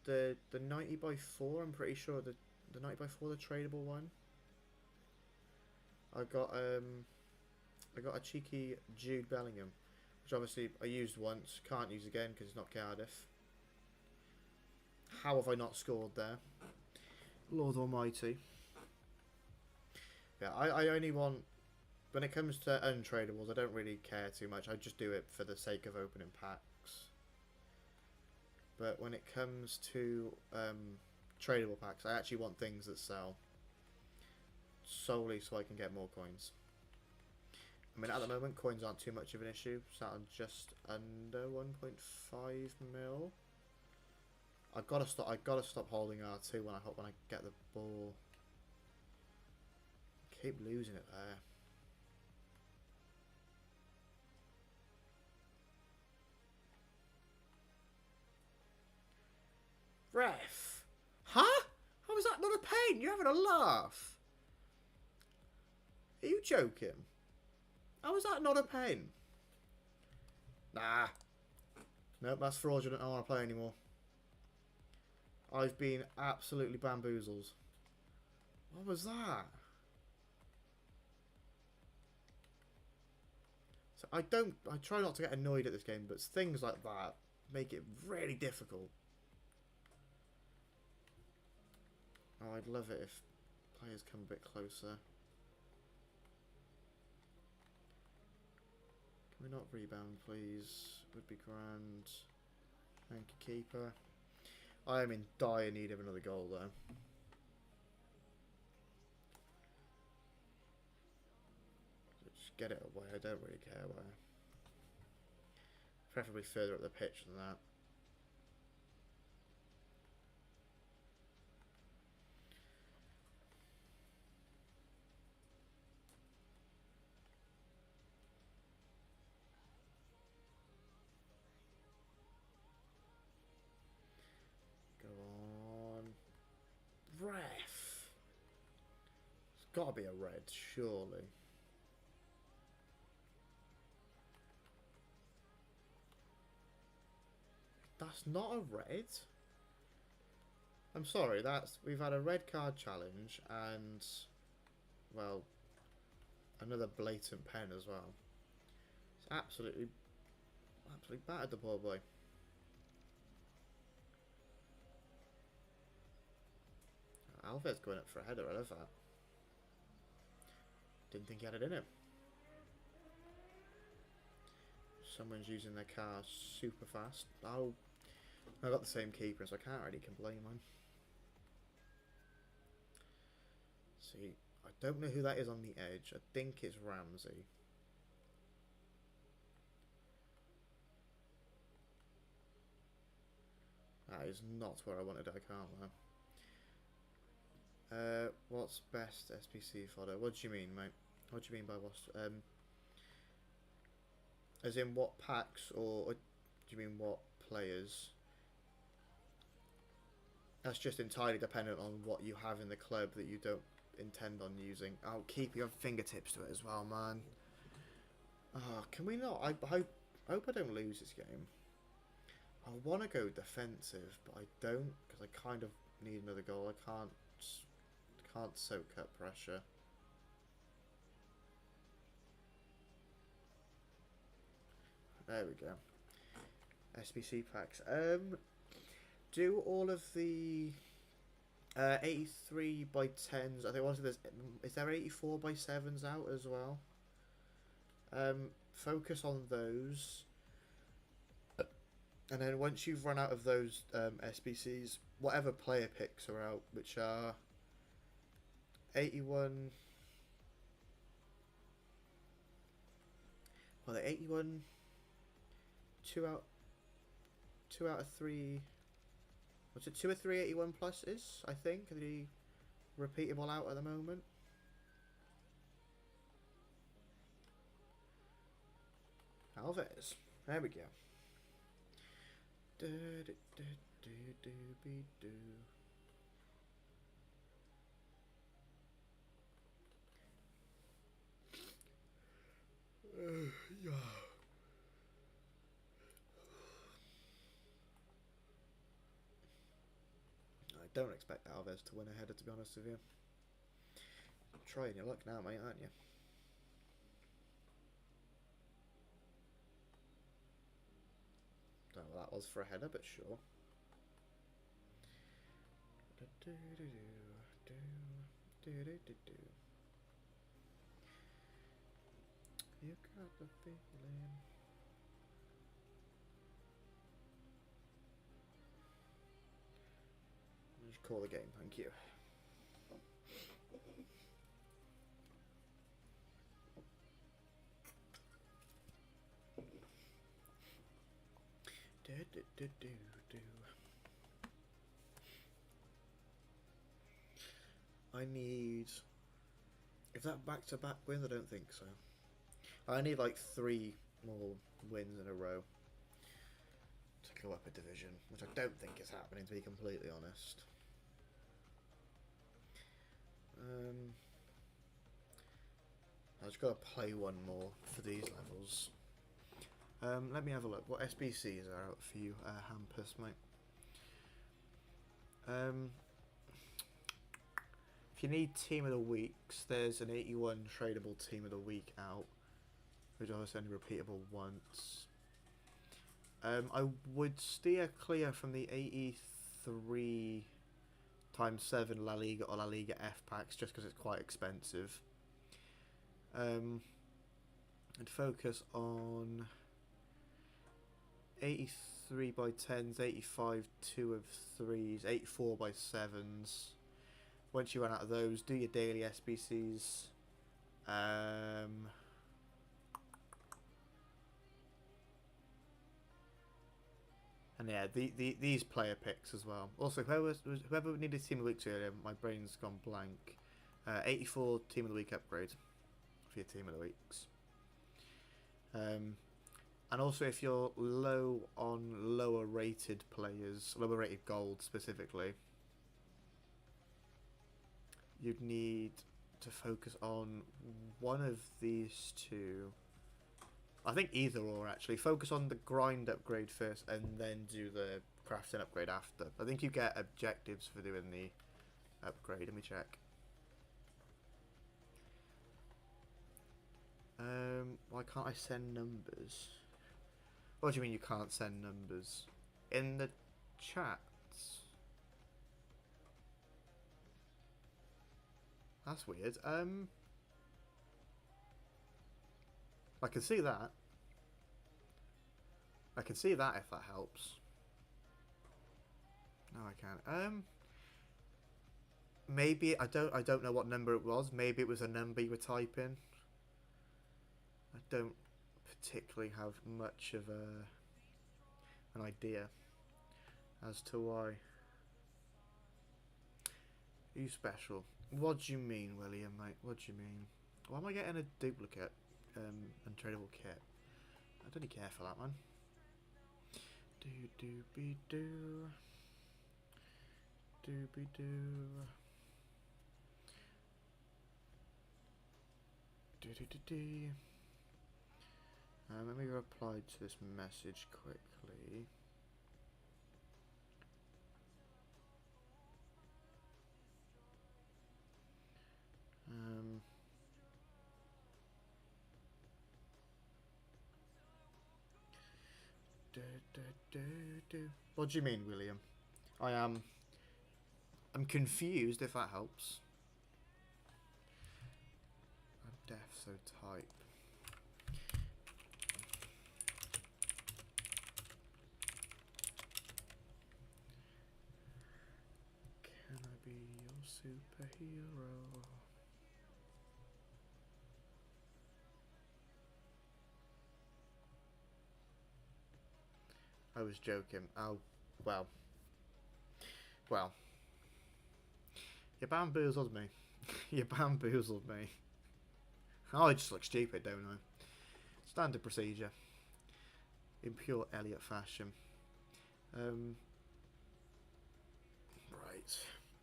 90x4. I'm pretty sure the 90x4, the tradable one. I got a cheeky Jude Bellingham, which obviously I used once, can't use again because it's not Cardiff. How have I not scored there? Lord Almighty. Yeah, I only want, when it comes to untradables, I don't really care too much. I just do it for the sake of opening packs. But when it comes to tradable packs, I actually want things that sell solely so I can get more coins. I mean, at the moment, coins aren't too much of an issue. Sat on just under 1.5 mil. I gotta stop holding R2 when I get the ball. Keep losing it there. Ref! Huh? How is that not a pain? You're having a laugh. Are you joking? How is that not a pain? Nah. Nope, that's fraudulent. I don't want to play anymore. I've been absolutely bamboozled. What was that? So I try not to get annoyed at this game, but things like that make it really difficult. Oh, I'd love it if players come a bit closer. Can we not rebound, please? Would be grand. Thank you, keeper. I am in dire need of another goal, though. Just get it away. I don't really care where. Preferably further up the pitch than that. Ref! It's got to be a red, surely. That's not a red? I'm sorry, we've had a red card challenge and, well, another blatant pen as well. It's absolutely battered the poor boy. Alved's going up for a header, I love that. Didn't think he had it in him. Someone's using their car super fast. Oh, I got the same keeper, so I can't really complain, man. See, I don't know who that is on the edge. I think it's Ramsey. That is not where I wanted it, I can't lie. What's best SPC fodder? What do you mean, mate? What do you mean by what's as in what packs, or do you mean what players? That's just entirely dependent on what you have in the club that you don't intend on using. Oh, keep your fingertips to it as well, man. Oh, can we not? I hope I don't lose this game. I want to go defensive, but I don't, because I kind of need another goal. I can't soak up pressure. There we go. SBC packs. Do all of the 83 by 10s. I think also is there 84 by 7s out as well? Focus on those. And then once you've run out of those SBCs, whatever player picks are out, which are 81. Well, they're 81. two out of three. What's it? 2 or 3 81 pluses, I think, are the repeatable out at the moment. Alves. There we go. Yeah. I don't expect Alves to win a header, to be honest with you. Trying your luck now, mate, aren't you? Don't know what that was for a header, but sure. You got the feeling. Just call the game, thank you. I need... Is that back-to-back wins? I don't think so. I need like 3 more wins in a row to go up a division, which I don't think is happening, to be completely honest. I just got to play one more for these levels. Let me have a look. What SBCs are out for you, Hampus, mate? If you need Team of the Weeks, there's an 81 tradable Team of the Week out, which is only repeatable once. I would steer clear from the 83 times 7 La Liga or La Liga F packs just because it's quite expensive. And focus on 83 by 10s, 85 2 of 3s, 84 by 7s. Once you run out of those, do your daily SBCs. And yeah, these player picks as well. Also, whoever needed Team of the Week earlier, my brain's gone blank. 84 Team of the Week upgrade for your Team of the Weeks. And also, if you're low on lower rated players, lower rated gold specifically, you'd need to focus on one of these two. I think either or, actually. Focus on the grind upgrade first and then do the crafting upgrade after. I think you get objectives for doing the upgrade. Let me check. Why can't I send numbers? What do you mean you can't send numbers? In the chats? That's weird. I can see that. I can see that if that helps. No, I can't. Maybe I don't know what number it was. Maybe it was a number you were typing. I don't particularly have much of an idea as to why. You special? What do you mean, William, mate? What do you mean? Why am I getting a duplicate untradable kit? I don't really care for that one. Let me reply to this message quickly. What do you mean, William? I'm confused, if that helps. I'm deaf, so type. Can I be your superhero? I was joking. Oh, well. Well. You bamboozled me. You bamboozled me. Oh, I just look stupid, don't I? Standard procedure. In pure Elliot fashion. Right.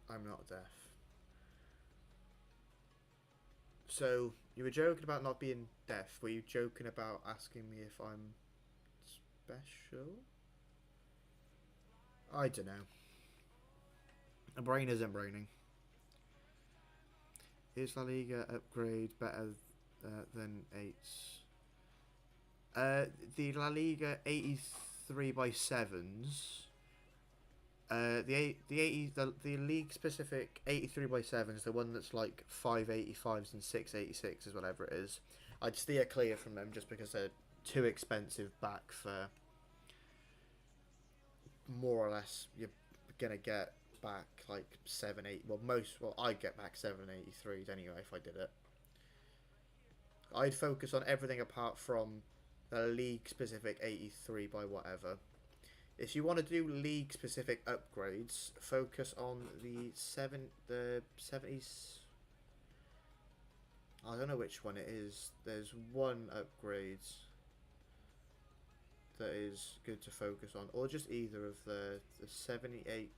I'm not deaf. So, you were joking about not being deaf. Were you joking about asking me if I'm special? I don't know. A brain isn't braining. Is La Liga upgrade better than 8s? The La Liga 83x7s. The league specific 83x7s, the one that's like 585s and 686s, whatever it is. I'd steer clear from them just because they're too expensive back for more or less you're gonna get back like 780. Well, I'd get back 783s anyway if I did it. I'd focus on everything apart from the league specific 83 by whatever. If you want to do league specific upgrades, focus on the 70s. I don't know which one it is. There's one upgrade that is good to focus on, or just either of the 78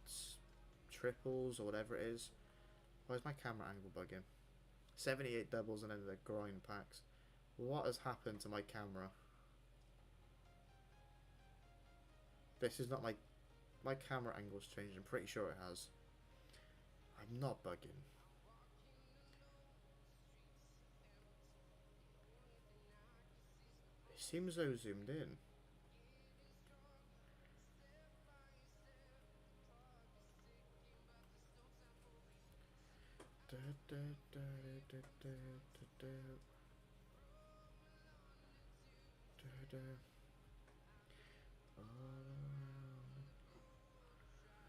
triples or whatever it is. Why is my camera angle bugging? 78 doubles and then the grind packs. What has happened to my camera? This is not my camera angle's changed. I'm pretty sure it has. I'm not bugging. It seems so zoomed in.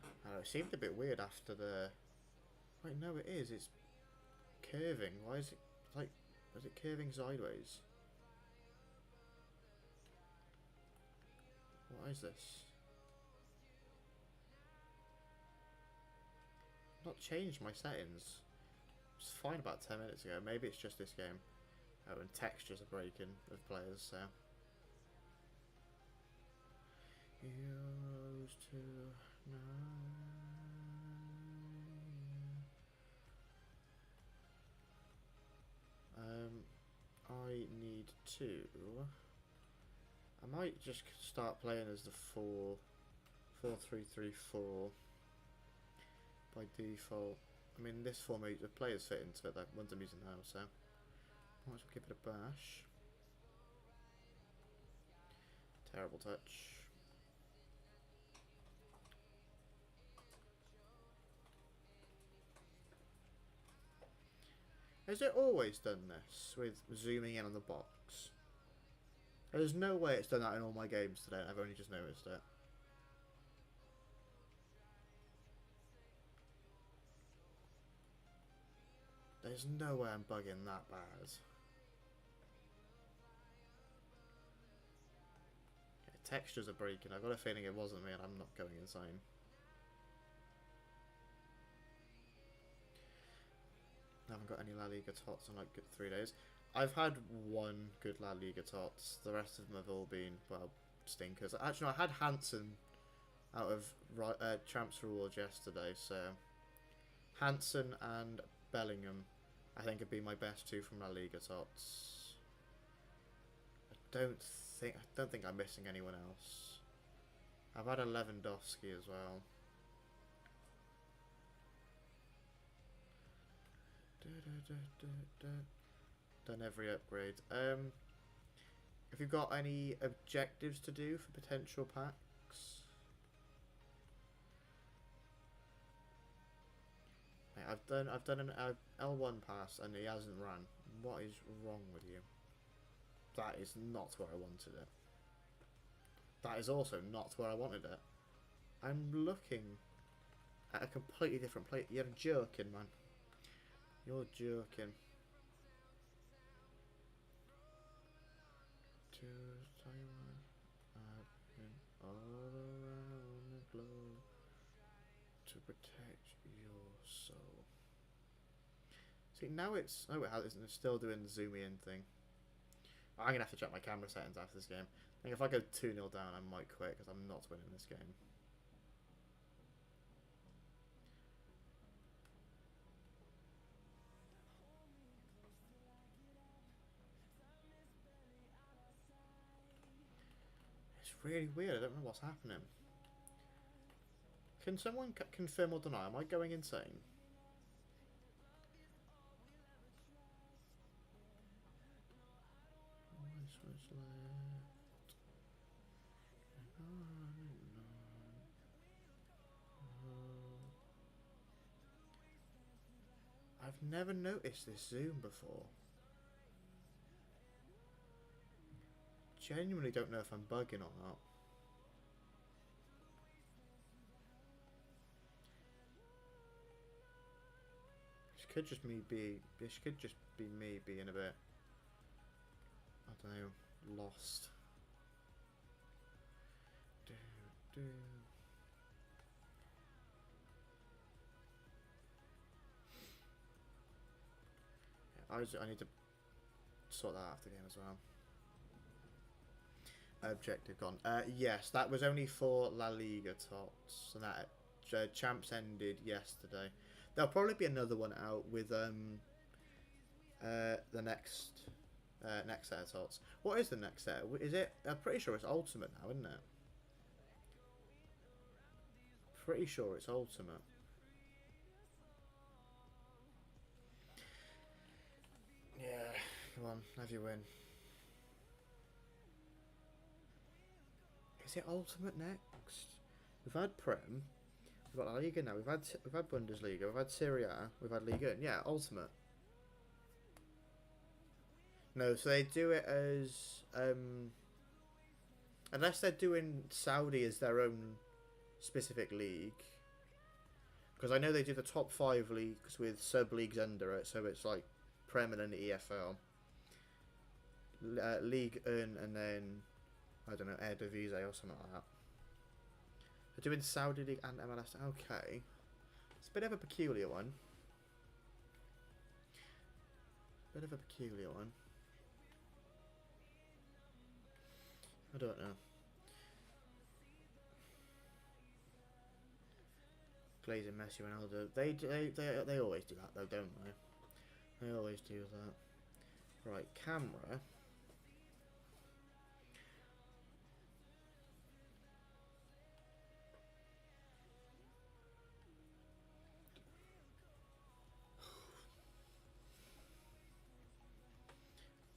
I know, it seemed a bit weird after the... Wait, no it is, it's curving. Why is it, like, is it curving sideways? What is this? I've not changed my settings. It was fine about 10 minutes ago. Maybe it's just this game. Oh, and textures are breaking with players, so... Heroes tonight. I need to... I might just start playing as the 4-3-3-4 by default. I mean, this formation, the players fit into it, the ones I'm using now, so I might as well give it a bash. Terrible touch. Has it always done this with zooming in on the box? There's no way it's done that in all my games today. I've only just noticed it. There's no way I'm bugging that bad. Yeah, textures are breaking. I've got a feeling it wasn't me and I'm not going insane. I haven't got any La Liga TOTS in like 3 days. I've had one good La Liga TOTS. The rest of them have all been, well, stinkers. Actually, no, I had Hansen out of Champs Rewards yesterday, so Hansen and Bellingham I think would be my best two from La Liga TOTS. I don't think I'm missing anyone else. I've had a Lewandowski as well. Done every upgrade. Have you got any objectives to do for potential packs? I've done an L1 pass and he hasn't ran. What is wrong with you? That is not where I wanted it. That is also not where I wanted it. I'm looking at a completely different place. You're joking, man. You're joking. To Taiwan, I've been all Protect your soul. See, now it's... Oh, it hasn't. It's still doing the zoom in thing. I'm going to have to check my camera settings after this game. I think if I go 2-0 down, I might quit, because I'm not winning this game. It's really weird. I don't know what's happening. Can someone confirm or deny? Am I going insane? I've never noticed this zoom before. Genuinely don't know if I'm bugging or not. This could just be me being a bit, I don't know, lost. I need to sort that out after the game as well. Objective gone. Yes, that was only for La Liga TOTS, and that champs ended yesterday. There'll probably be another one out with the next set of TOTS. What is the next set? Is it? I'm pretty sure it's Ultimate now, isn't it? Pretty sure it's Ultimate. Yeah, come on, have your win. Is it Ultimate next? We've had Prem, we've got La Liga now, we've had Bundesliga, we've had Serie A, we've had Liga, yeah, Ultimate. No, so they do it as unless they're doing Saudi as their own specific league. Because I know they do the top 5 leagues with sub leagues under it, so it's like Prem and then EFL, League 1, and then I don't know, Eredivisie or something like that. They're doing Saudi League and MLS. Okay, it's a bit of a peculiar one. I don't know. Glazing, Messi, Ronaldo. They always do that though, don't they? They always do that. Right, camera.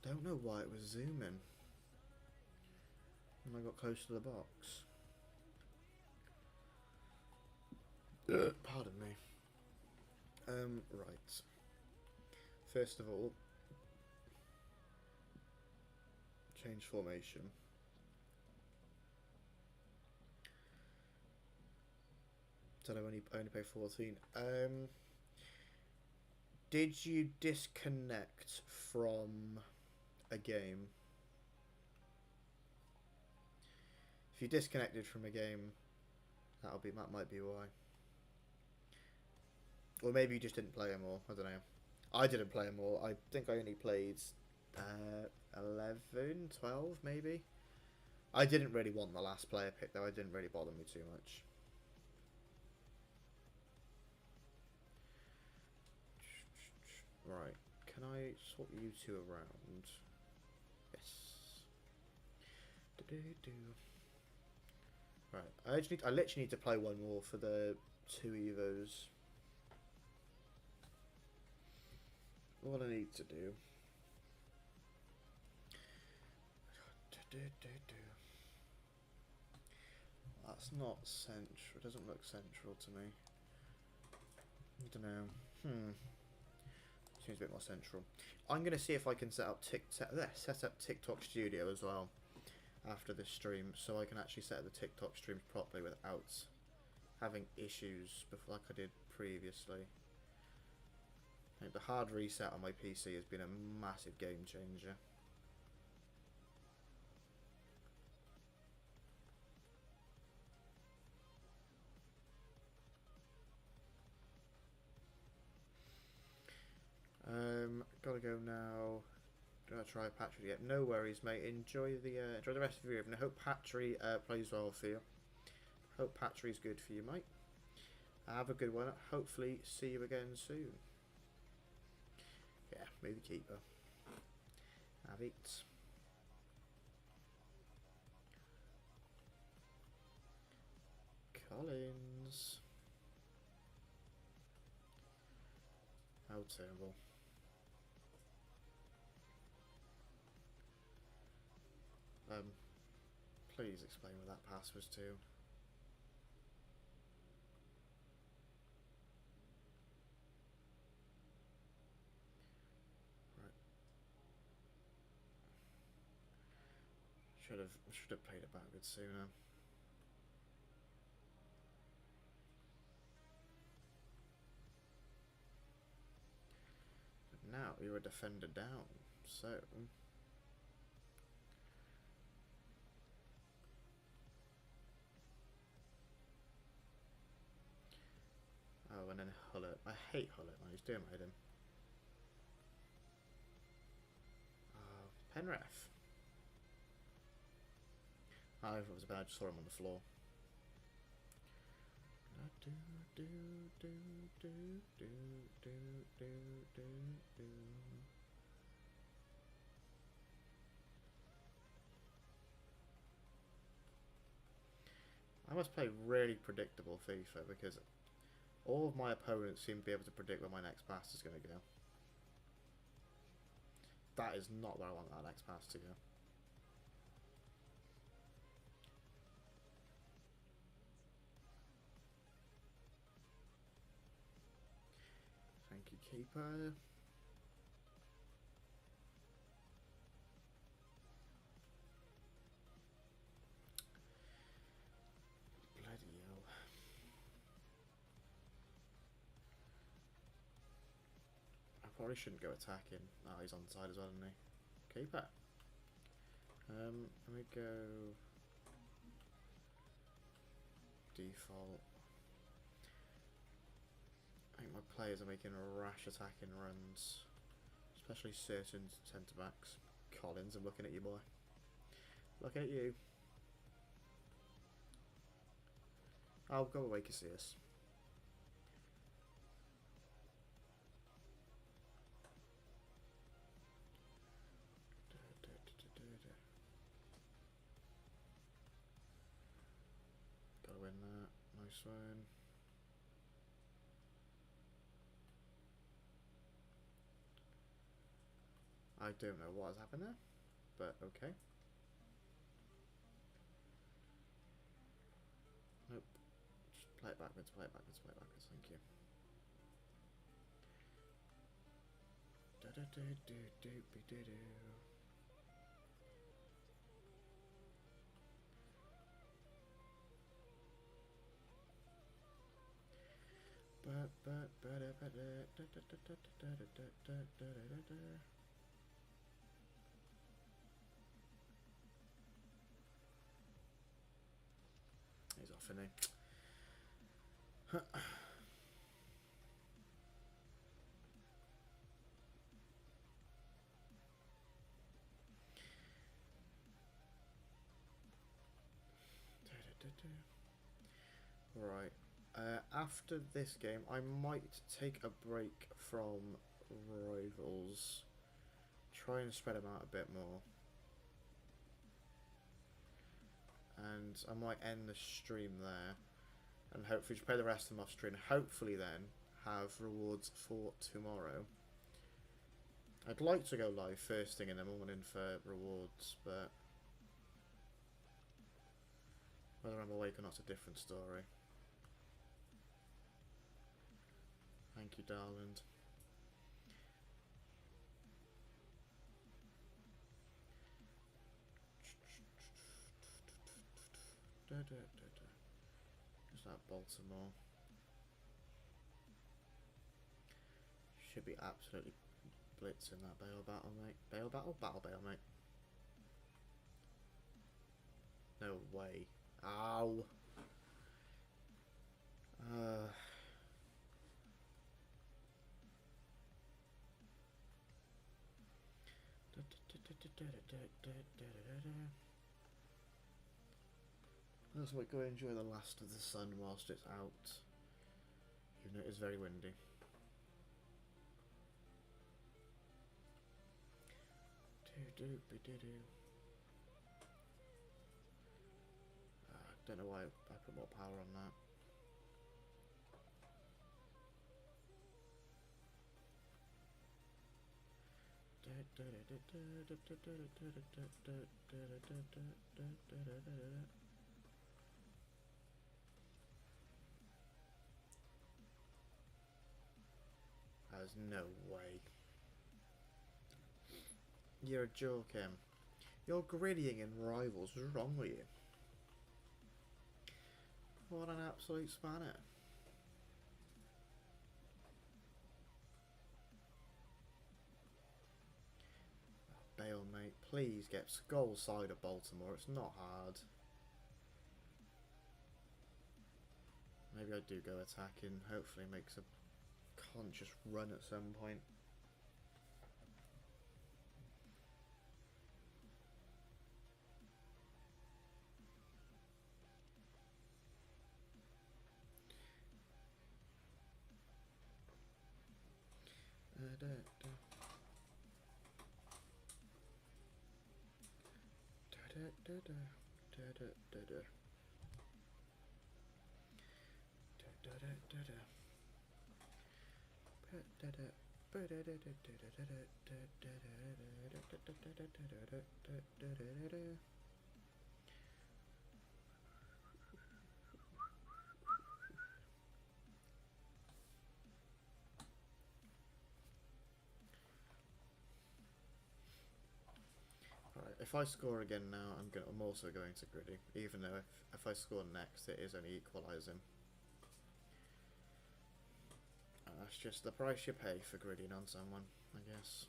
Don't know why it was zooming when I got close to the box. Pardon me. Right. First of all, change formation. Said I only pay 14. Did you disconnect from a game? If you disconnected from a game, that might be why. Or maybe you just didn't play them all. I don't know. I didn't play them all. I think I only played 11, 12 maybe. I didn't really want the last player pick though. It didn't really bother me too much. Right. Can I swap you two around? Yes. Right. I literally need to play one more for the 2 EVOs. What I need to do. That's not central. It doesn't look central to me. I don't know. Seems a bit more central. I'm going to see if I can set up TikTok Studio as well after this stream, so I can actually set up the TikTok streams properly without having issues like I did previously. I think the hard reset on my PC has been a massive game changer. go now? Do I try Patry yet? No worries, mate. Enjoy the rest of your evening. I hope Patry plays well for you. Hope Patry's good for you, mate. Have a good one. Hopefully see you again soon. Yeah, maybe keeper. Have it. Collins. How terrible. Please explain what that pass was to. Right. Should have played it backwards sooner. But now you're a defender down, so. Oh, and then Hullett. I hate Hullett, man. He's doing my head in. Penref. Oh, if it was bad, I just saw him on the floor. I must play really predictable FIFA because all of my opponents seem to be able to predict where my next pass is going to go. That is not where I want that next pass to go. Thank you, keeper. Bloody hell. I probably shouldn't go attacking. Oh, he's on the side as well, isn't he? Keeper. Let me go default. I think my players are making rash attacking runs, especially certain centre backs. Collins, I'm looking at you, boy. Looking at you. I'll go away, Casillas. Gotta win that. Nice one. I don't know what has happened there, but okay. Nope. Just play it backwards, play it backwards, play it backwards. Thank you. He's off, isn't he? Right. After this game, I might take a break from Rivals. Try and spread them out a bit more. And I might end the stream there. And hopefully just play the rest of them off screen. Hopefully then have rewards for tomorrow. I'd like to go live first thing in the morning for rewards, but whether I'm awake or not's a different story. Thank you, darling. Is that Baltimore? Should be absolutely blitzing that Bale battle, mate. Bale battle? Battle Bale, mate. No way. Ow. Let's go enjoy the last of the sun whilst it's out, even though it is very windy. Don't know why I put more power on that. There's no way. You're a joke, Em. You're griddying in rivals. What's wrong with you? What an absolute spanner. Bale, mate. Please get goal side of Baltimore. It's not hard. Maybe I do go attacking. Hopefully makes a conscious run at some point. If I score again now, I'm also going to griddy, even though if I score next, it is only equalising. That's just the price you pay for gridding on someone, I guess.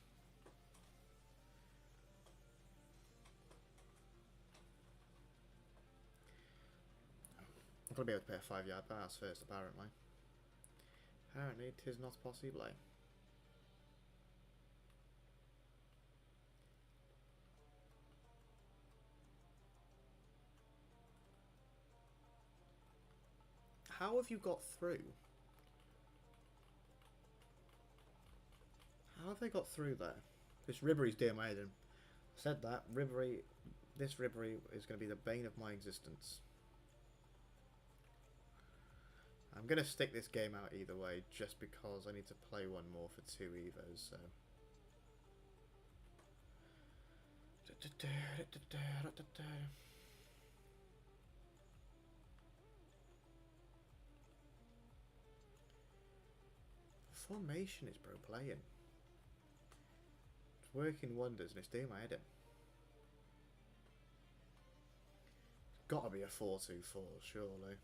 I'm going to be able to pay a 5-yard pass first, apparently. Apparently, 'tis not possible. How have you got through? How have they got through there? This Ribery's dear maiden. Said that, this Ribery is going to be the bane of my existence. I'm going to stick this game out either way, just because I need to play one more for 2 EVOs, so... Formation is bro playing. It's working wonders and it's doing my head in. It's gotta be a 4-2-4, surely.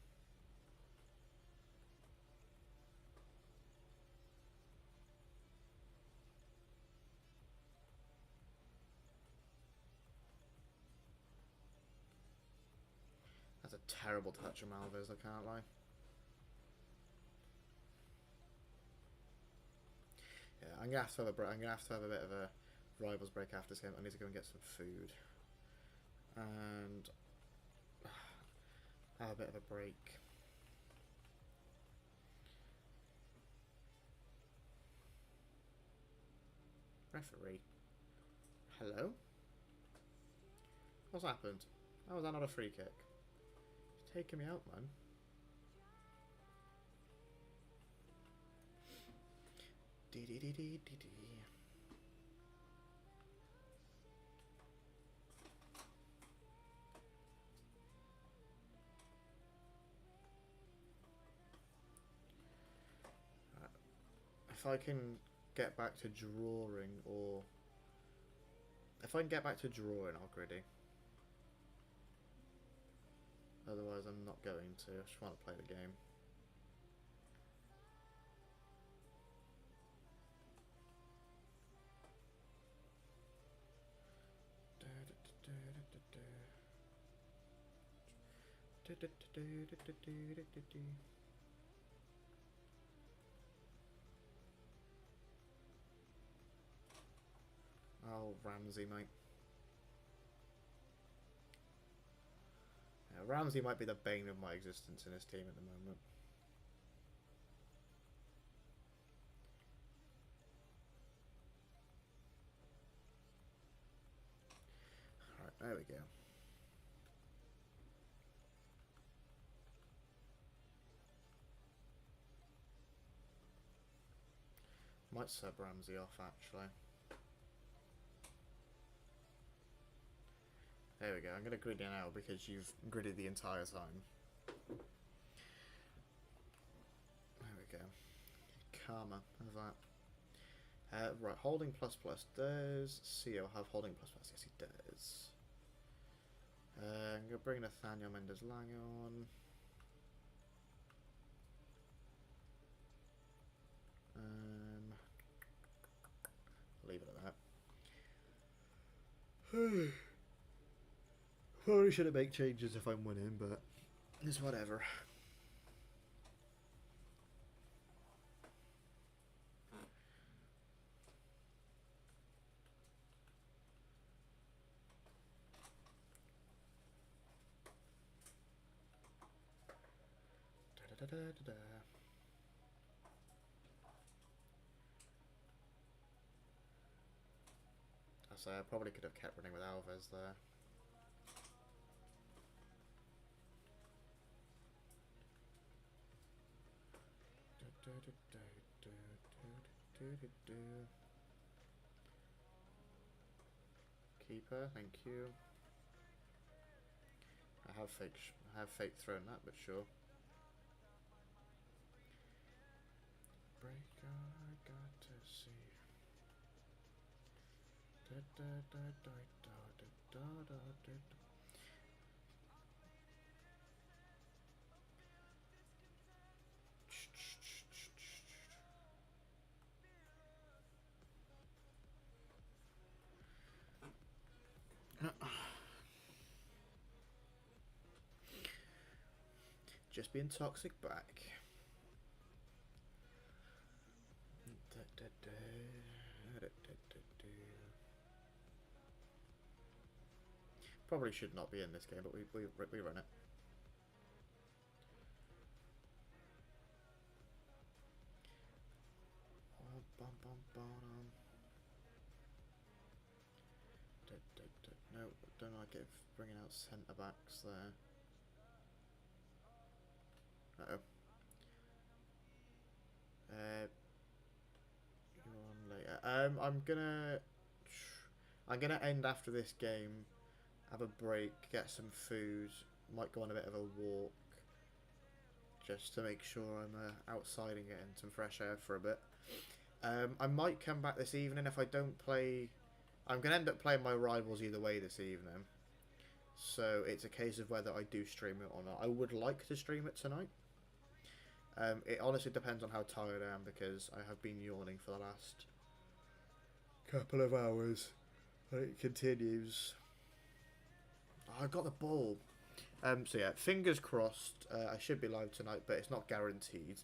That's a terrible touch of Malvis, I can't lie. Yeah, I'm gonna have to have a bit of a rivals break after this game. I need to go and get some food and have a bit of a break. Referee, hello. What's happened? How was that not a free kick? He's taking me out, man. If I can get back to drawing, or if I can get back to drawing, I'll griddy. Otherwise, I'm not going to. I just want to play the game. Oh, Ramsey, mate. Yeah, Ramsey might be the bane of my existence in this team at the moment. Alright, there we go. Might sub Ramsey off, actually. There we go. I'm going to grid you now because you've gridded the entire time. There we go. Karma of that. Right, holding plus plus. Does CO have holding plus plus? Yes, he does. I'm going to bring Nathaniel Mendes-Lang on. Leave it at that. Probably shouldn't make changes if I'm winning, but it's whatever. Da, da, da, da, da. I probably could have kept running with Alves there. Keeper, thank you. I have fake thrown that, but sure. Breaker, I got to see. Da da da da da da da da. Just being toxic back. Probably should not be in this game, but we run it. No, don't like it bringing out centre backs there. Uh-oh. You're on later. I'm gonna end after this game, have a break, get some food, might go on a bit of a walk, just to make sure I'm outside and getting some fresh air for a bit. I might come back this evening if I don't play. I'm gonna end up playing my rivals either way this evening, so it's a case of whether I do stream it or not. I would like to stream it tonight. It honestly depends on how tired I am because I have been yawning for the last couple of hours. It continues. Oh, I got the ball. So yeah, fingers crossed. I should be live tonight, but it's not guaranteed.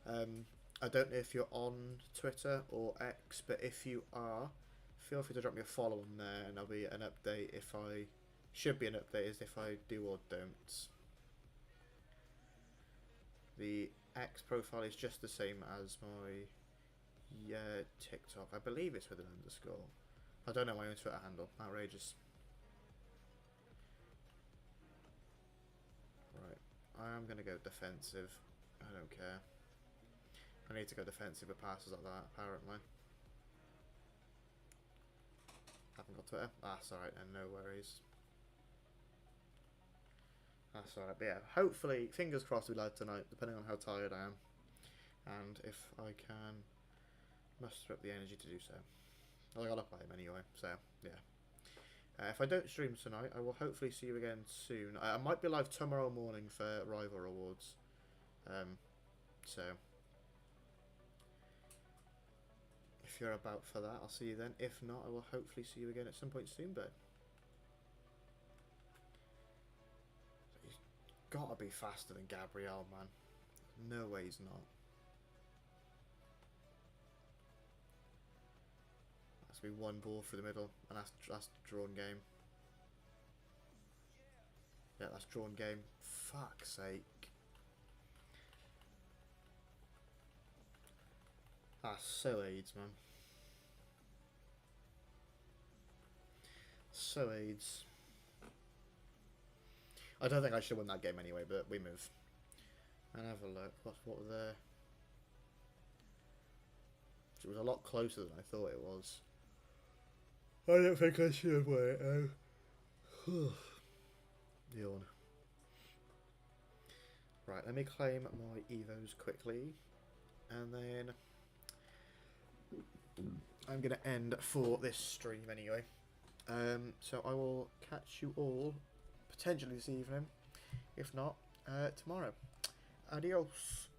I don't know if you're on Twitter or X, but if you are, feel free to drop me a follow on there, and there'll be an update if I... Should be an update as if I do or don't. The X profile is just the same as my TikTok. I believe it's with an underscore. I don't know my own Twitter handle. Outrageous. Right. I am going to go defensive. I don't care. I need to go defensive with passes like that, apparently. Haven't got Twitter. That's alright, and no worries. That's alright, but yeah, hopefully, fingers crossed we live tonight, depending on how tired I am. And if I can muster up the energy to do so. I gotta play him anyway, so yeah. If I don't stream tonight, I will hopefully see you again soon. I might be live tomorrow morning for Rival Rewards. So if you're about for that, I'll see you then. If not, I will hopefully see you again at some point soon, but he's gotta be faster than Gabriel, man. No way he's not. That's be one ball through the middle, and that's drawn game. Yeah, that's drawn game. Fuck's sake. Ah, so AIDS, man. So AIDS. I don't think I should win that game anyway, but we move. And have a look. What were there? It was a lot closer than I thought it was. I don't think I should have won it. Yawn. Right, let me claim my EVOs quickly. And then I'm going to end for this stream anyway. So I will catch you all potentially this evening. If not, tomorrow. Adios.